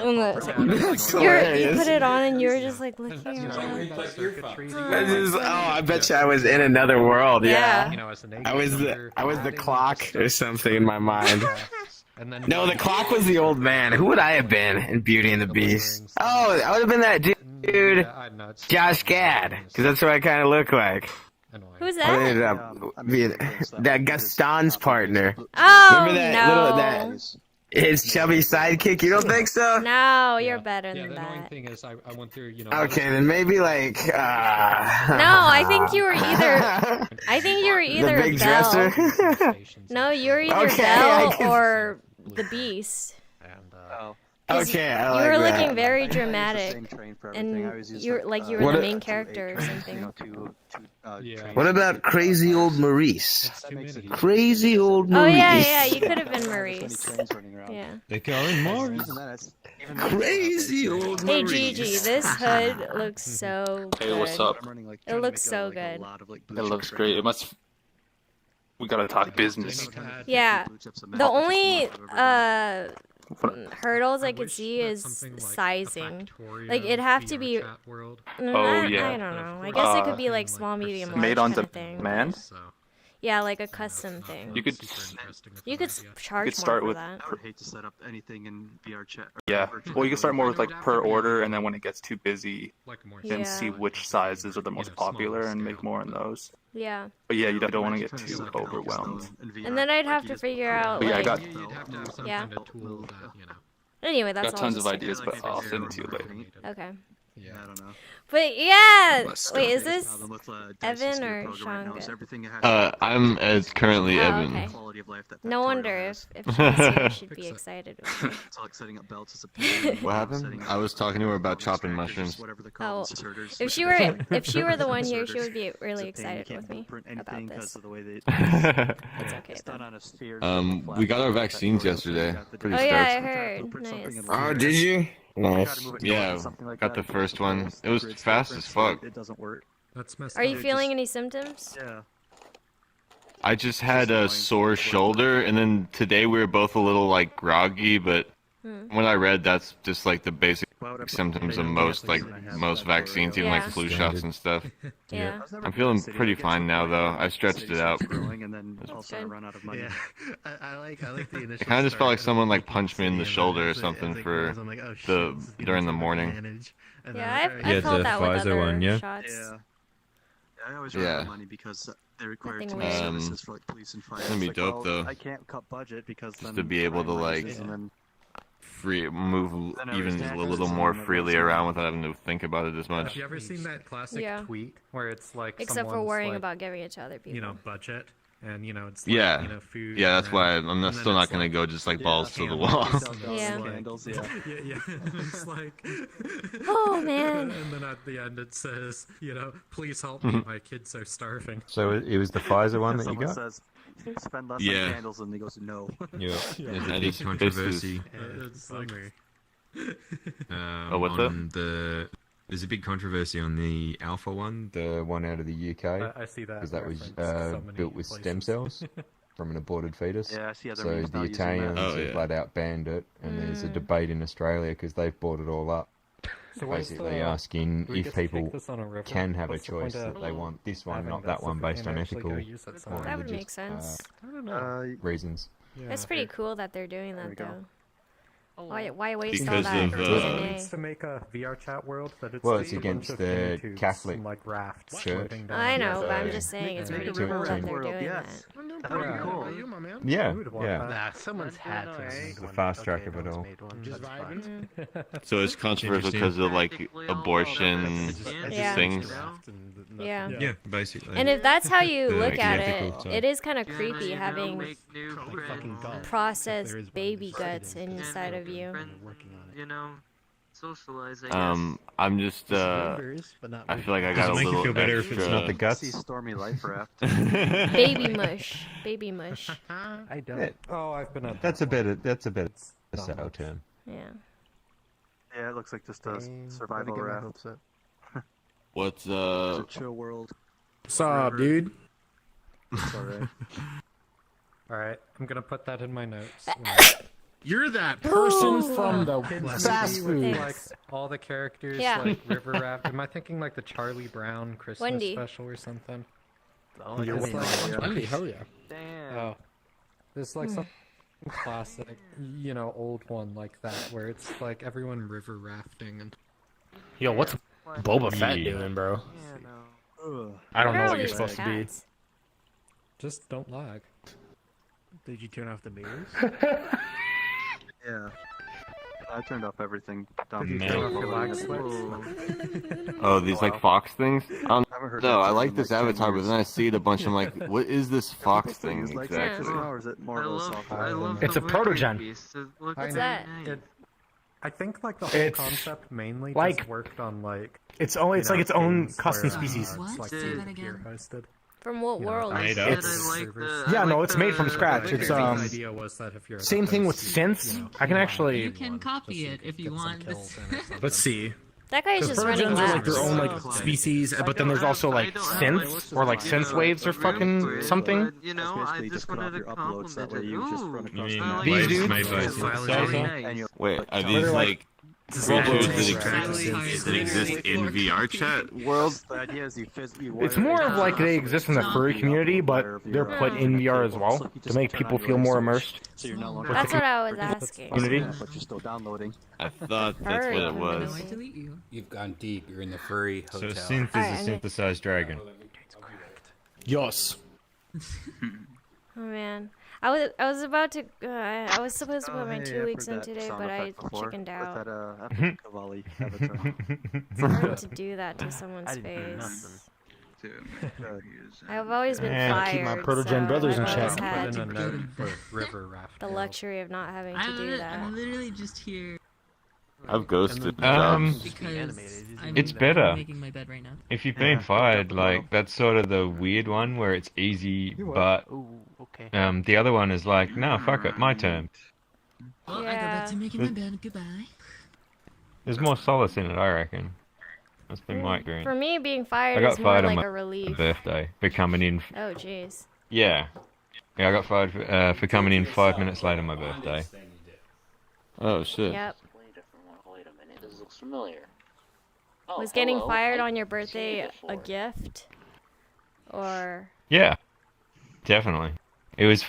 You hilarious. put it on and you were just like looking around. I bet you I was in another world. Yeah. You know, as an I was the clock or something in my mind. And then No, the clock was the old man. Who would I have been in Beauty and the Beast? Oh, I would have been that dude, Josh Gad, because that's what I kind of look like. Who's I ended that? up being that Gaston's partner. Oh Remember that no. his chubby sidekick? You don't think so? No, you're better than the annoying that. thing is, I went through, you know. Okay, then maybe like. No, I think you were either. I think you were either the big Belle. dresser. No, you were either Okay, I Belle can- or the Beast. Okay, I You like were that. looking very dramatic, and you were like you were What the a- main character or something. What about crazy old Maurice? Crazy old Oh Maurice. yeah, you could have been Maurice. Yeah. They call him Maurice. Crazy old Hey Maurice. Gigi, this hood looks so good. Hey, what's up? It looks so good. It looks great. It must. We gotta talk business. Yeah. The only hurdles I could see is sizing. Like it'd have to be. Oh, yeah. I don't know. I guess it could be like small, medium, large Made on kind of thing. demand. Yeah, like a custom thing. You could. You could charge start more with for that. I would hate to set up anything in VR chat. Yeah. Well, you can start more with like per order, and then when it gets too busy, Yeah. then see which sizes are the most popular and make more in those. Yeah. But yeah, you don't want to get too overwhelmed. And then I'd have to figure out But yeah, I like got yeah. Anyway, that's got all. tons just of ideas, but I'll send it to you later. Okay. Yeah, I don't know. But yeah, Musk. wait, is this Problem with, Evan or Shanga? I'm currently Oh, Evan. okay. No wonder if she's here, she'd be excited. With me. It's like setting up belts is a pain. What happened? I was talking to her about chopping mushrooms. Oh, if she were the one here, she would be really excited with me about this. It's okay. Though. We got our vaccines yesterday. Pretty Oh stoked. yeah, I heard. Nice. Oh, did you? Nice. Yeah, got the first one. It was fast as fuck. It doesn't work. That's messed Are you up. feeling any symptoms? Yeah. I just had a sore shoulder, and then today we were both a little like groggy, but when I read that's just like the basic symptoms of most vaccines, even like flu shots and stuff. Yeah. I'm feeling pretty fine now though. I stretched it out. Yeah. I like the initial. It kind of just felt like someone like punched me in the shoulder or something for during the morning. Yeah, I felt that with Pfizer other one, yeah? shots. Yeah. I always Yeah. run out of money because they require Nothing too weird. much services for like police and fire. It's gonna be It's dope, like, though. I can't cut budget because Just to be able to like then move Then I even was a taxed little and more then it freely was, around without having to think about it as much. Have you ever seen that classic Yeah. tweet where it's like Except for someone's, worrying like, about giving it to other people. you know, budget, and you know, it's like, Yeah, you know, food. yeah, that's and why rent, I'm and still then not it's gonna like, go just like balls to the wall. Yeah. Candles, yeah. yeah. It's like, Oh man. and then at the end it says, you know, please help me, my kids are starving. So it was the Pfizer one that you Someone got? says, spend less Yeah. on candles, and he goes, no. Yeah. There's a And big it's controversy. It's like, Oh, what's on there's a big controversy on the Alpha one, the one out of the UK. I see that Because that was reference so many built with stem places. cells from an aborted fetus. Yeah, I see other So memes now the using that. Italians Oh, have yeah. flat out banned it, and there's a debate in Australia because they've bought it all up. So where's Basically the- asking do we if get to take people this on a river? can have What's a the point choice of that they want this one, having not that that one, stuff if based they on actually ethical go use it or somewhere? That would religious make sense. I don't know. reasons. That's pretty cool that they're doing that we go. though. Why waste all Because that of, DNA? Needs to make a VR chat world that it's Well, just it's a bunch against of the inner tubes Catholic and, like rafts Church. floating down. I know, Yeah, but I'm so- just saying it's Yeah. pretty Yeah. cool that they're World, doing yes. that. That would be cool. Yeah, Who would want yeah. that? Nah, someone's had to It's make the one. fast track Okay, of it no one's all. made one. Just That's fine. vibing. So it's controversial because of like abortion Yeah. things. Yeah. Yeah, basically. And if that's how you The look at ethical it, side. it is kind of creepy having Fucking God. processed baby guts inside of you. You know, socialize. I'm just I feel like I got a Does it make you little feel better if it's not the extra. guts? See Stormy Life Raft. Baby mush. Baby mush. I don't. Yeah, Oh, I've been at that's a better sale term. Yeah. Yeah, it looks like just a survival raft. What's It's a chill world. What's up, dude? It's alright. All right, I'm gonna put that in my notes. You're that person Ooh. from the Kids fast movie with, food. like all the characters, Yeah. like river raft. Am I thinking like the Charlie Brown Christmas Wendy. special or something? Oh, You're It's like, Wendy, hell yeah. Damn. oh, there's like some classic, you know, old one like that where it's like everyone river rafting and. Yo, what's Boba Fett Yeah. doing, bro? Yeah, no. Ugh. I don't Where know are what you're these supposed to be. cats? Just don't lag. Did you turn off the mirrors? Yeah. I turned off everything. Down Man. to Turn off your lag Whoa. Oh, these like fox things? I haven't heard No, that I term like in, this like, 10 avatar, but years. then I see it a bunch. I'm like, what is this fox thing Is like exactly? now, or is it more I of a love, software? I love It's the a Wicker protogen. Beast. It looks What's know. that? nice. It, I think like the whole It's concept mainly like- just worked on like. It's only it's you like know, its own games custom where, species. It's What? like Say that peer-to-peer again. hosted. From what You know, world? I Made said up. It's- I like the, Yeah, I no, like it's made from the- scratch. the It's, Wicker The Beast. idea was that if you're the Same thing with host, synths. you know, I can you actually- You can copy it if you want. Let's see. That guy's Because just running protogens are like their laps. own like species, but then there's also like synths or like synth waves or fucking something. You know, I Basically, just cut off wanted your to uploads. That way compliment you it. just run Ooh, across You the mean map. These dudes? made by It's Salsa? And you'll Wait, are like, these they're like- like This robots is that actually exist, that exist in VR chat world? The idea is you It's more of like they exist in the furry community, but they're put in VR as well to make people feel more immersed. So you're no longer That's what I was asking. Community. but you're still downloading. I thought that's what it was. delete you. You've gone deep. You're in the furry So hotel. a synth Alright, is a synthesized dragon. Yes. Oh man, I was about to. I was supposed to put my 2 weeks in today, but I chickened out. It's hard to do that to someone's face. I've always been fired. Keep my proto-gen brothers in I've always check. had Put in a note for river raft. the luxury of not having to do that. I'm literally just here I've ghosted because It's I'm better. making my bed right now. If you've been fired, like that's sort of the weird one where it's easy, but the other one is like, no, fuck it, my turn. Well, I go back to making my bed. Goodbye. There's more solace in it, I reckon. That's been my experience. For me, being I fired got is more fired like on a my relief. birthday for coming in. Oh jeez. Yeah, I got fired for coming in 5 minutes late on my birthday. Oh shit. Yep. Wait a minute, this looks familiar. Was getting fired on your birthday a gift? Or Yeah, definitely. It was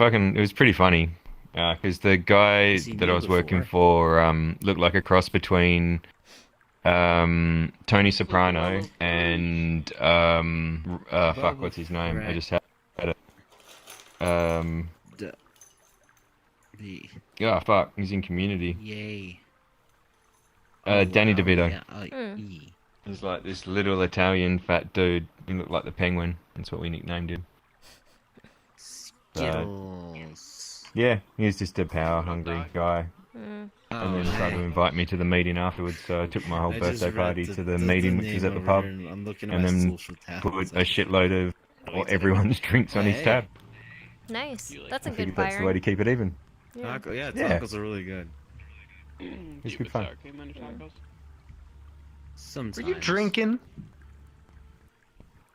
pretty funny. Because the guy that I was working for looked like a cross between Tony Soprano and fuck, what's his name? I just had it. Yeah, fuck, he's in Community. Yay. Danny DeVito. Yeah, He's like this little Italian fat dude. He looked like the Penguin. That's what we nicknamed him. Yeah, he was just a power-hungry guy. And then tried to invite me to the meeting afterwards, so I took my whole birthday party to the meeting, which was at the pub, and then put a shitload of everyone's drinks on his tab. nice. That's a I good figured that's the way firing. to keep it even. Yeah. Tacos are really good. It's good fun. Sometimes. Were you drinking?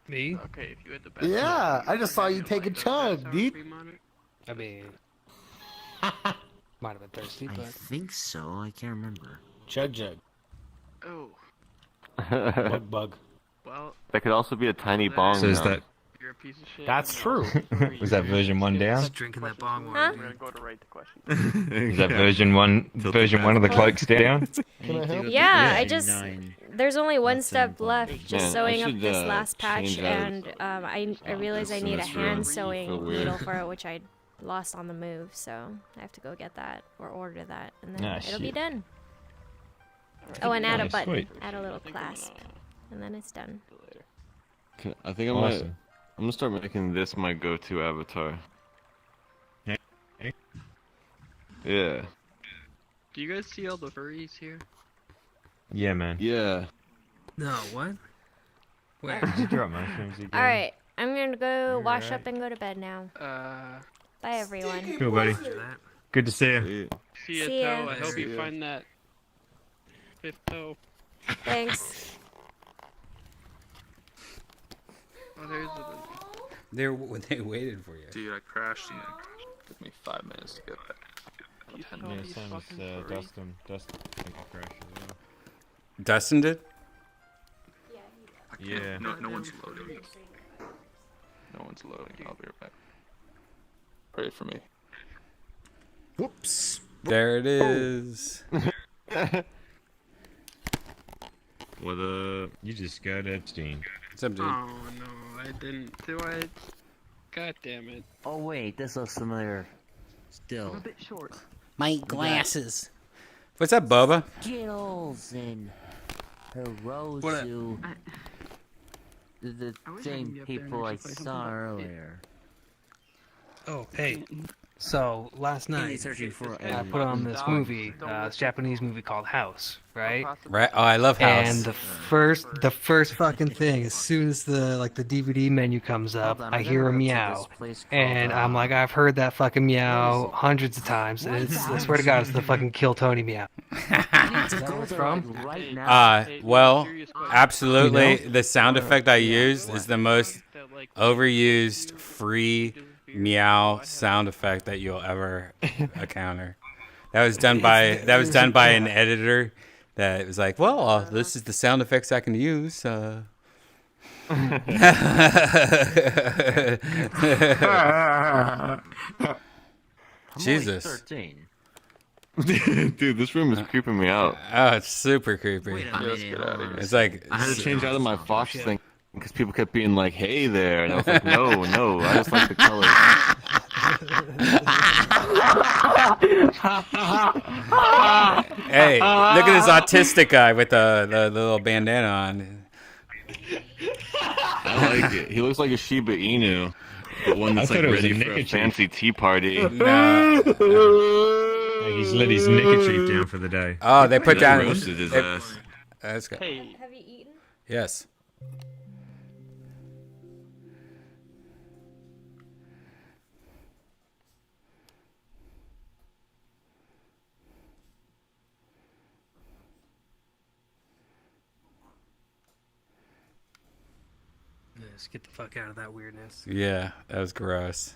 Me? Okay, if you had the best Yeah, I just saw you take a chug, dude. I mean, might have been thirsty, I but think so. I can't remember. Chug. oh, Bug. well, That could also be a tiny bong. So is now. that you're a piece of shit. That's true. was that version 1 down? Drinking that bong Huh? water. We're gonna go to rate the question. Is that version 1 of the cloaks down? Can I help? Yeah, I just there's only one step left, just Man, I sewing up should, this last patch, change out and I realize I need a this room. hand sewing Feel weird. needle for it, which I lost on the move, so I have to go get that or order that, and then Ah, it'll be shit. done. Oh, and add a Nice, button, sweet. add a little clasp, and then it's done. Okay, I think Awesome. I'm gonna start making this my go-to avatar. Yeah. Do you guys see all the furries here? Yeah, man. Yeah. No, what? Where? Did you drop mushrooms again? All right, I'm gonna go wash alright. up and go to bed now. Uh, Bye, everyone. Cool, buddy. Good to see you. see ya, See ya. Toe. I hope See you ya. find that fifth toe. Thanks. Oh, there's a... They waited for you. Dude, I crashed and it took me 5 minutes to get back. You Yeah, know these same fucking as furries. Dustin. Dustin I think I crashed as well. Dustin did? Yeah. No one's loading. No one's loading. I'll be right back. Pray for me. Whoops. There it is. What you just got Epstein. What's up, dude? Oh no, I didn't. Do I? God damn it. Oh wait, this looks familiar. Still. I'm a bit short. My glasses. What's up, Bubba? Skittles and Hirozu. The I wish I same could get there and people I actually play saw something. earlier. Oh, hey. So, last night, searching for I put on this movie, this Japanese movie called House, right? Right. Oh, I love House. And the first fucking thing, as soon as the DVD menu comes up, Hold on, I I'm hear a gonna go to meow, this place and called, I'm like, I've heard that fucking meow hundreds of times. And it's, I swear to God, it's the fucking Kill Tony meow. Is that where it's from? right now. Well, absolutely. The sound effect I used is the most overused free meow sound effect that you'll ever encounter. That was done by an editor that was like, well, this is the sound effects I can use. Jesus. 13. Dude, this room is creeping me out. Oh, it's super creepy. Wait a minute, hold on. It's like I had to change out of my Fox thing because people kept being like, "Hey there," and I was like, "No, I just like the colors." Hey, look at this autistic guy with the little bandana on. I like it. He looks like a Shiba Inu, the one that's like ready for a fancy tea party. No. Like he's let his neckerchief down for the day. Oh, they put down. Roasted his ass. That's good. Hey, have you eaten? Yes. Let's get the fuck out of that weirdness. Yeah, that was gross.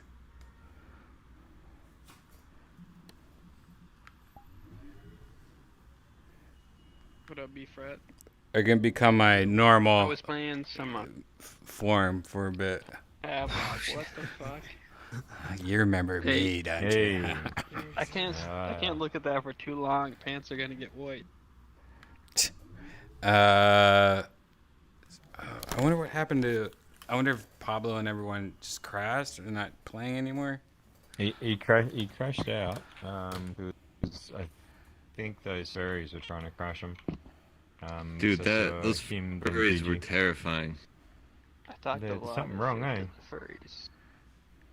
What up, B-Frat? Are gonna become my normal I was playing some form for a bit. app. What the fuck? You remember me, don't you? I can't look at that for too long. Pants are gonna get white. I wonder what happened to. I wonder if Pablo and everyone just crashed and not playing anymore. He crashed out. I think those furries were trying to crash him. Dude, so those him and furries Gigi. were terrifying. I talked a There's lot. something of wrong, shit eh? to the furries.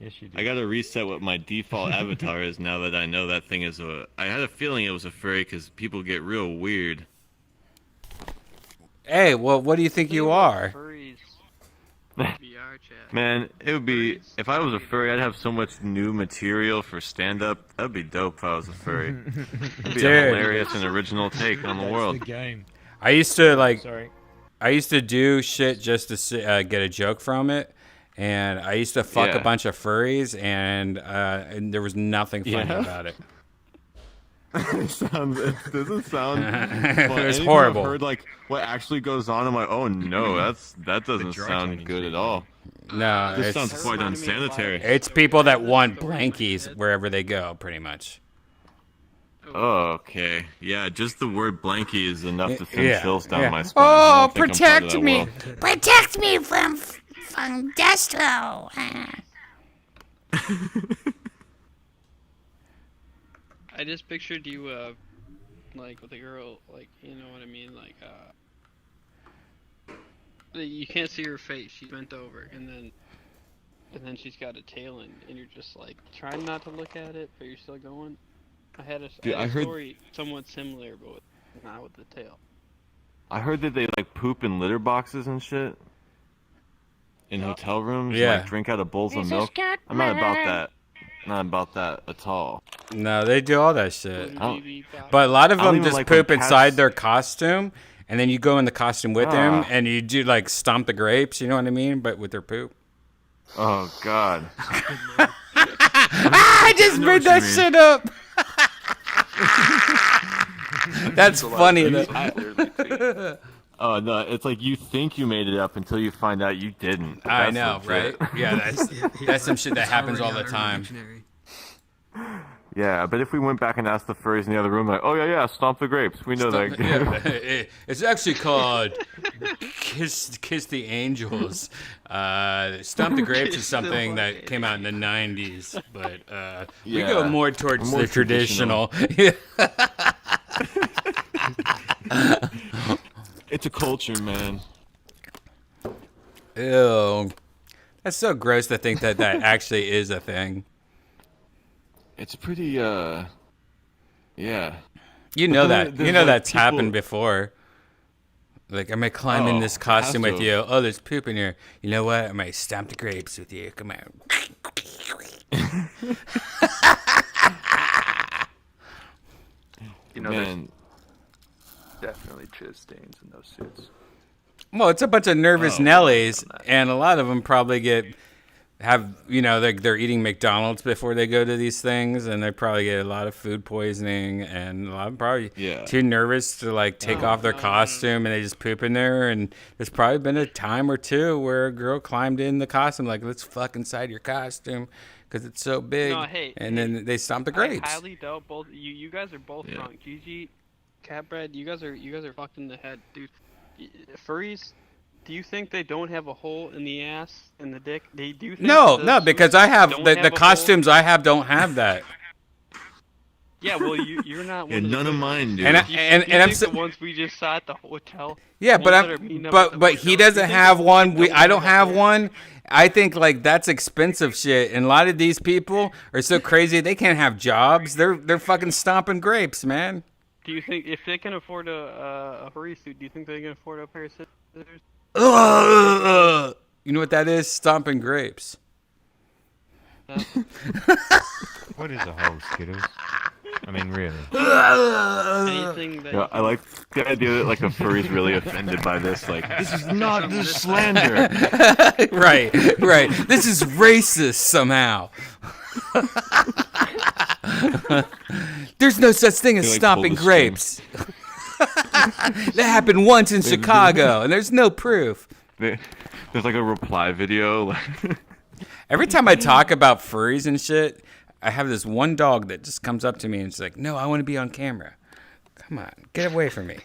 Yes, you did. I gotta reset what my default avatar is now that I know that thing is a. I had a feeling it was a furry because people get real weird. Hey, well, what do you think you are? Furries. VR chat. Man, it would be if I was a furry, I'd have so much new material for stand-up. That'd be dope if I was a furry. It'd be Dude. a hilarious and original take on the world. The game. I used to Sorry. I used to do shit just to get a joke from it, and I used to fuck Yeah. a bunch of furries, and there was nothing funny Yeah? about it. It doesn't sound. It fun. was Anytime horrible. I've heard like what actually goes on. I'm like, oh no, that doesn't dry sound cleaning good thing. at all. No, This it's, sounds quite unsanitary. it's people that want blankies wherever they go, pretty much. Oh, okay. Yeah, just the word blankie is enough to send Yeah, chills down yeah. my spine. I Oh, don't think I'm part of protect that me! world. Protect me from Destro. I just pictured you, like with a girl, like you know what I mean, like you can't see her face. She's bent over, and then she's got a tail, and you're just like trying not to look at it, but you're still going. I had Dude, I heard- story somewhat similar, but not with the tail. I heard that they like poop in litter boxes and shit. In hotel rooms, Yeah. like drink out of bowls of milk. I'm not about that. Not about that at all. No, they do all that shit. I don't- But a lot of I don't them even just like when poop cats- inside their costume, and then you go in the costume with them, Ah. and you do like stomp the grapes. You know what I mean? But with their poop. Oh God. I just know made what you that mean. shit up. That's It's a lot funny. of Though. Oh no, it's like you think you made it up until you find out you didn't. I That's know, legit. right? Yeah, that's some shit that happens all the time. Yeah, but if we went back and asked the furries in the other room, like, oh yeah, stomp the grapes. We know that. Yeah, it's actually called Kiss the Angels. Stomp the Grapes is something that came out in the 90s, but we Yeah, go more towards more the traditional. It's a culture, man. Ew. That's so gross to think that that actually is a thing. It's pretty, yeah. You know that. There's You know like that's people- happened before. Like, I might climb in this it has costume with to. you. Oh, there's poop in here. You know what? I might stomp the grapes with you. Come on. You know, Man. there's definitely jizz stains in those suits. Well, it's a bunch of nervous Oh, Nellies, and a lot of them probably they're eating McDonald's before they go to these things, and they probably get a lot of food poisoning, and a lot of them probably too nervous to like take off their costume, and they just poop in there. And there's probably been a time or two where a girl climbed in the costume, like, let's fuck inside your costume because it's so big, No, hey, and then they stomp the grapes. I highly doubt both you guys are both wrong. Gigi, Catbread, you guys are fucked in the head, dude. Furries, Do you think they don't have a hole in the ass and the dick? They do. Think No, those no, because I have don't the have a hole? costumes I have don't have that. Yeah, well, you're not one Yeah, of the none of good mine ones. do. And I- Do you and think I'm the ones we just saw at the hotel. Yeah, the but ones that are meeting up at the but hotel, he do you doesn't think have those one. don't I don't have a have one. I think like that's expensive shit, and a lot of these people are so crazy they can't have jobs. They're fucking stomping grapes, man. Do you think if they can afford a fursuit, do you think they can afford a pair of scissors? Ugh. You know what that is? Stomping grapes. What is a hoe, Skittles? I mean, really. Anything that Yeah, I like the idea that like a furry's really offended by this. Like, this is not this slander. right. This is racist somehow. There's no such thing as They, like, stomping pull the grapes. That happened once in Chicago, and there's no proof. There's like a reply video. Every time I talk about furries and shit, I have this one dog that just comes up to me and it's like, "No, I want to be on camera. Come on, get away from me."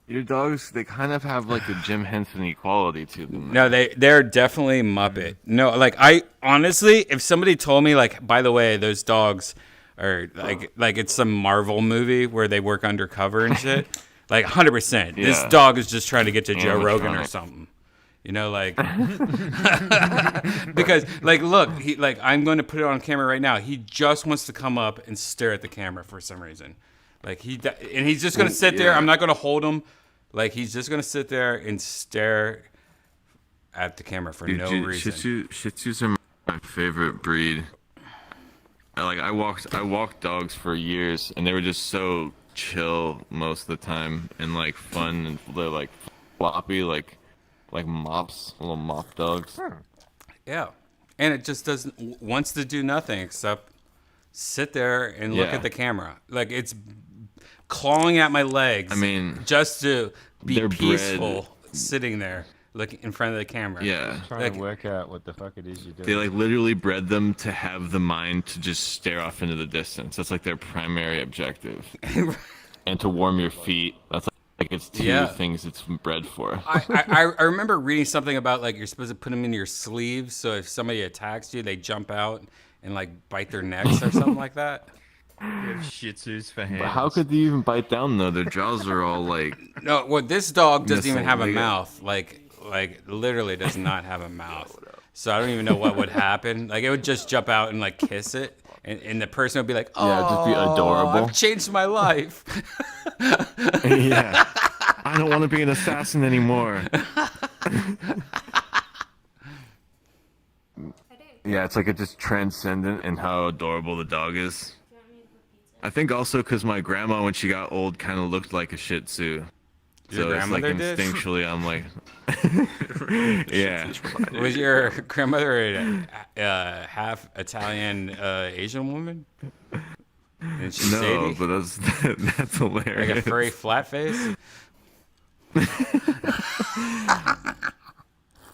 Your dogs, they kind of have like a Jim Henson equality to them. No, they're definitely Muppet. No, like I honestly, if somebody told me like, by the way, those dogs are like it's some Marvel movie where they work undercover and shit, like 100%. This Yeah. dog is just trying to get to Joe Rogan or Animatronic. something. You know, like because like look, I'm going to put it on camera right now. He just wants to come up and stare at the camera for some reason. Like and he's just going to sit there. Yeah. I'm not going to hold him. Like he's just going to sit there and stare at the camera for no reason. Shih Tzus are my favorite breed. I walked dogs for years, and they were just so chill most of the time, and like fun, and they're like floppy, like mops, little mop dogs. Yeah, and it just wants to do nothing except sit there and look Yeah. at the camera. Like it's clawing at my legs. I mean, just to be they're bred- peaceful, sitting there, looking in front of the camera. Yeah. Trying to work out what the fuck it is you do. They like literally bred them to have the mind to just stare off into the distance. That's like their primary objective. And to warm your feet. That's like it's two Yeah. things it's bred for. I remember reading something about like you're supposed to put them in your sleeves, so if somebody attacks you, they jump out and like bite their necks or something like that. You have Shih Tzus for hands. But how could they even bite down though? Their jaws are all like. No, well, this dog doesn't even missile. have a They got- mouth. Like literally does not have a mouth. So I don't even know what would happen. Like it would just jump out and like kiss it, and the person would be like, "Oh, Yeah, it'd just be adorable." I've changed my life." Yeah. I don't want to be an assassin anymore. Yeah, it's like it's just transcendent in how adorable the dog is. I think also because my grandma, when she got old, kind of looked like a Shih Tzu. Your So it's like grandmother did? instinctually, I'm like, yeah. Was your grandmother a half Italian Asian woman? And she's No, shady? but that's hilarious. Like a furry flat face?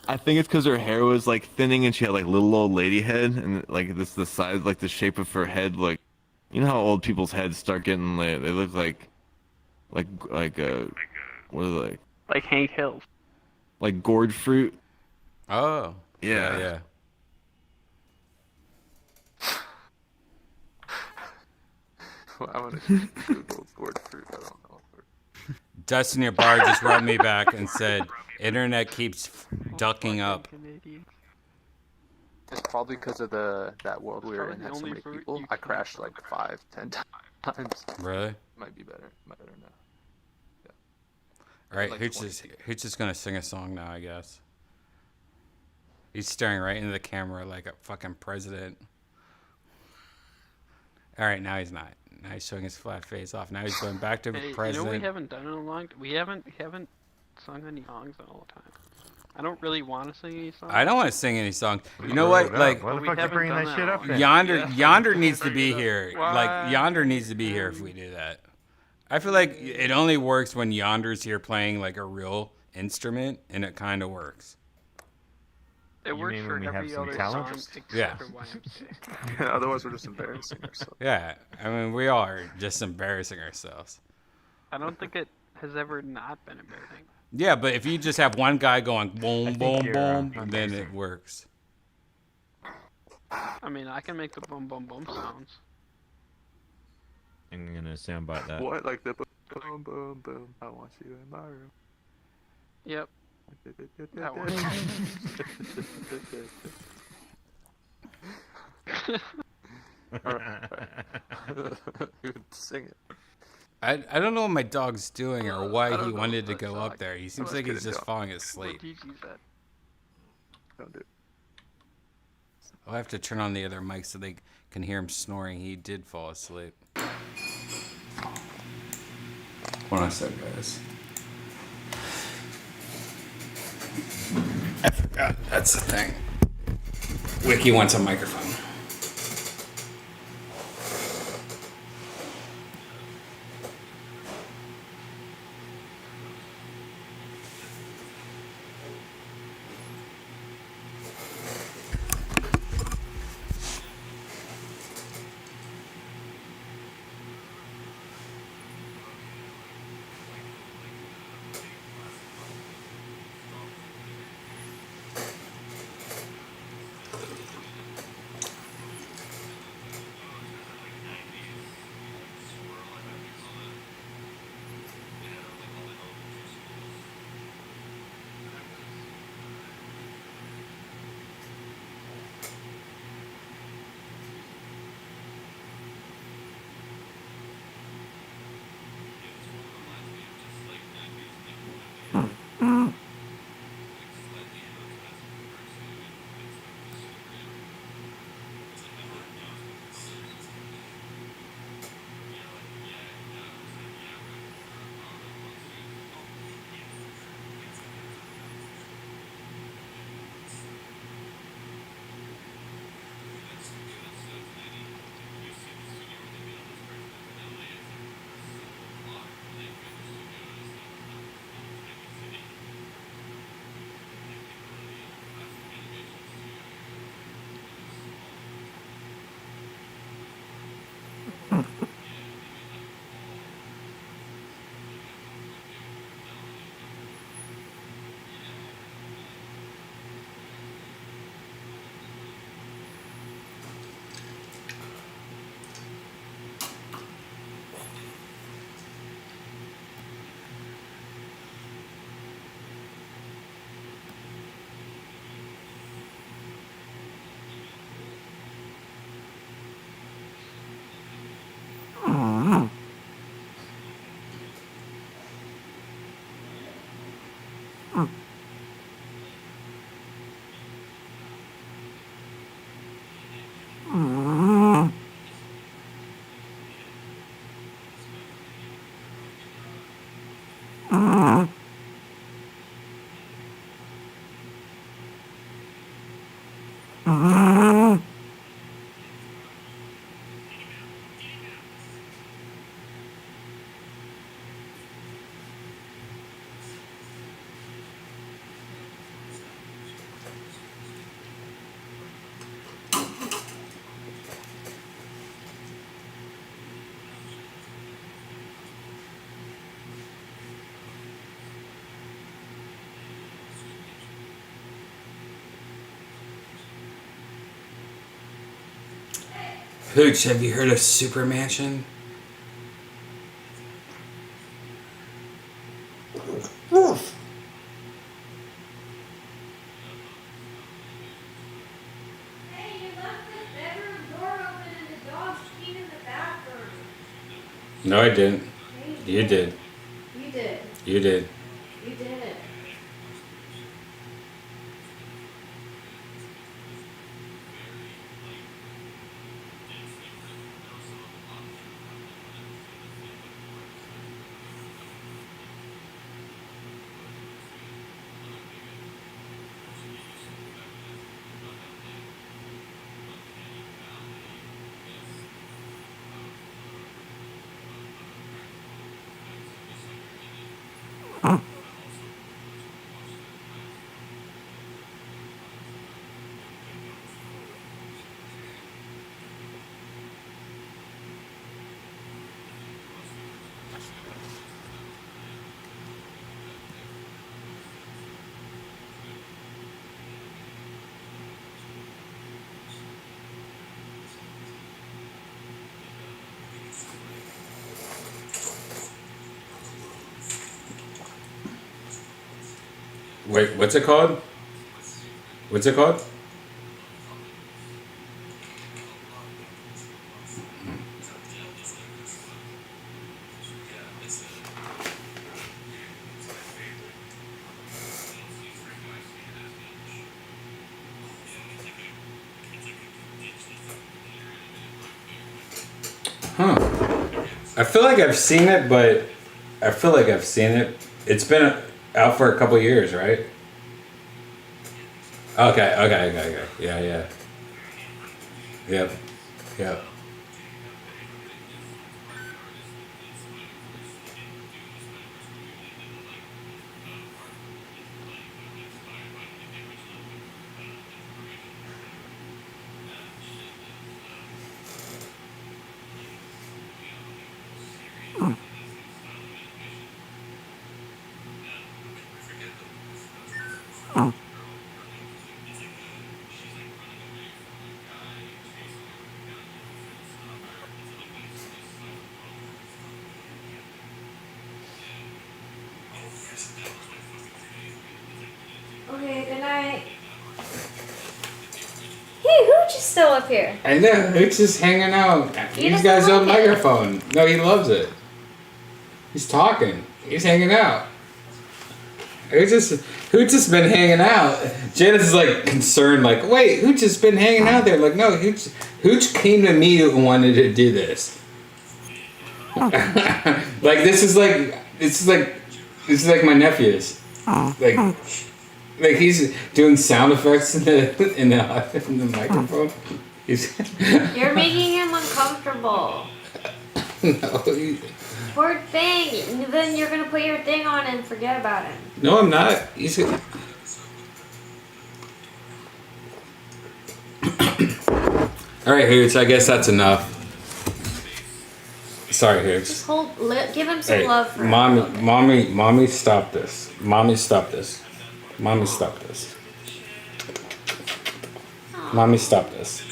I think it's because her hair was like thinning and she had like little old lady head and like this the size like the shape of her head like you know how old people's heads start getting like they look like what are they like? Like Hank Hill. Like gourd fruit. Oh. Yeah. Yeah. I want to Google gourd fruit. I don't know. Dustin, your bar just wrote me back and said, "Internet keeps ducking up." It's probably because of that world we were in had so many people. I crashed like 5-10 times. Really? Might be better. Might better now. All right, Like Hooch is gonna sing a song now, I guess. He's staring right into the camera like a fucking president. All right, now he's not. Now he's showing his flat face off. Now he's going back to Hey, president. you know what we haven't done in a long time? We haven't sung any songs in a long time. I don't really want to sing any songs. I don't want to sing any songs. You know what? Like, Why the fuck you bringing that shit up then? Yonder needs to be here. Like, Yonder needs to be here if we do that. I feel like it only works when Yonder's here playing like a real instrument, and it kind of works. It works mean for when we have every some other talent? song except Yeah. for YMCA. Otherwise, we're just embarrassing ourselves. Yeah, I mean, we are just embarrassing ourselves. I don't think it has ever not been embarrassing. Yeah, but if you just have one guy going boom, boom, boom, then it works. I mean, I can make the boom, boom, boom sounds. I'm gonna soundbite that. What? Like the boom, boom, boom. I want you in my room. Yep. That one. Sing it. I don't know what my dog's doing or why he wanted to go up there. He seems like he's just falling asleep. Don't do it. I'll have to turn on the other mic so they can hear him snoring. He did fall asleep. Hold on a sec, guys. I forgot. That's the thing. Wiki wants a microphone. Hooch, have you heard of Super Mansion? No, I didn't. You did. You did. You did. You did it. Huh? Wait, what's it called? What's it called? Huh. I feel like I've seen it, but it's been out for a couple years, right? Okay. Yeah. Yep. Okay, good night. Hey, Hooch is still up here. I know, Hooch is hanging out. He He's doesn't got his own like it. microphone. No, he loves it. He's talking. He's hanging out. Hooch has been hanging out. Janice is like concerned, like, wait, Hooch has been hanging out there. Like, no, Hooch came to me and wanted to do this. Like this is like my nephew's. Like he's doing sound effects in the microphone. You're making him uncomfortable. No, Poor thing. Then you're gonna put your thing on and forget about him. no, I'm not. He's. All right, Hooch. I guess that's enough. Sorry, Hooch. Just give him some Hey, love for him. mommy, stop this. Mommy, stop this. Mommy, stop this. Mommy, stop this.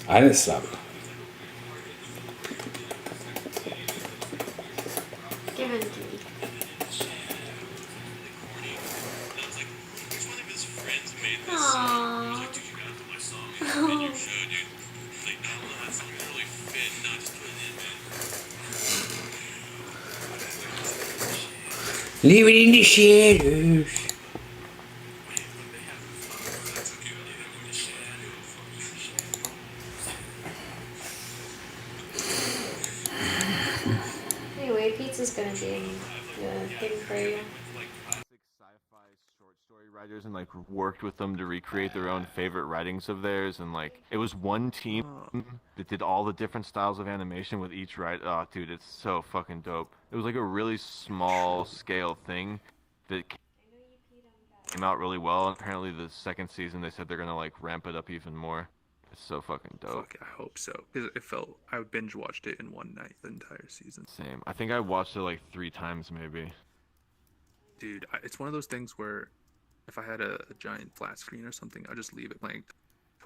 I didn't stop it. Give him to me. Aww. Leave it in the shadows. Anyway, pizza's gonna be in the thing for you. Writers and like worked with them to recreate their own favorite writings of theirs, and like it was one team that did all the different styles of animation with each writer. Oh, dude, it's so fucking dope. It was like a really small scale thing that came out really well. And apparently, the second season they said they're gonna like ramp it up even more. It's so fucking dope. Fuck, I hope so. Because it felt I binge watched it in one night the entire season. Same. I think I watched it like 3 times maybe. Dude, it's one of those things where if I had a giant flat screen or something, I'd just leave it playing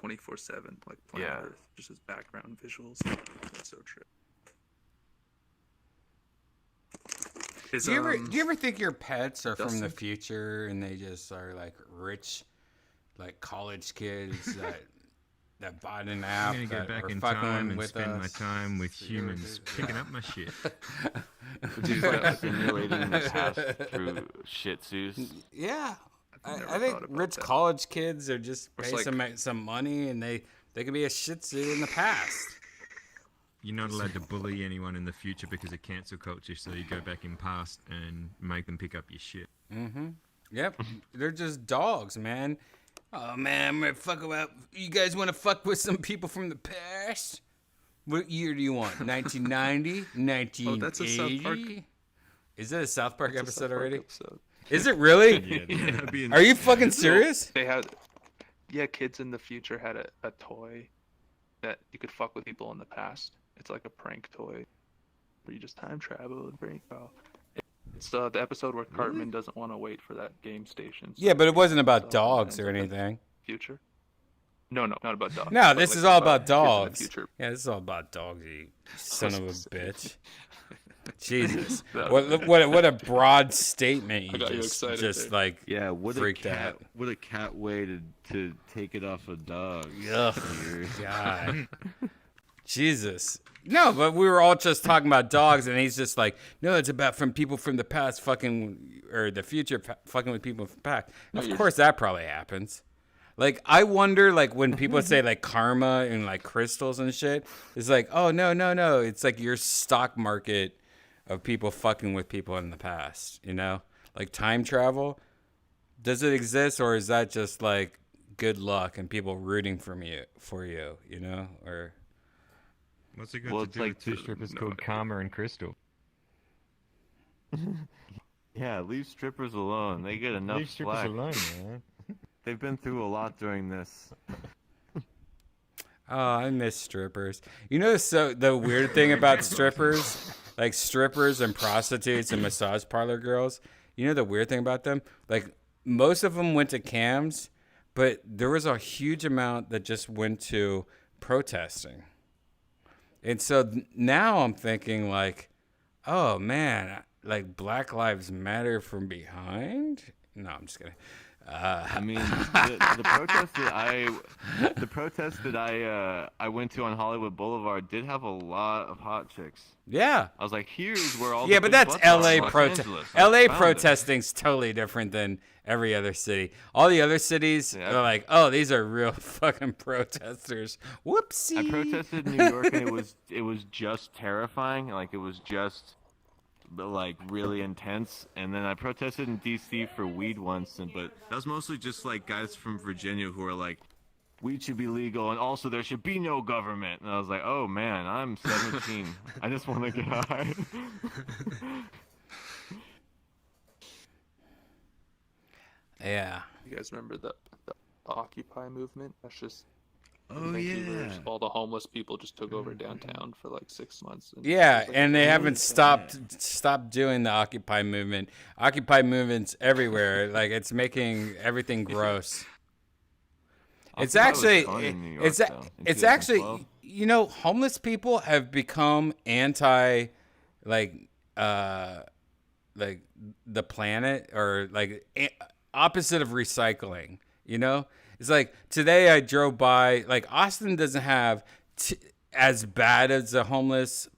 24/7, like playing Yeah. Earth, just as background visuals. That's so true. Do you ever think your pets are from the future and they just are like rich, like college kids that bought an app? I'm gonna go back in time and spend my time with humans picking up my shit. Just like simulating the past through Shih Tzus. Yeah. I think rich college kids are just pay some money and they could be a Shih Tzu in the past. You're not allowed to bully anyone in the future because of cancel culture, so you go back in past and make them pick up your shit. Mm-hmm. Yep. They're just dogs, man. Oh, man, I'm gonna fuck about... You guys want to fuck with some people from the past? What year do you want? 1990? 1980? Oh, that's a South Park. Is it a South Park That's a episode South Park already? episode. Is it really? Yeah, Are you fucking serious? They had, kids in the future had a toy that you could fuck with people in the past. It's like a prank toy where you just time travel and prank call. It's the episode where Cartman doesn't want to wait for that game station. So Yeah, but it wasn't about dogs or anything. Future? No, not about dogs. No, but, this like, is all about kids in the dogs. future. Yeah, this is all about dogs, you son of a bitch. Jesus, what a broad statement! I got you just excited just there. like Yeah, what freaked a cat! out. What a cat way to take it off a dog. Ugh, God, Jesus. No, but we were all just talking about dogs, and he's just like, no, it's about from people from the past fucking or the future fucking with people from the past. Of course, that probably happens. Like, I wonder, like, when people say, like, karma and, like, crystals and shit, it's like, oh, no. It's like your stock market of people fucking with people in the past, you know? Like, time travel, does it exist, or is that just, like, good luck and people rooting for you, you know? Or... What's it got Well, to it's do like with two strippers called Karma and Crystal? Yeah, leave strippers alone. They get enough Leave strippers slack. alone, man. They've been through a lot during this. Oh, I miss strippers. You know, so the weird thing about strippers, like strippers and prostitutes and massage parlor girls, you know the weird thing about them? Like, most of them went to cams, but there was a huge amount that just went to protesting. And so now I'm thinking, like, oh, man, like, Black Lives Matter from behind? No, I'm just kidding. I mean, the protest that I went to on Hollywood Boulevard did have a lot of hot chicks. Yeah. I was like, here's where all yeah, the but big that's butts are in LA Los protest. Angeles. I LA found it. protesting's totally different than every other city. All the other cities are like, oh, these are real fucking protesters. Whoopsie. I protested in New York, and it was just terrifying. Like, it was just like really intense. And then I protested in DC for weed once, but that was mostly just like guys from Virginia who were like, weed should be legal, and also there should be no government. And I was like, oh man, I'm 17. I just want to get high. Yeah. You guys remember the Occupy movement? That's just Oh, Vancouver, yeah. all the homeless people just took over downtown for like 6 months. And Yeah, it was, like, and they really haven't sad. stopped doing the Occupy movement. Occupy movement's everywhere. Like, it's making everything gross. It's Occupy was actually fun in New York, it's though, in it's actually 2012. you know, homeless people have become anti like the planet, or like opposite of recycling, you know? It's like today I drove by, like, Austin doesn't have as bad as a homeless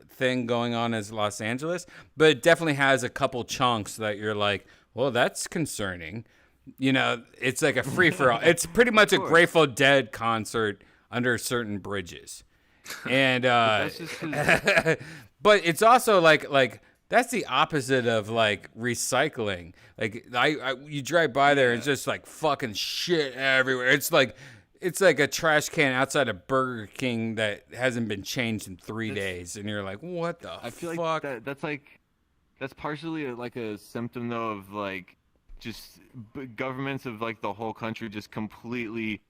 thing going on as Los Angeles, but it definitely has a couple chunks that you're like, well, that's concerning. You know, it's like a free for all. It's pretty much a Grateful Dead concert under certain bridges. And but it's also like that's the opposite of like recycling. Like you drive by there and it's just like fucking shit everywhere. It's like a trash can outside of Burger King that hasn't been changed in 3 days, and you're like, what the I feel fuck? like that's partially a symptom though of like just governments of like the whole country just completely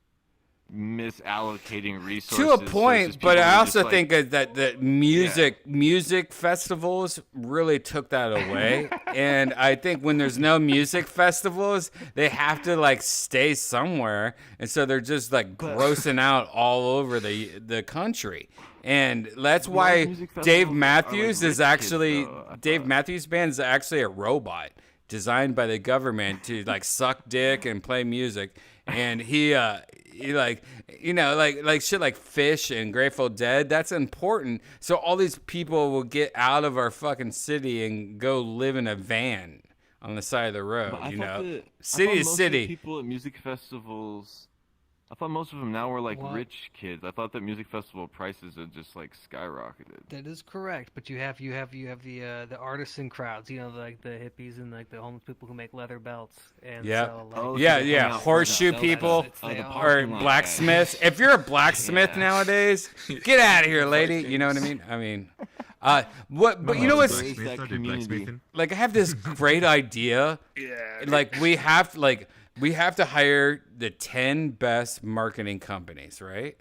misallocating resources to a so it's point, just but people I who also just, think that music festivals really took that away. And I think when there's no music festivals, they have to like stay somewhere, and so they're just like grossing out all over the country. And that's why Dave Matthews is actually Dave Matthews Band is actually a robot designed by the government to like suck dick and play music. And he like, you know, like shit like Fish and Grateful Dead, that's important. So all these people will get out of our fucking city and go live in a van on the side of the road, you know, city to city. People at music festivals, I thought most of them now were like rich kids. I thought that music festival prices had just like skyrocketed. That is correct, but you have the artisan crowds, you know, like the hippies and like the homeless people who make leather belts and sell, like, horseshoe people or blacksmiths. If you're a blacksmith nowadays, get out of here, lady. You know what I mean? But you know what's like? I have this great idea. Like we have to hire the 10 best marketing companies, right?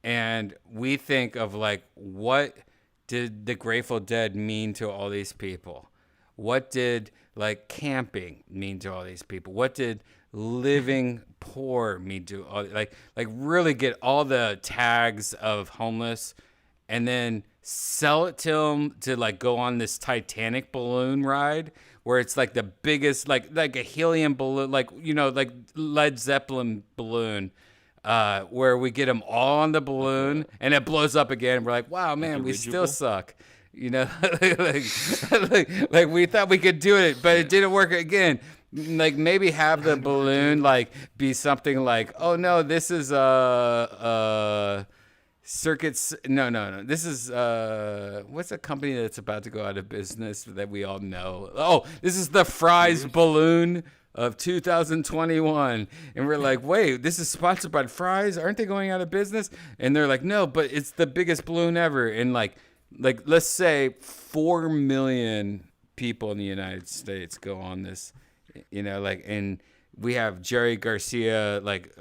And we think of like, what did the Grateful Dead mean to all these people? What did like camping mean to all these people? What did living poor mean to all, like really get all the tags of homeless, and then sell it to them to like go on this Titanic balloon ride where it's like the biggest, like a helium balloon, like, you know, like Led Zeppelin balloon, where we get them all on the balloon and it blows up again. And we're like, wow, man, we still suck. You know, like we thought we could do it, but it didn't work again. Like maybe have the balloon like be something like, oh no, this is circuits. No. This is what's a company that's about to go out of business that we all know? Oh, this is the Fry's balloon of 2021, and we're like, wait, this is sponsored by Fry's? Aren't they going out of business? And they're like, no, but it's the biggest balloon ever. And like let's say 4 million people in the United States go on this, you know, like, and we have Jerry Garcia, like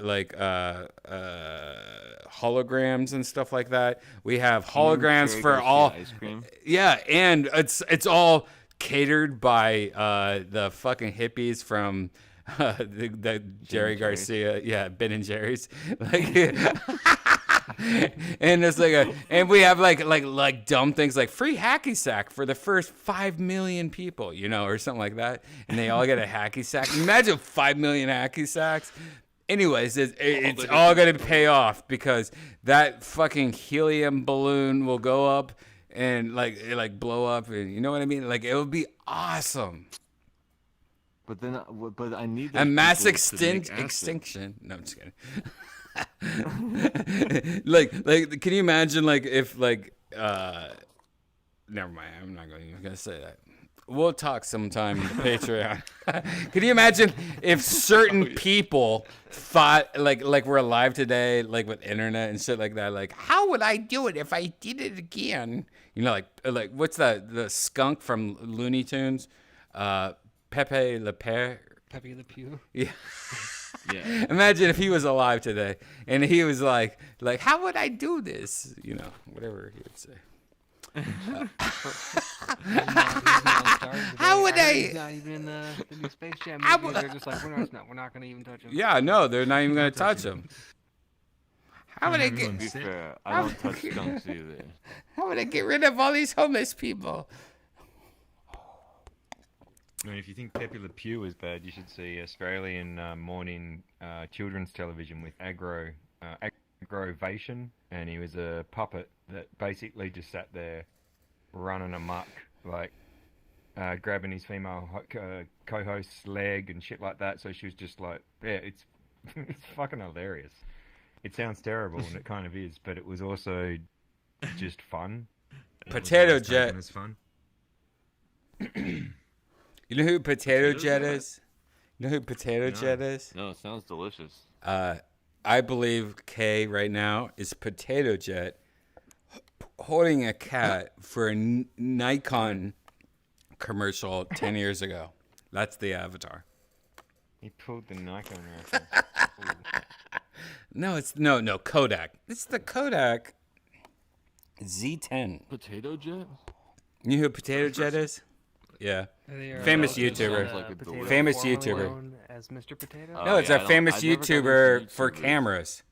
holograms and stuff like that. We have holograms Jerry for Garcia all, ice cream? yeah, and it's all catered by the fucking hippies from the Jerry Garcia, yeah, Ben and Jerry's, like, and it's like and we have like dumb things like free hacky sack for the first 5 million people, you know, or something like that, and they all get a hacky sack. Imagine 5 million hacky sacks. Anyways, it's all gonna pay off because that fucking helium balloon will go up and like blow up, and you know what I mean? Like, it would be awesome. But then, but I need A those mass people to make acid. extinction. No, I'm just kidding. like, can you imagine if never mind. I'm not even gonna say that. We'll talk sometime in the Patreon. Can you imagine if certain people thought like we're alive today, like with internet and shit like that? Like, how would I do it if I did it again? You know, like what's the skunk from Looney Tunes? Pepe Le Pew. Pepe Le Pew. Yeah. Yeah. Imagine if he was alive today and he was like, how would I do this? You know, whatever he would say. How would I? He's not even in the new Space Jam movie. They're just like, we're not gonna even touch him. Yeah, no, they're not even gonna touch him. How would I To get? be fair, I don't touch skunks either. How would I get rid of all these homeless people? I mean, if you think Pepe Le Pew is bad, you should see Australian morning children's television with Aggrovation, and he was a puppet that basically just sat there running amok, like grabbing his female co-host's leg and shit like that. So she was just like, yeah, it's it's fucking hilarious. It sounds terrible, and it kind of is, but it was also just fun. Potato Jet. It was fun. You know who Potato Jet is? You know who Potato Jet is? No, it sounds delicious. I believe Kay right now is Potato Jet holding a cat for a Nikon commercial 10 years ago. That's the avatar. He pulled the Nikon reference. No, it's no Kodak. It's the Kodak Z10. Potato Jet? You know who Potato Jet is? Yeah. Famous YouTuber. Famous YouTuber. As Mr. Potato? No, it's a famous YouTuber for cameras.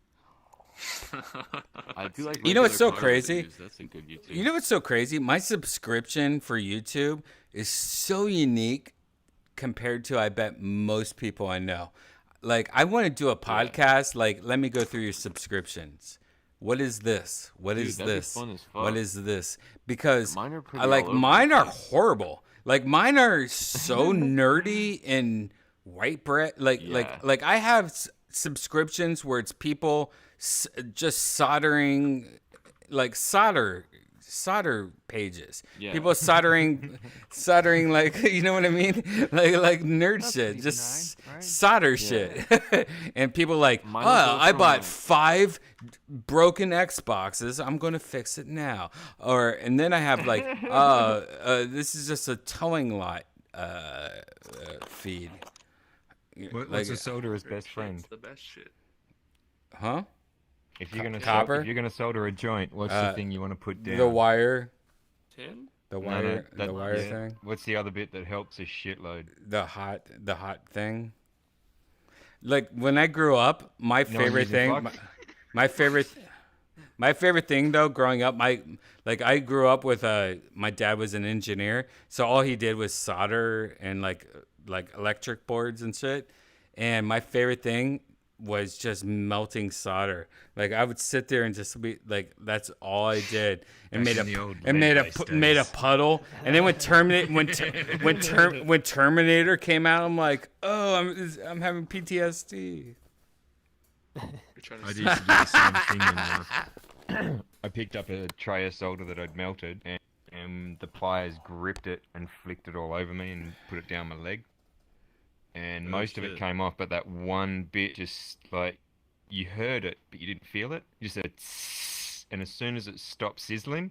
I do like. You know what's so crazy? That's a good YouTube. You know what's so crazy? My subscription for YouTube is so unique compared to, I bet, most people I know. Like, I want to do a podcast. Like, let me go through your subscriptions. What is this? What is this? Fun as fuck. What is this? Because Mine are pretty I like all over mine the are place. horrible. Like, mine are so nerdy and white bread. Like I have subscriptions where it's people just soldering, like solder pages. Yeah. People soldering like, you know what I mean? Like nerd shit, just solder shit. And people like, Mine oh, are I both bought from- 5 broken Xboxes. I'm gonna fix it now. And then I have like, this is just a towing lot feed. What's a solderer's best friend? It's the best shit. Huh? If you're gonna Copper? if you're gonna solder a joint, what's the thing you want to put down? The wire. Tin? The wire. that- the wire yeah. thing. What's the other bit that helps a shitload? The hot thing. Like when I grew up, my No one favorite using thing, fuck? my favorite My favorite thing though, growing up, I grew up with my dad was an engineer, so all he did was solder and like electric boards and shit. And my favorite thing was just melting solder. Like I would sit there and just be like, that's all I did, and made a puddle. And then when Terminator came out, I'm like, oh, I'm having PTSD. I used to do the same thing. I picked up a tray of solder that I'd melted, and the pliers gripped it and flicked it all over me and put it down my leg. And most of it came off, but that one bit just like you heard it, but you didn't feel it. You just heard, tss, and as soon as it stopped sizzling,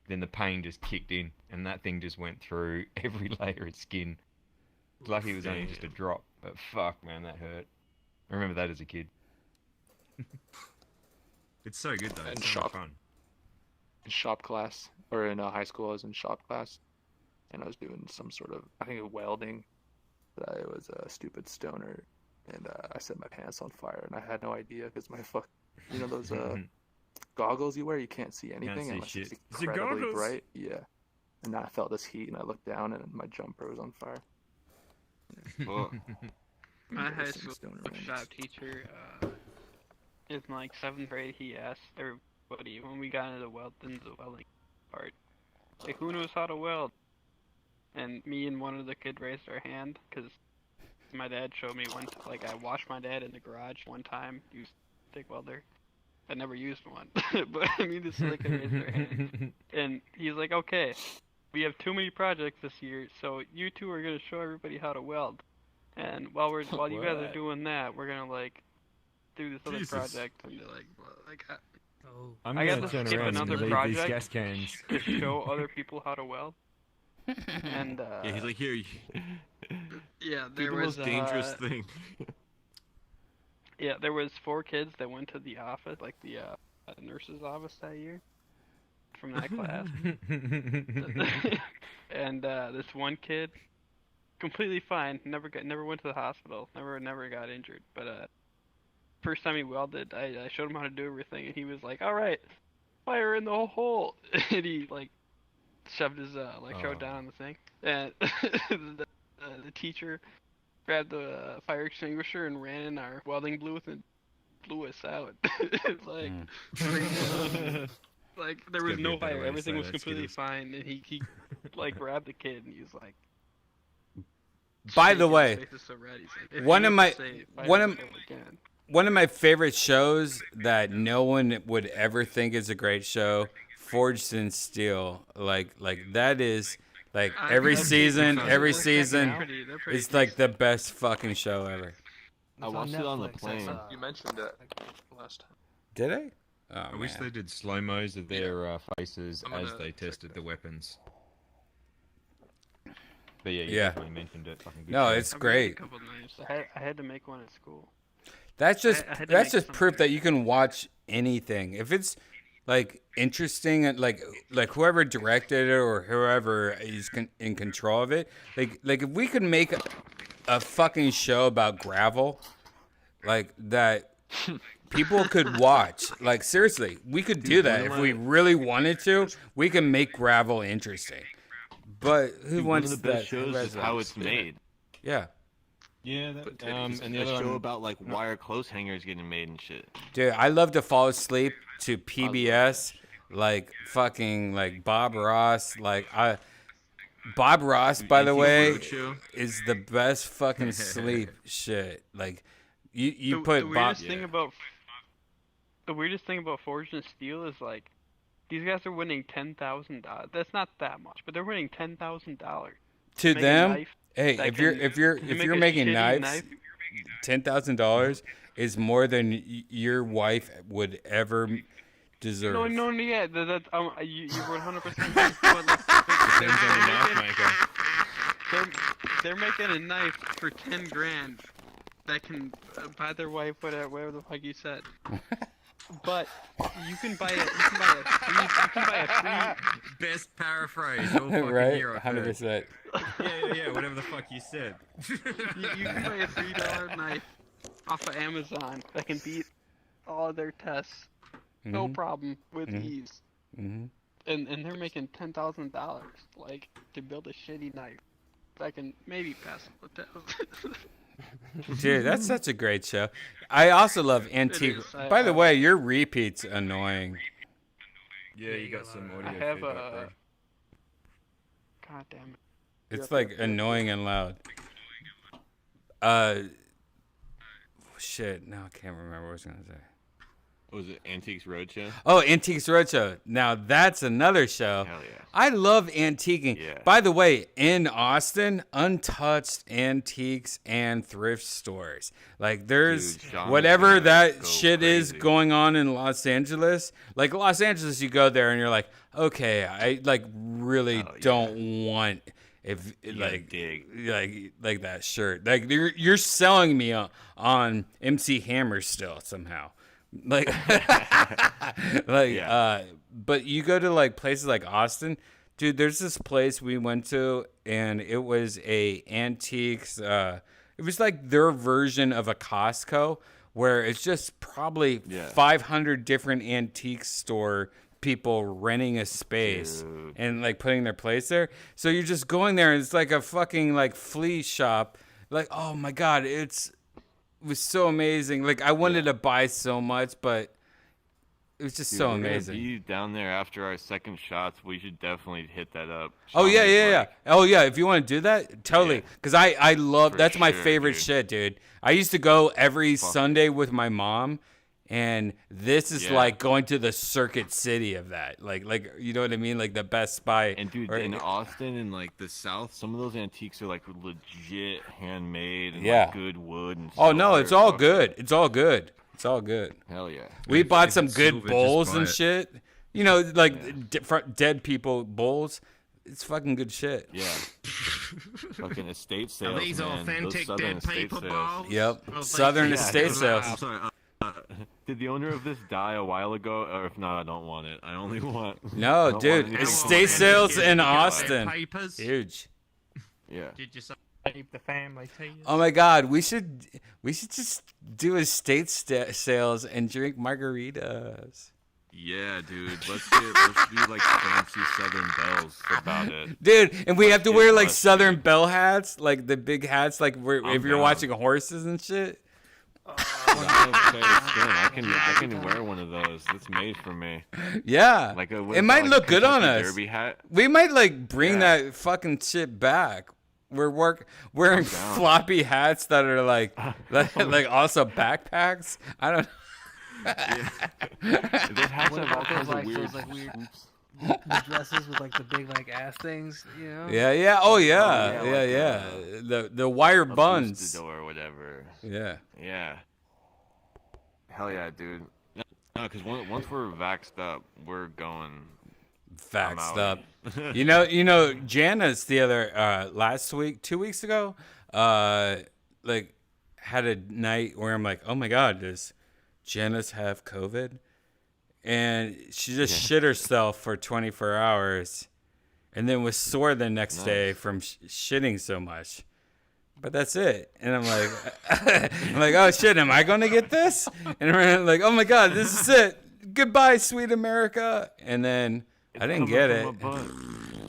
then the pain just kicked in, and that thing just went through every layer of skin. Lucky it was only just a drop, but fuck, man, that hurt. I remember that as a kid. It's so good though. It's so much fun. In shop class, or in high school, I was in shop class, and I was doing some sort of, I think, welding. But I was a stupid stoner, and I set my pants on fire, and I had no idea because my those goggles you wear, you can't see anything unless it's incredibly bright. Yeah, and I felt this heat, and I looked down, and my jumper was on fire. Yeah. My high school shop teacher, in like 7th grade, he asked everybody when we got into the welding part, like, who knows how to weld? And me and one of the kids raised our hand because my dad showed me one. Like I watched my dad in the garage one time use a stick welder. I never used one, but I mean this like raised their hand. And he's like, "Okay, we have too many projects this year, so you two are gonna show everybody how to weld. And while you guys are doing that, we're gonna like do this other project." And they're like, I'm I got gonna to turn skip around and another leave these project gas cans. to show other people how to weld. And yeah, he's like, here. Yeah, Do there the was most dangerous thing. Yeah, there was 4 kids that went to the office, like the nurse's office that year, from that class. And this one kid, completely fine, never went to the hospital, never got injured. But first time he welded, I showed him how to do everything, and he was like, "All right, fire in the hole," and he like shoved his electrode down on the thing, and the teacher grabbed the fire extinguisher and ran in our welding booth and blew us out. Like, like there was no fire, everything was completely fine, and he like grabbed the kid and he was like. By the way, one of my favorite shows that no one would ever think is a great show, Forged in Steel. Like that is like every season is like the best fucking show ever. I watched it on the plane. You mentioned it last time. Did I? Oh, I wish they did slow-mos of their faces as they tested the weapons. But yeah, you definitely mentioned it. No, it's great. I had to make one at school. That's just proof that you can watch anything if it's like interesting and like whoever directed it or whoever is in control of it. Like if we could make a fucking show about gravel, like that people could watch. Like seriously, we could do that if we really wanted to. We can make gravel interesting. But who wants one of the best shows is how it's made. Yeah. Yeah, and the other show about like wire clothes hangers getting made and shit. Dude, I love to fall asleep to PBS, like fucking like Bob Ross. Bob Ross, by the way, is the best fucking sleep shit. Like you put the Bob. The weirdest thing about Forged in Steel is like these guys are winning $10,000. That's not that much, but they're winning $10,000 to them. Hey, if you're making knives, $10,000 is more than your wife would ever deserve. No, yeah, you're 100%. They're making a knife for $10,000 that can buy their wife whatever the fuck you said. But you can buy a free best paraphrase all fucking right? year. 100%. Yeah, whatever the fuck you said. You can buy a $3 knife off of Amazon that can beat all of their tests no Mhm. problem, with Mhm. ease. Mhm. And they're making $10,000 like to build a shitty knife that can maybe pass the test. Dude, that's such a great show. I also love Antique. is. By the way, your repeat's annoying. Yeah, you got some audio I have feedback, a. bro. God damn it. It's like annoying and loud. Uh, shit. No, I can't remember what I was gonna say. Was it Antiques Roadshow? Oh, Antiques Roadshow. Now that's another show. Hell yeah. I love antiquing. Yeah. By the way, in Austin, untouched antiques and thrift stores. Like there's Dude, Sean is whatever gonna that go shit is crazy. going on in Los Angeles. Like Los Angeles, you go there and you're like, okay, I like really don't want if like that shirt. Like you're selling me on MC Hammer still somehow. Like but you go to like places like Austin, dude, there's this place we went to and it was a antiques it was like their version of a Costco where it's just probably 500 different antique store people renting a space and like putting their place there. So you're just going there and it's like a fucking like flea shop. Like, oh my god, it was so amazing. Like I wanted to buy so much, but it was just Dude, so we're gonna amazing. be down there after our second shots. We should definitely hit that up. Oh yeah, Sean is yeah. like- Oh yeah, if you want to do that, totally. Because I love For that's my sure, favorite dude. shit, dude. I used to go every Sunday with my mom, and this is Yeah. like going to the Circuit City of that. Like you know what I mean? Like the Best Buy. And dude, or- in Austin and like the South, some of those antiques are like legit handmade and Yeah. like good wood and Oh no, silver. it's all Fuck good. It's all good. It's all good. Hell yeah. We If- bought if some it's good silver, just bowls buy and it. shit. You know, like dead people bowls. It's fucking good shit. Yeah. Fucking estate sales. Are these man. authentic Those Southern dead estate people sales. balls? Yep. Oh, thank Southern you. estate sales. I'm sorry. Did the owner of this die a while ago? Or if not, I don't want it. I only want. I No, don't dude, want anything estate from sales it. in Yeah. Austin. Papers? Huge. Yeah. Did you save the family to you? Oh my God, we should just do estate sales and drink margaritas. Yeah, dude. Let's do like fancy Southern bells about it. Dude, and we have to get wear like blessed, Southern bell hats, like the big hats, like I'm if you're down. watching horses and shit. I can wear one of those. It's made for me. Yeah, Like a, what it is might that, like look a good on Kentucky us. Derby hat. We might like bring that fucking shit back. We're wearing I'm down. floppy hats that are like also backpacks. I don't. Those hats What have all about kinds those of weird. those the dresses with like the big like ass things, you know? Yeah. Oh yeah. Yeah. The wire a buns. Bustado or whatever. Yeah. Yeah. Hell yeah, dude. No, because once we're vaxxed up, we're going. Vaxxed out. up. you know, Janice the other last week, 2 weeks ago, like had a night where I'm like, oh my God, does Janice have COVID? And she just shit herself for 24 hours, and then was sore the next day from shitting so much. But that's it. And I'm like, oh shit, am I gonna get this? And I'm like, oh my God, this is it. Goodbye, sweet America. And then I didn't get it.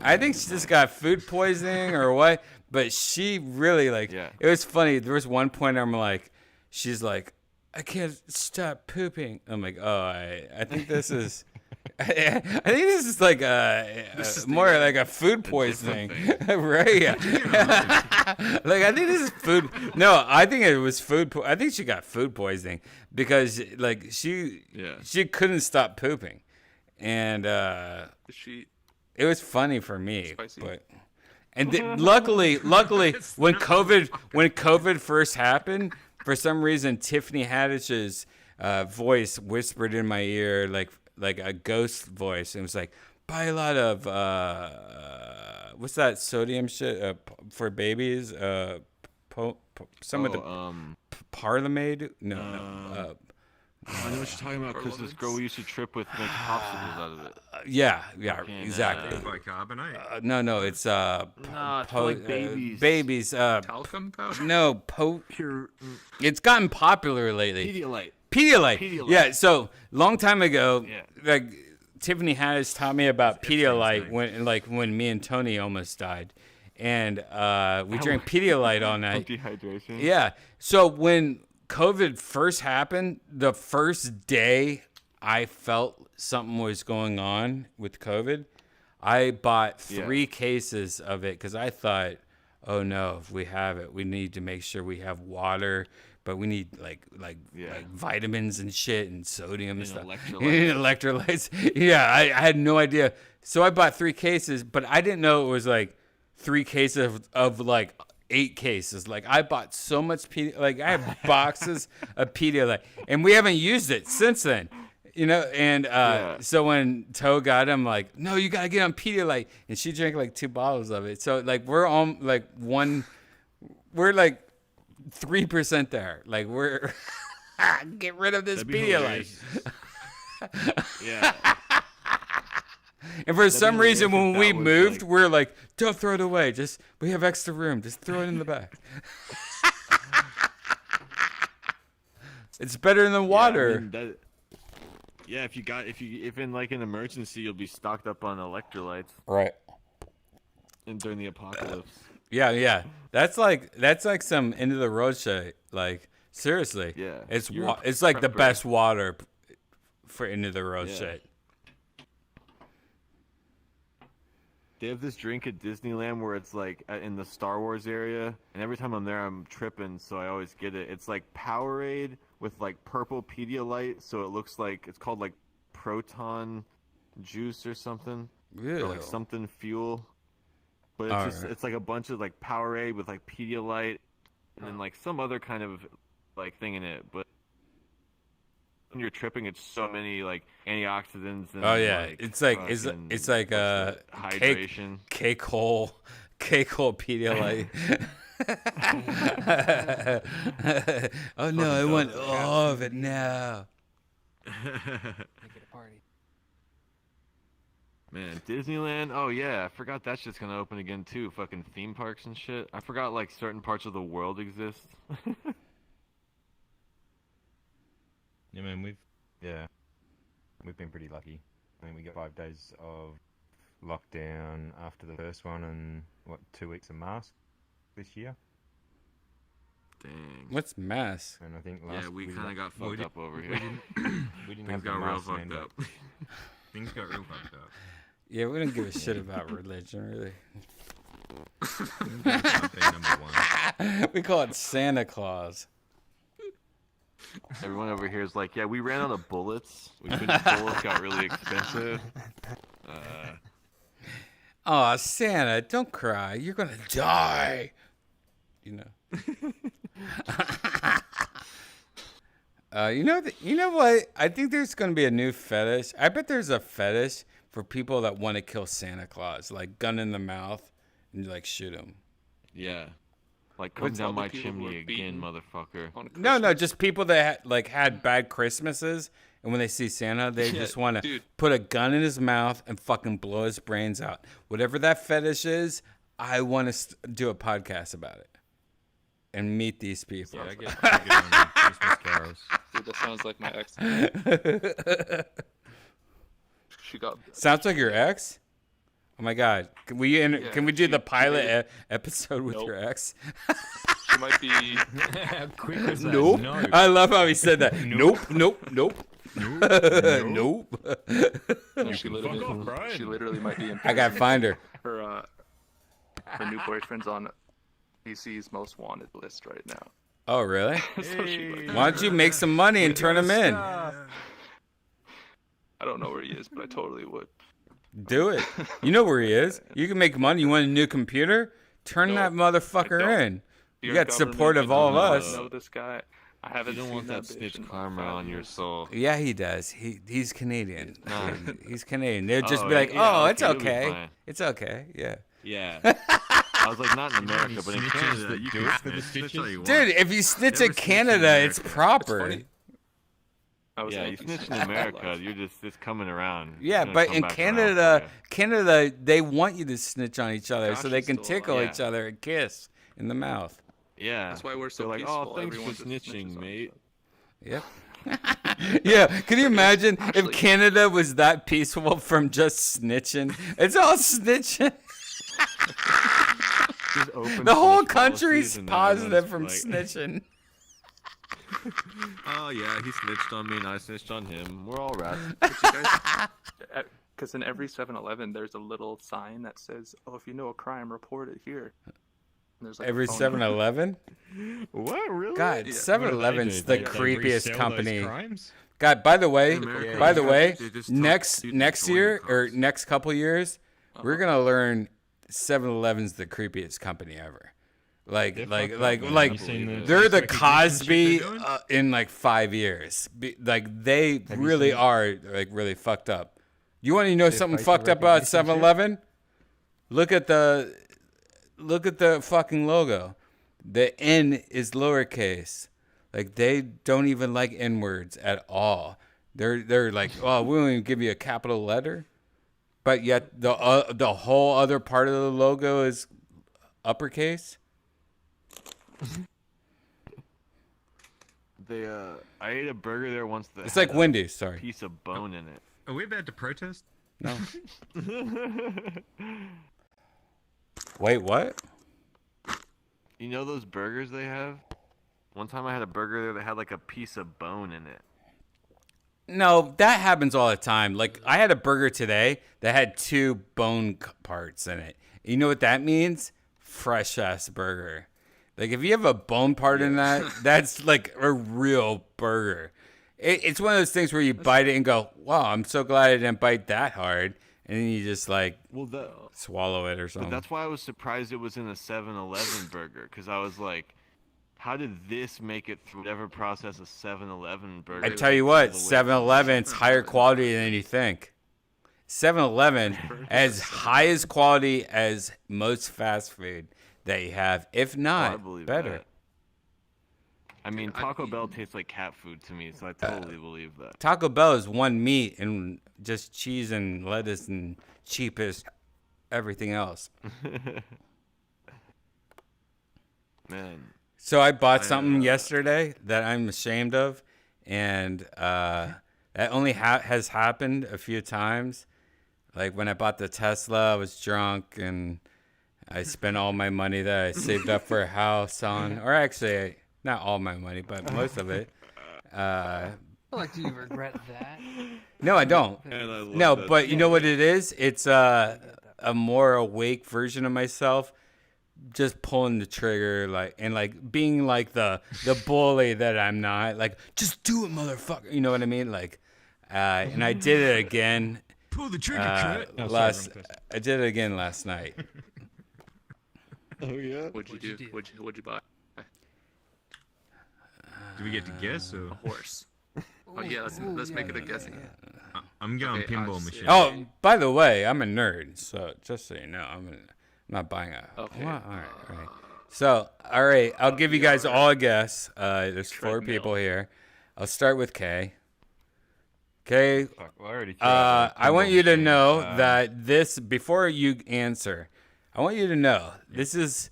I think she just got food poisoning or what. But she really it was funny. There was one point I'm like, she's like, I can't stop pooping. I'm like, oh, I think this is, I think this is like more like a food poisoning, right? Yeah. Like I think this is food. No, I think it was food. I think she got food poisoning because like she couldn't stop pooping, and it was funny for me, but. And luckily, when COVID first happened, for some reason, Tiffany Haddish's voice whispered in my ear like a ghost voice, and it was like, buy a lot of what's that sodium shit for babies? Some of the Parliamade? No. I know what you're talking about because this girl we used to trip with make popsicles out of it. Yeah, exactly. Bicarbonate. No, it's No, it's for, like, babies. Babies. Talcum powder? No, it's gotten popular lately. Pedialyte. Pedialyte. Yeah. So long time ago, like Tiffany Haddish taught me about Pedialyte when me and Tony almost died, and we drank Pedialyte all night. Dehydration. Yeah. So when COVID first happened, the first day I felt something was going on with COVID, I bought 3 cases of it because I thought, oh no, if we have it, we need to make sure we have water, but we need like vitamins and shit and sodium and stuff. Electrolytes. Yeah, I had no idea. So I bought 3 cases, but I didn't know it was like 3 cases of like 8 cases. Like I bought so much I have boxes of Pedialyte, and we haven't used it since then. You know, and so when Toe got him, like, no, you gotta get on Pedialyte, and she drank like 2 bottles of it. So like we're on like we're like 3% there. Like we're get rid of this Pedialyte. Yeah. And for some reason, when we moved, we're like, don't throw it away. Just we have extra room. Just throw it in the back. It's better than water. Yeah, if in like an emergency, you'll be stocked up on electrolytes. Right. And during the apocalypse. Yeah. That's like some end of the road shit. Like seriously. Yeah. It's like the best water for end of the road shit. They have this drink at Disneyland where it's like in the Star Wars area, and every time I'm there, I'm tripping, so I always get it. It's like Powerade with like purple Pedialyte, so it looks like it's called like Proton Juice or something, or like something fuel. But it's it's like a bunch of like Powerade with like Pedialyte, and then like some other kind of like thing in it. But when you're tripping, it's so many like antioxidants. And, it's like hydration. K-Cole Pedialyte. Oh no, I want all of it now. Make it a party. Man, Disneyland. Oh yeah, I forgot that shit's gonna open again too. Fucking theme parks and shit. I forgot like certain parts of the world exist. Yeah, man, we've been pretty lucky. I mean, we got 5 days of lockdown after the first one, and 2 weeks of mask this year. Dang. What's mask? And I think we kind of got fucked up over here. We didn't Things have got the real mask fucked mandate. up. Things got real fucked up. Yeah, we don't give a shit about religion, really. We call it Santa Claus. Everyone over here is like, yeah, we ran out of bullets. Bullets got really expensive. Oh, Santa, don't cry. You're gonna die. You know. You know what? I think there's gonna be a new fetish. I bet there's a fetish for people that want to kill Santa Claus, like gun in the mouth and like shoot him. Yeah. Like, come down my chimney again, motherfucker. No, just people that had bad Christmases, and when they see Santa, they just want to put a gun in his mouth and fucking blow his brains out. Whatever that fetish is, I want to do a podcast about it and meet these people. Yeah, I get on Christmas carols. Dude, that sounds like my ex. She got. Sounds like your ex? Oh my God! Can we do the pilot episode with your ex? She might be. Nope. No. I love how he said that. Nope. Nope. No, she literally might be in. I gotta find her. Her new boyfriend's on PC's most wanted list right now. Oh really? So why don't you make some money and turn him in? I don't know where he is, but I totally would. Do it. You know where he is. You can make money. You want a new computer? Turn that motherfucker in. You got support of all of us. I know this guy. I haven't. You don't want that snitch karma on your soul. Yeah, he does. He's Canadian. He's Canadian. They'll just be like, yeah, it's okay. It's okay. Yeah. Yeah. I was like, not in America, but in Canada, you can do it. Dude, if you snitch in Canada, it's proper. Yeah, you snitch in America, it's coming around. Yeah, but in Canada, they want you to snitch on each other so they can tickle each other and kiss in the mouth. Yeah. That's why we're so like, peaceful. oh, thanks Everyone for snitching, mate. Yep. Yeah, can you imagine if Canada was that peaceful from just snitching? It's all snitching. The whole country's positive from snitching. Oh yeah, he snitched on me and I snitched on him. We're all rats. Because in every 7-Eleven, there's a little sign that says, "Oh, if you know a crime, report it here." And there's like Every a phone number. 7-Eleven? What, really? God, Yeah. 7-Eleven's the They creepiest resell those company. crimes? God, by the way, America, they just next join year the or next couple years, we're gonna learn 7-Eleven's the creepiest company ever. Like, They're like, fucked like, up, man. like, You seen the they're the sex recognition Cosby shit they're doing? in like 5 years. Like, they Have you really seen- are like really fucked up. You want to know Their something facial fucked up about recognition shit? 7-Eleven? Look at the fucking logo. The N is lowercase. Like, they don't even like N words at all. They're like, oh, we won't even give you a capital letter, but yet the whole other part of the logo is uppercase. I ate a burger there once that It's had like a Wendy's, sorry. piece of bone in it. Are we about to protest? No. Wait, what? You know those burgers they have? One time I had a burger there that had like a piece of bone in it. No, that happens all the time. Like, I had a burger today that had 2 bone parts in it. You know what that means? Fresh ass burger. Like, if you have a bone part in that, that's like a real burger. It's one of those things where you bite it and go, wow, I'm so glad I didn't bite that hard. And then you just like swallow it or something. But that's why I was surprised it was in a 7-Eleven burger, because I was like, how did this make it through whatever process a 7-Eleven burger? I tell you what, 7-Eleven's higher quality than you think. 7-Eleven as high as quality as most fast food that you have, if I not believe better. that. I mean, Taco Bell tastes like cat food to me, so I totally believe that. Taco Bell is one meat and just cheese and lettuce and cheapest everything else. Man. So I bought something yesterday that I'm ashamed of, and that only has happened a few times. Like when I bought the Tesla, I was drunk and I spent all my money that I saved up for a house on, or actually not all my money, but most of it. Like, do you regret that? No, I don't. Man, I love No, that but you know what it is? It's a more awake version of myself, just pulling the trigger, like, and like being like the bully that I'm not. Like, just do it, motherfucker. You know what I mean? Like, and I did it again. Pull the trigger, Trent. I did it again last night. Oh yeah. What'd you do? What'd you buy? Do we get to guess or? A horse. Oh yeah, let's make it a guessing. I'm going Okay, pinball I'll see. machine. Oh, by the way, I'm a nerd, so just so you know, I'm not buying a. Okay. Well, all right. So, all right, I'll give you guys all a guess. There's 4 people here. I'll start with Kay. Kay, Fuck, well, I already tried the I want pinball you to machine. know that this, before you answer, I want you to know this is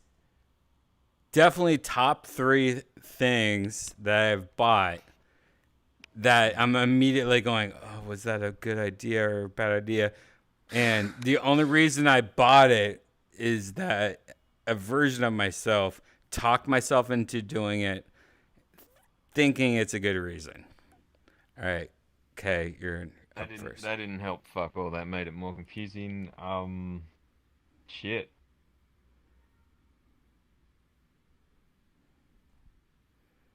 definitely top 3 things that I've bought that I'm immediately going, oh, was that a good idea or a bad idea? And the only reason I bought it is that a version of myself talked myself into doing it, thinking it's a good reason. All right, okay, you're up first. That didn't help. Fuck all. That made it more confusing. Shit.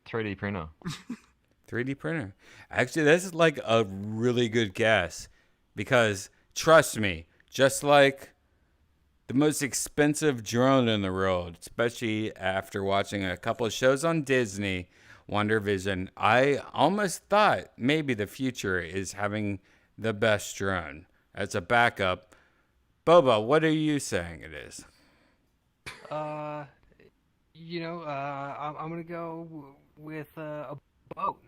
$3D printer. 3D printer. Actually, this is like a really good guess because trust me, just like the most expensive drone in the world, especially after watching a couple of shows on Disney, Wonder Vision, I almost thought maybe the future is having the best drone as a backup. Boba, what are you saying it is? I'm gonna go with a boat.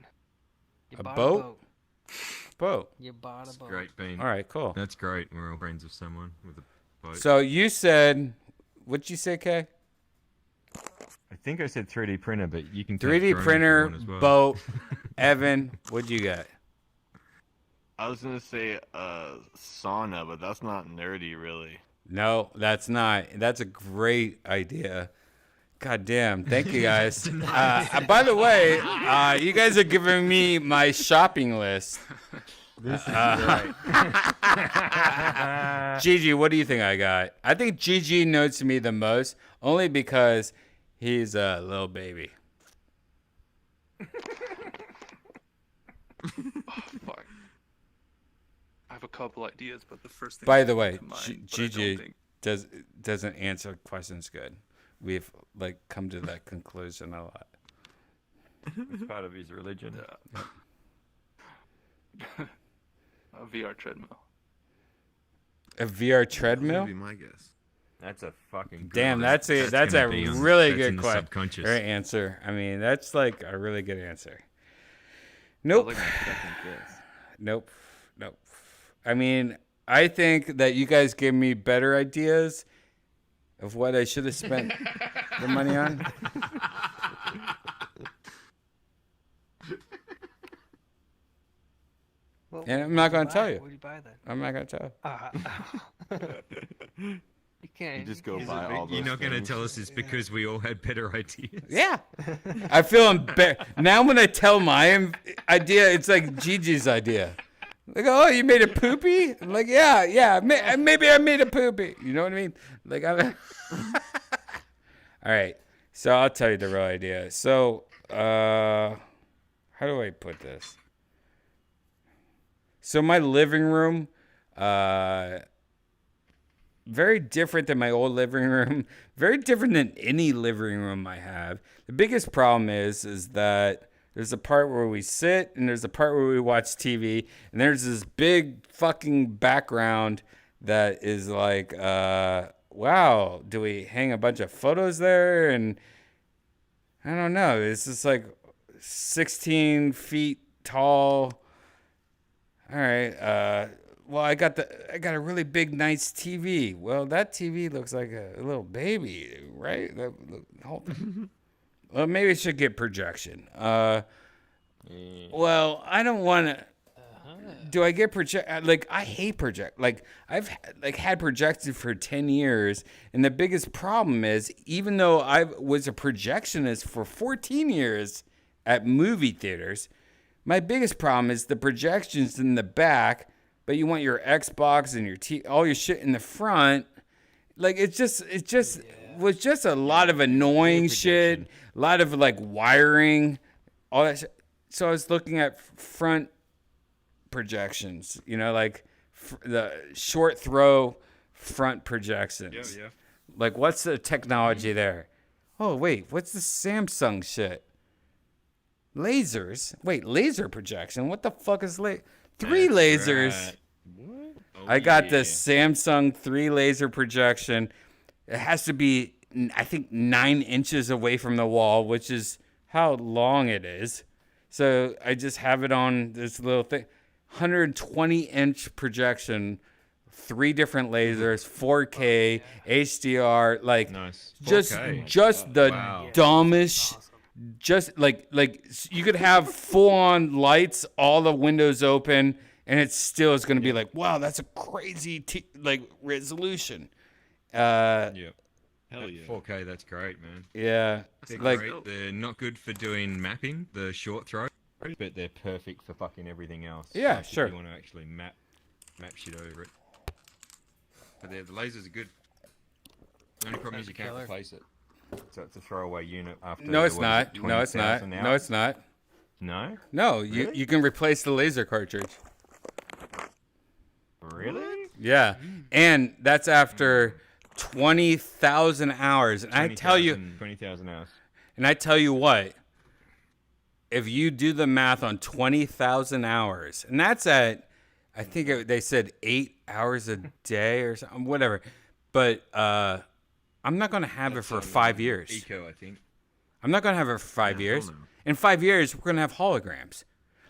You A bought boat? Boat. You bought a boat. Great, Bean. All right, cool. That's great. We're all friends of someone with a boat. So you said, what'd you say, Kay? I think I said 3D printer, but you can take 3D drone if you printer, want as well. boat, Evan, what'd you got? I was gonna say sauna, but that's not nerdy, really. No, that's not. That's a great idea. God damn. Thank you, guys. By the way, you guys are giving me my shopping list. This is right. Gigi, what do you think I got? I think Gigi knows me the most, only because he's a little baby. Fuck. I have a couple ideas, but the first thing. By the way, to mind, but I don't Gigi think- doesn't answer questions good. We've come to that conclusion a lot. It's part of his religion. A VR treadmill. A VR treadmill? That'd be my guess. That's a fucking good Damn, one. that's a gonna be on- really that's good in the question. subconscious. Or answer. I mean, that's like a really good answer. Nope. Like my second guess. Nope. I mean, I think that you guys gave me better ideas of what I should have spent the money on. Well, And I'm not going to tell you. What do you buy then? I'm not going to tell. You can't. You just go buy all those You're not going to things. tell us it's because we all had better ideas. Yeah. I feel embarrassed. Now when I tell my idea, it's like Gigi's idea. Like, oh, you made a poopy? I'm like, yeah. Maybe I made a poopy. You know what I mean? Like, all right. So I'll tell you the real idea. So, how do I put this? So my living room, very different than my old living room. Very different than any living room I have. The biggest problem is that there's a part where we sit and there's a part where we watch TV, and there's this big fucking background that is like, wow, do we hang a bunch of photos there? And I don't know. It's just like 16 feet tall. All right. Well, I got a really big, nice TV. Well, that TV looks like a little baby, right? Well, maybe it should get projection. Well, I don't want to. Do I get project? Like, I hate project. Like, I've had projection for 10 years, and the biggest problem is, even though I was a projectionist for 14 years at movie theaters, my biggest problem is the projections in the back, but you want your Xbox and your all your shit in the front. Like, it was just a lot of annoying shit, a lot of like wiring, all that shit. So I was looking at front projections, like the short throw front projections. Yeah. Like, what's the technology there? Oh, wait, what's the Samsung shit? Lasers? Wait, laser projection? What the fuck is three lasers? Right. What? Oh, I got the Samsung 3 laser projection. It has to be, I think, 9 inches away from the wall, which is how long it is. So I just have it on this little thing. 120-inch projection, 3 different lasers, 4K, HDR, like nice. just 4K. the dumbest. Just like you could have full-on lights, all the windows open, and it still is going to be like, wow, that's a crazy resolution. Yeah. Hell yeah. 4K, that's great, man. Yeah. They're Like, great. They're not good for doing mapping, the short throw, but they're perfect for fucking everything else. Yeah, Like, sure. If you want to actually map shit over it. But the lasers are good. The only problem is you can't replace it. So it's a throwaway unit after. no, it's what is not. it, No, it's not. 20,000 No, hours? it's not. No? No, Really? you can replace the laser cartridge. Really? Yeah, and that's after 20,000 hours. And I tell you, 20,000 hours. And I tell you what, if you do the math on 20,000 hours, and that's at, I think they said 8 hours a day or something, whatever. But I'm not going to have it for 5 years. Eco, I think. I'm not going to have it for 5 years. In 5 years, we're going to have holograms.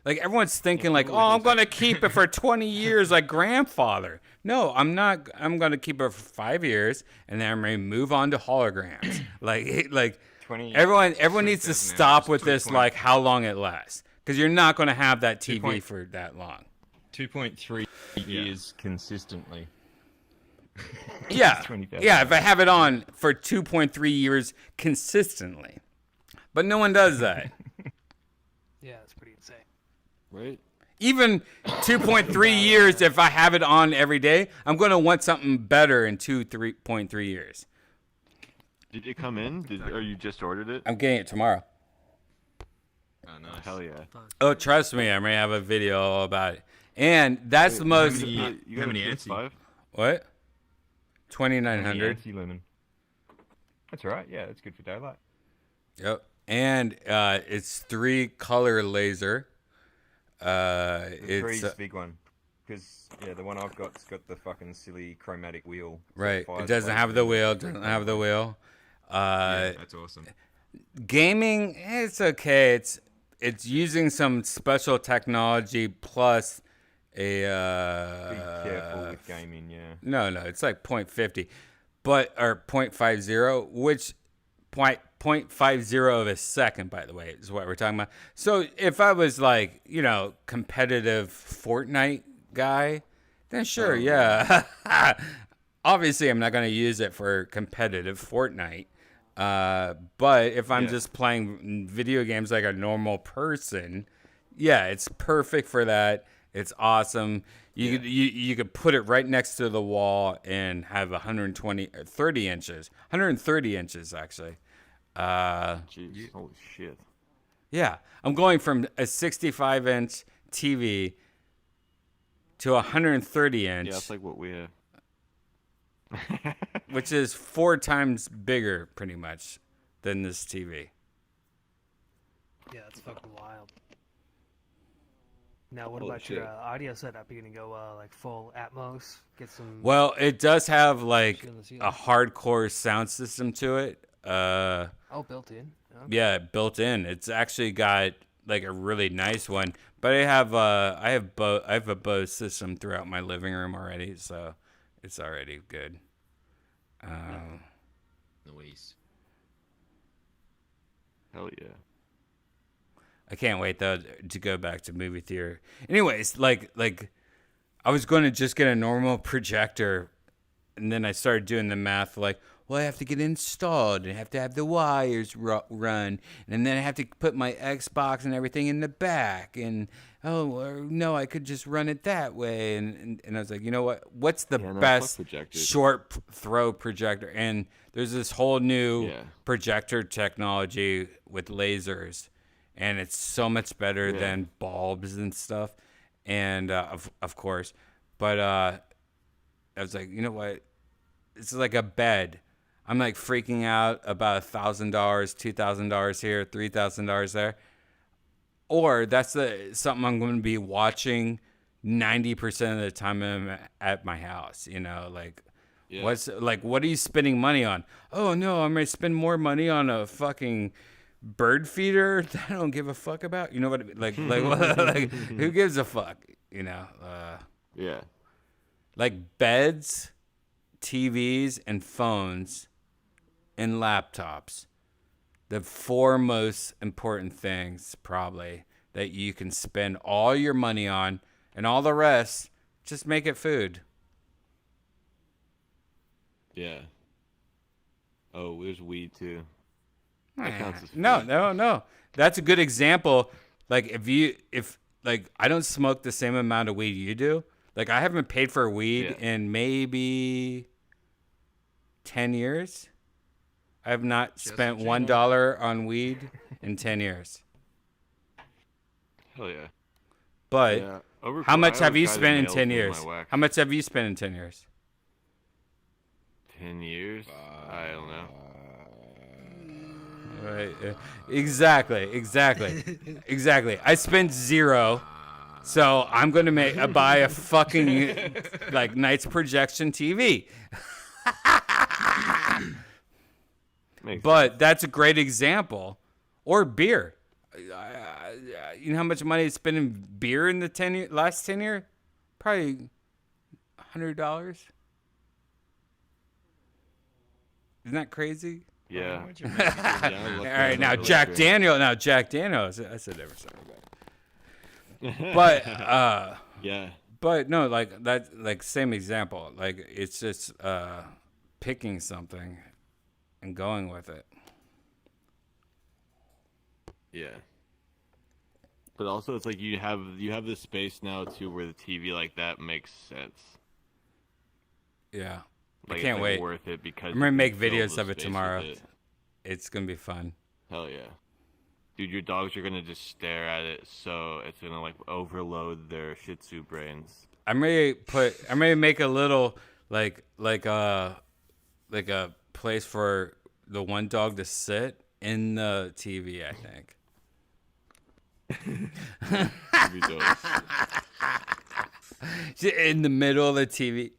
Like, everyone's thinking like, oh, I'm going to keep it for 20 years like grandfather. No, I'm not. I'm going to keep it for 5 years, and then I'm going to move on to holograms. like 20, everyone needs to stop with this, like, how long it lasts. because you're not going to have that TV 2. for that long. 2.3 years consistently. Yeah, 20,000. yeah. If I have it on for 2.3 years consistently, but no one does that. Yeah, it's pretty insane. Right? Even 2.3 years, if I have it on every day, I'm going to want something better in 3.3 years. Did it come in? Or you just ordered it? I'm getting it tomorrow. Oh, nice. Hell yeah. Oh, trust me, I may have a video all about it. And that's the most. You got any PS5? What? 2,900. Yancy lemon. That's all right. Yeah, that's good for daylight. Yep. And it's 3-color laser. Three's It's the big one. Because, yeah, the one I've got's got the fucking silly chromatic wheel. right. fires It doesn't have the wheel. Doesn't have the wheel. Yeah, that's awesome. Gaming, it's okay. It's using some special technology plus a. Be careful with gaming, yeah. No, it's like 0.50, but or 0.50, which 0.50 of a second, by the way, is what we're talking about. So if I was like, competitive Fortnite guy, then sure, yeah. Obviously, I'm not going to use it for competitive Fortnite. But if I'm just playing video games like a normal person, yeah, it's perfect for that. It's awesome. You could put it right next to the wall and have 130 inches actually. Jeez, holy shit. Yeah, I'm going from a 65-inch TV to 130-inch. Yeah, that's like what we have. Which is 4 times bigger, pretty much, than this TV. Yeah, that's fucking wild. Now, what Holy about shit. your audio setup? You gonna go like full Atmos? Get some. Well, it does have like Shit on the ceiling. a hardcore sound system to it. Oh, built in. Okay. Yeah, built in. It's actually got like a really nice one. But I have a Bose system throughout my living room already, so it's already good. Noise. Hell yeah. I can't wait though to go back to movie theater. Anyways, like I was going to just get a normal projector, and then I started doing the math like, well, I have to get it installed and I have to have the wires run, and then I have to put my Xbox and everything in the back, and no, I could just run it that way, and I was like, you know what? What's the best short throw projector? And there's this whole new projector technology with lasers. And it's so much better than bulbs and stuff, and of course. But I was like, you know what? This is like a bed. I'm like freaking out about $1,000, $2,000 here, $3,000 there, or that's something I'm going to be watching 90% of the time I'm at my house. What are you spending money on? Oh no, I'm gonna spend more money on a fucking bird feeder that I don't give a fuck about. You know what I mean? Like who gives a fuck? Yeah. Like beds, TVs, and phones, and laptops. The 4 most important things probably that you can spend all your money on, and all the rest, just make it food. Yeah. Oh, there's weed too. That counts as food. No. That's a good example. Like if I don't smoke the same amount of weed you do. Like I haven't paid for weed in maybe 10 years. I have not spent $1 on weed in 10 years. Hell yeah. But how much have you spent in 10 years? How much have you spent in 10 years? 10 years? I don't know. Right. Exactly. I spent 0, so I'm gonna buy a fucking like nice projection TV. But that's a great example. Or beer. You know how much money I spent in beer in the last 10 years? Probably $100. Isn't that crazy? Yeah. All right, now Jack Daniels. I said never sorry about But yeah. But no, like that, like same example. Like it's just picking something and going with it. Yeah. But also, it's like you have this space now too, where the TV like that makes sense. Yeah, Like, I can't it's, like, wait. worth it because I'm gonna you make can fill videos the of it space tomorrow. with it. It's gonna be fun. Hell yeah, dude! Your dogs are gonna just stare at it, so it's gonna like overload their Shih Tzu brains. I'm ready to make a little like a place for the one dog to sit in the TV. I think. In the middle of the TV,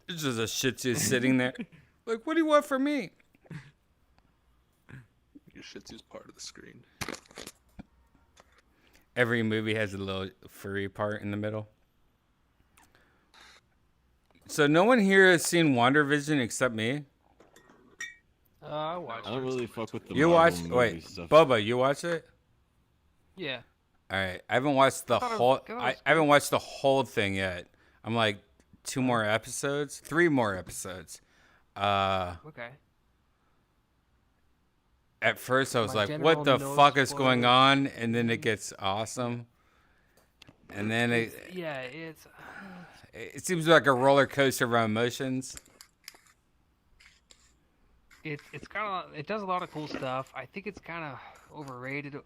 there's just a Shih Tzu sitting there. Like, what do you want from me? Your Shih Tzu's part of the screen. Every movie has a little furry part in the middle. So no one here has seen WandaVision except me. I watched I don't really fuck with the You Marvel watched? movie Wait, stuff. Bubba, you watched it? Yeah. All right, I haven't watched the whole. I haven't watched the whole thing yet. I'm like 3 more episodes. Okay. At first, I was My like, general "What the no fuck is spoilers. going on?" And then it gets awesome. And then it seems like a roller coaster of emotions. It's kind of, it does a lot of cool stuff. I think it's kind of overrated,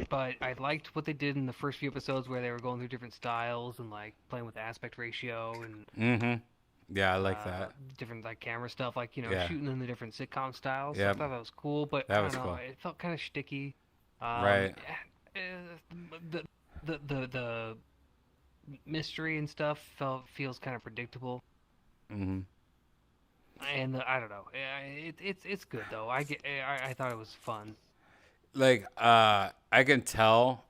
but I liked what they did in the first few episodes where they were going through different styles and like playing with aspect ratio and Yeah, I like that. different like camera stuff, like Yeah. shooting in the different sitcom styles. Yep. I thought that was cool, but That I was don't know, cool. it felt kind of sticky. Right. The mystery and stuff feels kind of predictable. Mm-hmm. And I don't know. It's good though. I thought it was fun. Like I can tell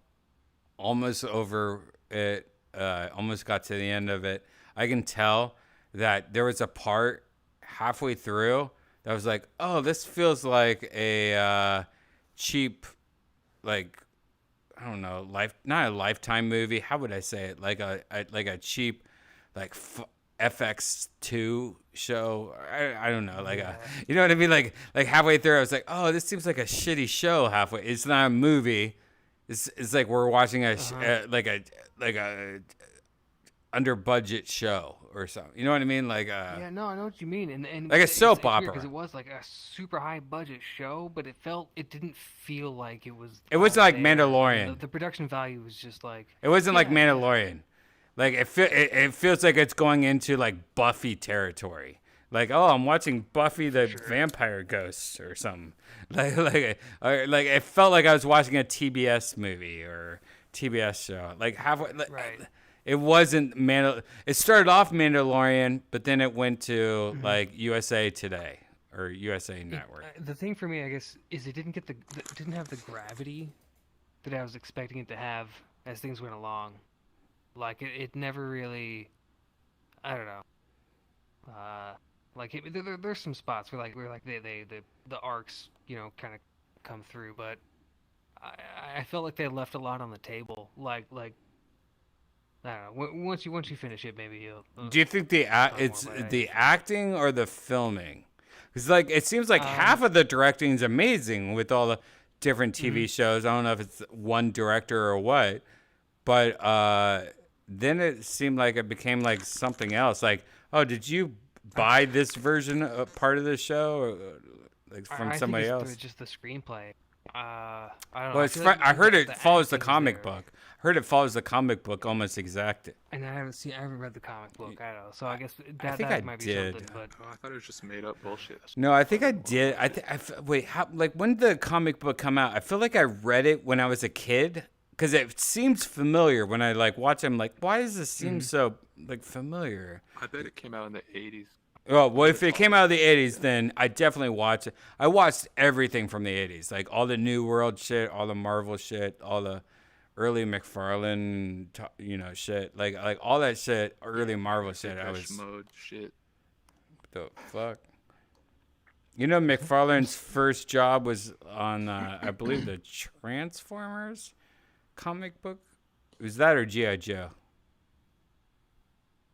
almost over it, almost got to the end of it. I can tell that there was a part halfway through that was like, oh, this feels like a cheap, like, I don't know, not a Lifetime movie. How would I say it? Like a cheap, like FX2 show. I don't know, like you know what I mean? Like halfway through, I was like, oh, this seems like a shitty show. Halfway, it's not a movie. It's like we're watching a like a under budget show or something. You know what I mean? Like Yeah, no, I know what you mean. And like a soap opera. Because it was like a super high budget show, but it didn't feel like it was. It wasn't like there. Mandalorian. The production value was just like. It wasn't like Mandalorian. Like it feels like it's going into like Buffy territory. Like, oh, I'm watching Buffy the Vampire Ghost or something. Like it felt like I was watching a TBS movie or TBS show. Like halfway. It wasn't It started off Mandalorian, but then it went to like USA Today or USA Network. The thing for me, I guess, is it didn't get didn't have the gravity that I was expecting it to have as things went along. Like it never really. I don't know. Like there's some spots where the arcs kind of come through, but I felt like they left a lot on the table. Like I don't know. Once you finish it, maybe you'll. Do you think it's the acting or the filming? Because like it seems like half of the directing is amazing with all the different TV shows. I don't know if it's one director or what, but then it seemed like it became like something else. Like, oh, did you buy this version of part of the show, or, like from somebody else? It's just the screenplay. I don't know. Well, it's I heard it follows the comic book. I heard it follows the comic book almost exact. And I haven't read the comic book. I don't know. So I guess I think that I might did. be something. But I thought it was just made up bullshit. No, I think I did. Wait, how? Like when did the comic book come out? I feel like I read it when I was a kid because it seems familiar. When I like watch it, I'm like, why does this seem so like familiar? I bet it came out in the 80s. Oh, well, if it came out of the 80s, then I definitely watched it. I watched everything from the 80s, like all the New World shit, all the Marvel shit, all the early McFarlane, shit, like all that shit, early Marvel shit. I was mode shit. The fuck. McFarlane's first job was on, I believe, the Transformers comic book It was that or G.I. Joe.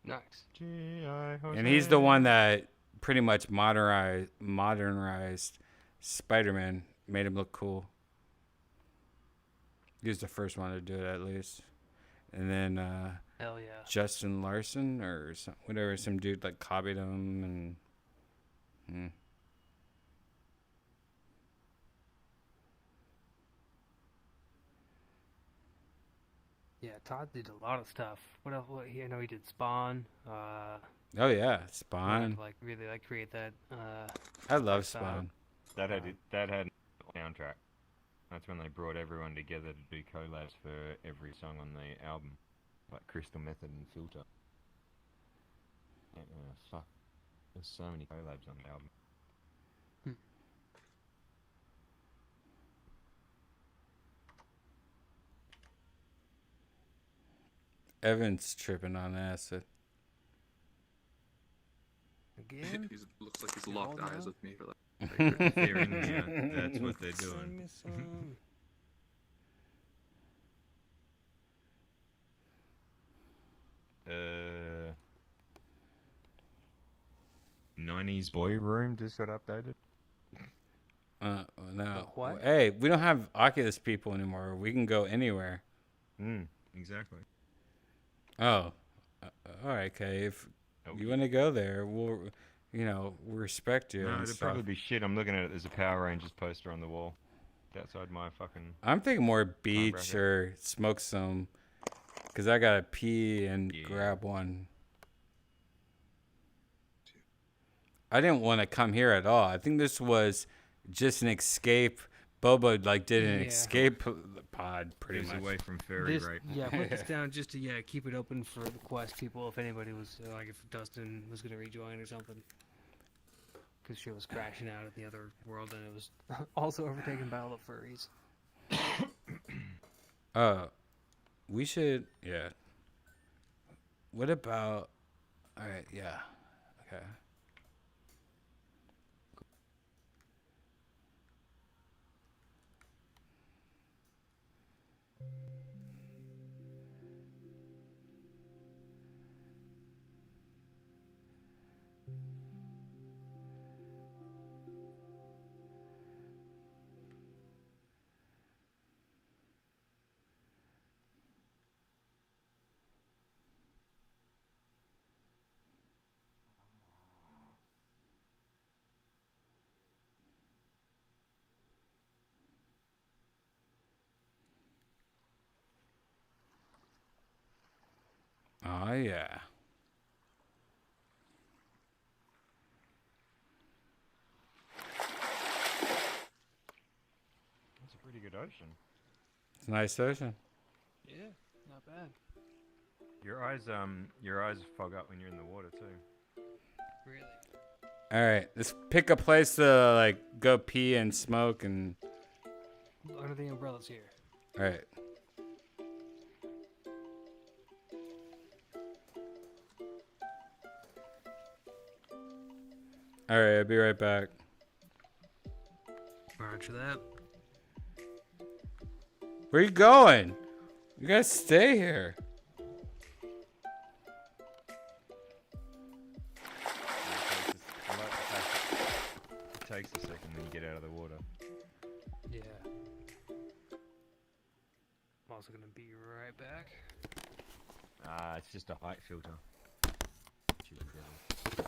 Nice. And he's the one that pretty much modernized Spider-Man, made him look cool. He was the first one to do it, at least. And then Hell yeah. Justin Larson or some dude like copied him and. Yeah, Todd did a lot of stuff. What else? I know he did Spawn. Oh yeah, Spawn. Like really like create that. I love style. Spawn. That had a soundtrack. That's when they brought everyone together to do collabs for every song on the album, like Crystal Method and Filter. And, fuck, there's so many collabs on the album. Evan's tripping on acid. Again? He looks like he's locked Oh, eyes no. with me for like. They're in here. That's what they're doing. Uh, 90s boy room just got updated. No. What? Hey, we don't have Oculus people anymore. We can go anywhere. Exactly. Oh, all right, okay. If you want to go there, we'll respect you. No, and it'd stuff. probably be shit. I'm looking at it. There's a Power Rangers poster on the wall outside my fucking. I'm thinking more beach bracket. or smoke some, because I gotta pee and grab one. I didn't want to come here at all. I think this was just an escape. Bobo did an Yeah. escape pod pretty It was much. away from furry This, rape. yeah, put this down just to keep it open for the quest people if anybody was like if Dustin was gonna rejoin or something. Because she was crashing out at the other world and it was also overtaken by all the furries. We should, yeah. What about? All right, yeah, okay. Oh yeah. That's a pretty good ocean. It's a nice ocean. Yeah, not bad. Your eyes fog up when you're in the water too. Really? All right, let's pick a place to go pee and smoke and. Under the umbrellas here. All right. All right, I'll be right back. Roger that. Where you going? You gotta stay here. It takes a second when you get out of the water. Yeah. I'm also gonna be right back. It's just a height filter. Stupid devil.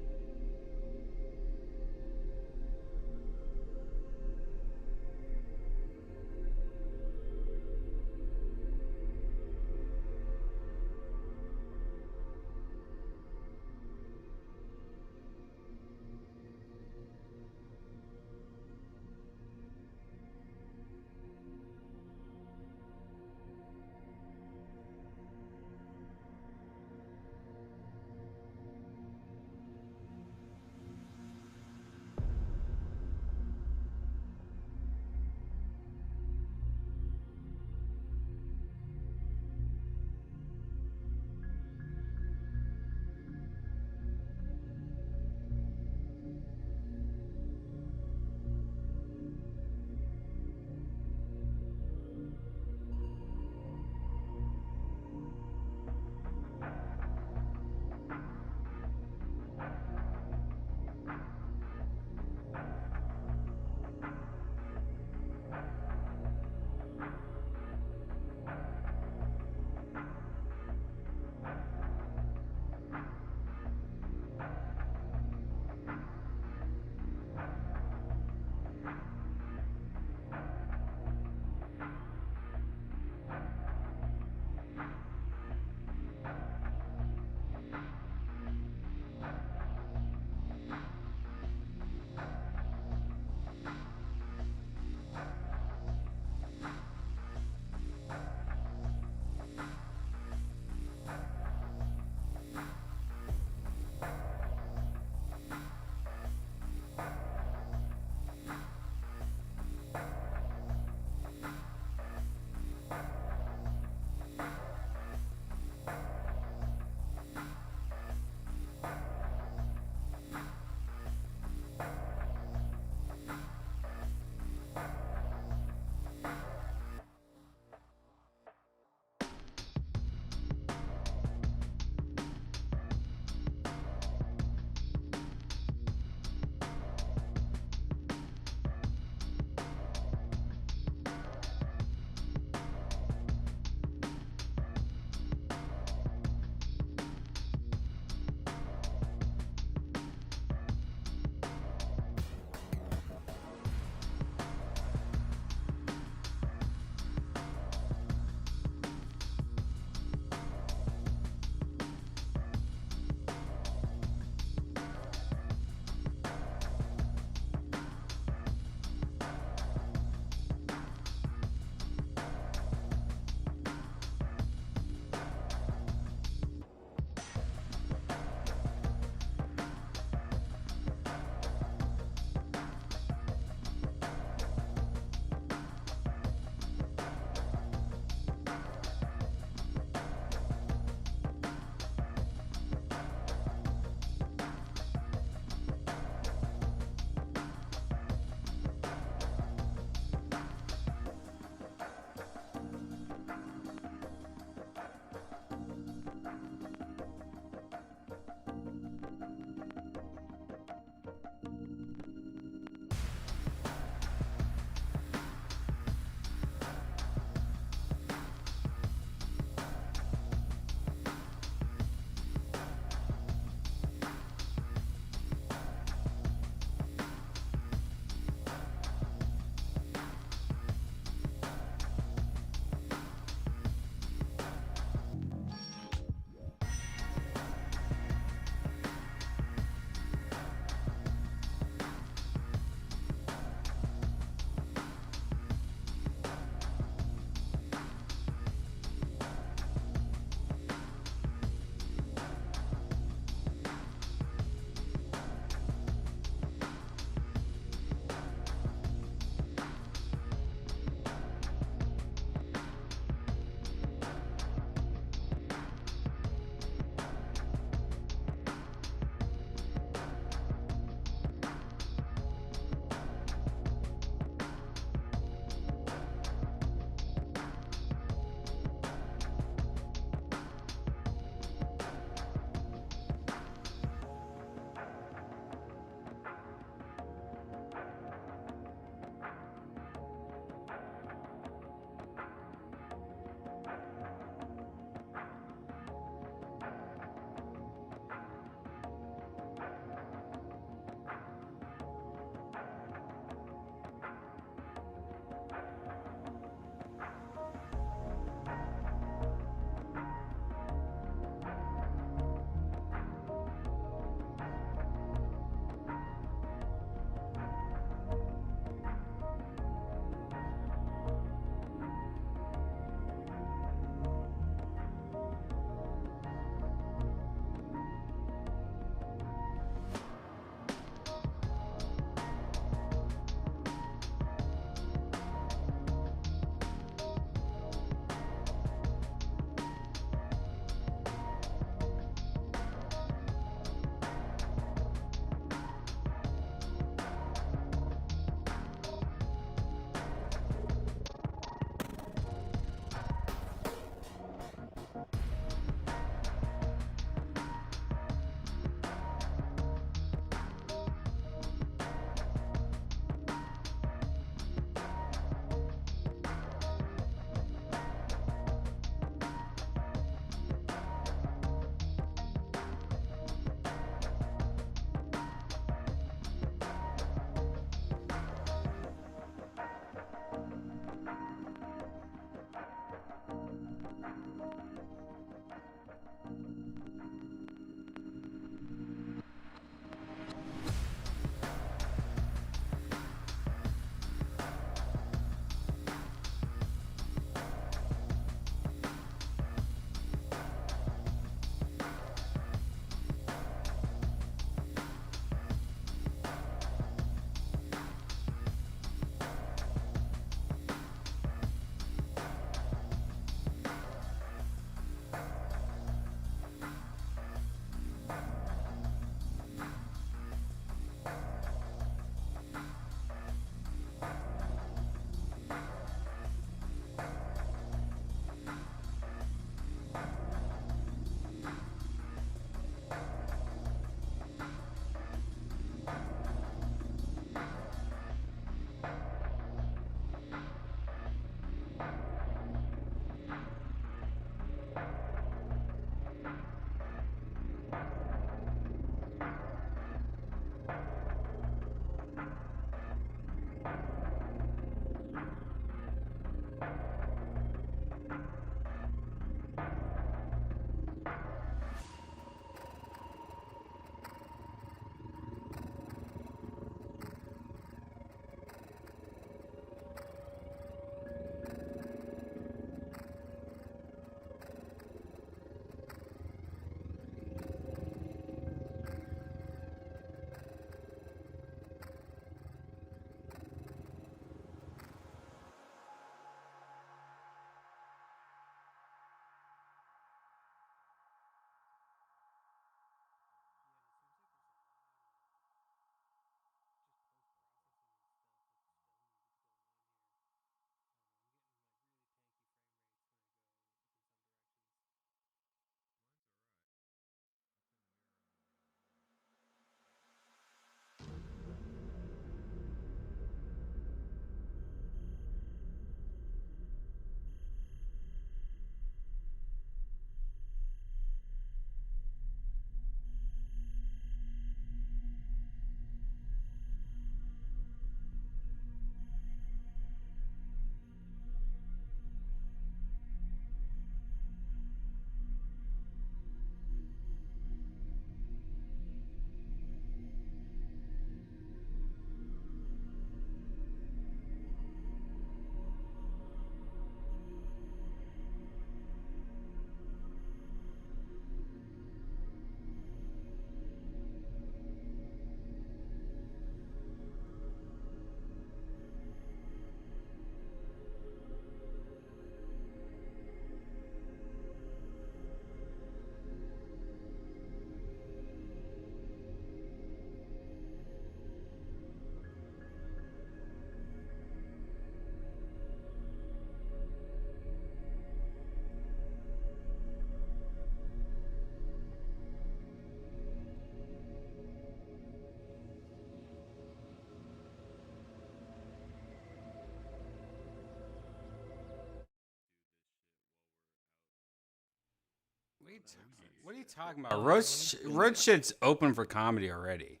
What are you talking about? Road shit's open for comedy already.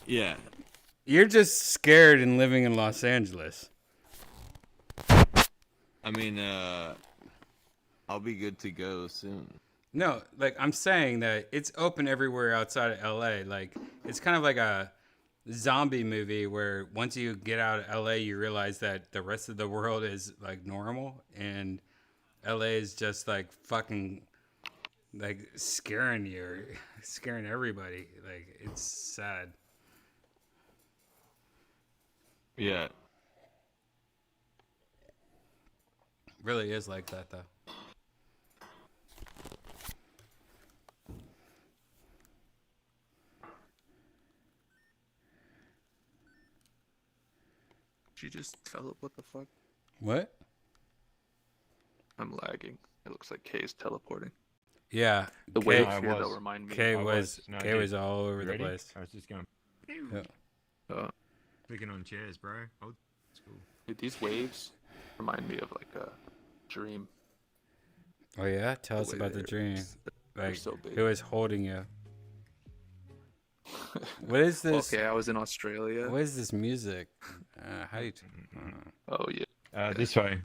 Yeah. You're just scared and living in Los Angeles. I mean, I'll be good to go soon. No, like I'm saying that it's open everywhere outside of LA. Like it's kind of like a zombie movie where once you get out of LA, you realize that the rest of the world is like normal, and LA is just like fucking like scaring you, scaring everybody. Like it's sad. Yeah. Really is like that though. She just tell it. What the fuck? What? I'm lagging. It looks like Kay's teleporting. Yeah, The Kay- waves here though remind me. Kay of- was No, Kay dude. was all over You the ready? place. I was just going. Yeah. Clicking on chairs, bro. Oh, it's cool. Dude, these waves remind me of like a dream. Oh yeah, tell us way about the they're- dream. they're Like so big. who is holding you? What is this? Okay, I was in Australia. What is this music? How do you? Oh yeah. This way.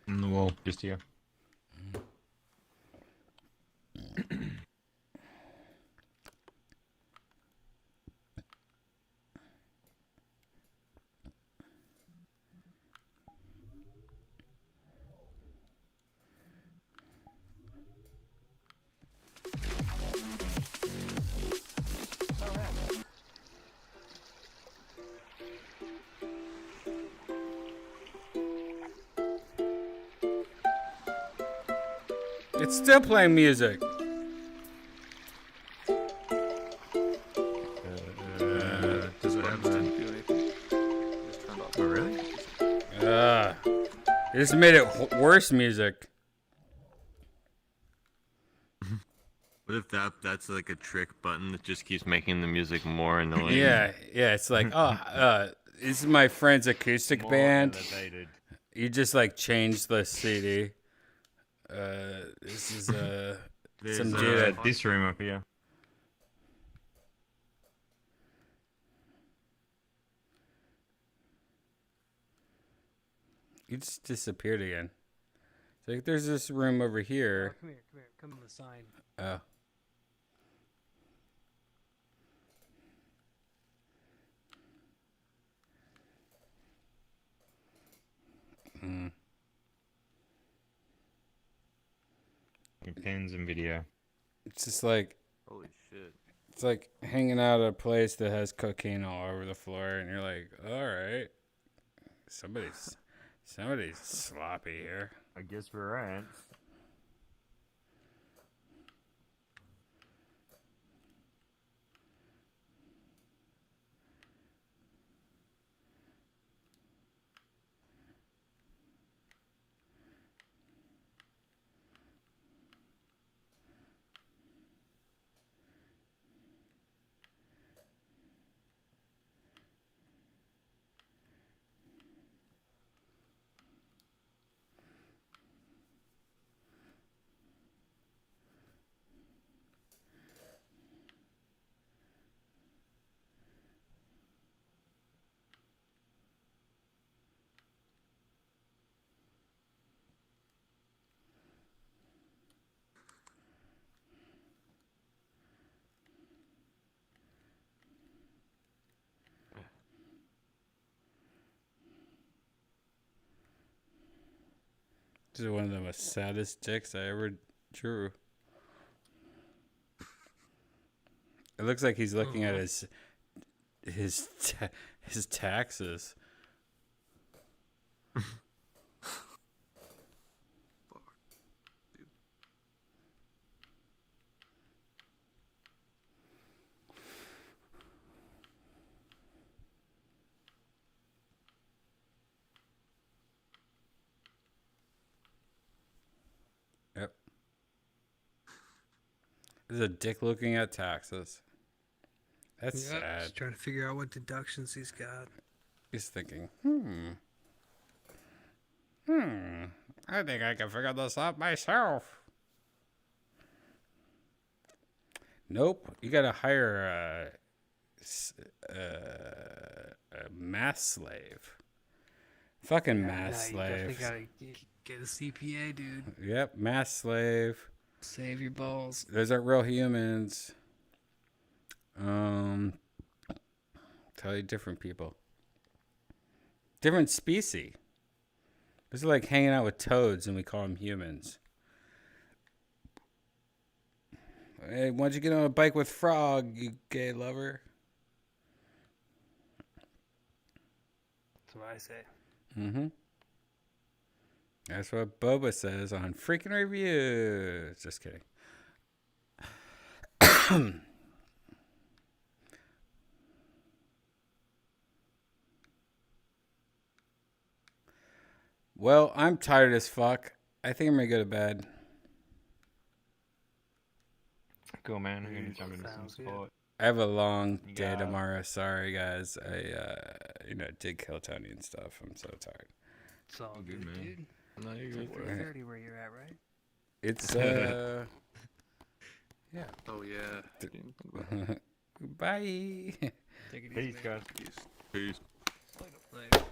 On the wall, just here. It's still playing music. Does it have a... Oh, really? It just made it worse music. What if that's like a trick button that just keeps making the music more annoying? Yeah, it's like, this is my friend's acoustic More band. elevated. You just like changed the CD. This is There's some dude. this room up here. You just disappeared again. It's like there's this room over here. Come here, come on the sign. Oh. Mm. Pens and video. It's just like Holy shit. it's like hanging out at a place that has cocaine all over the floor, and you're like, all right, somebody's sloppy here. I guess we're at. This is one of the most saddest dicks I ever drew. It looks like he's looking at his taxes. There's a dick looking at taxes. That's Yep, sad. just trying to figure out what deductions he's got. He's thinking, I think I can figure this out myself. Nope, you gotta hire a math slave. Fucking math slave. You definitely gotta get a CPA, dude. Yep, math slave. Save your balls. Those aren't real humans. Totally different people. Different species. This is like hanging out with toads and we call them humans. Hey, why'd you get on a bike with Frog, you gay lover? That's what I say. Mm-hmm. That's what Boba says on freaking reviews. Just kidding. Well, I'm tired as fuck. I think I'm gonna go to bed. Cool, man. I'm gonna jump into some sport. I have a long day tomorrow. Sorry, guys. I did kill Tony and stuff. I'm so tired. It's all good, man. dude. No, you're good. 4:30 where you're at, right? It's yeah. Oh yeah. Bye. Take it easy, Peace, man. guys. Peace. Later.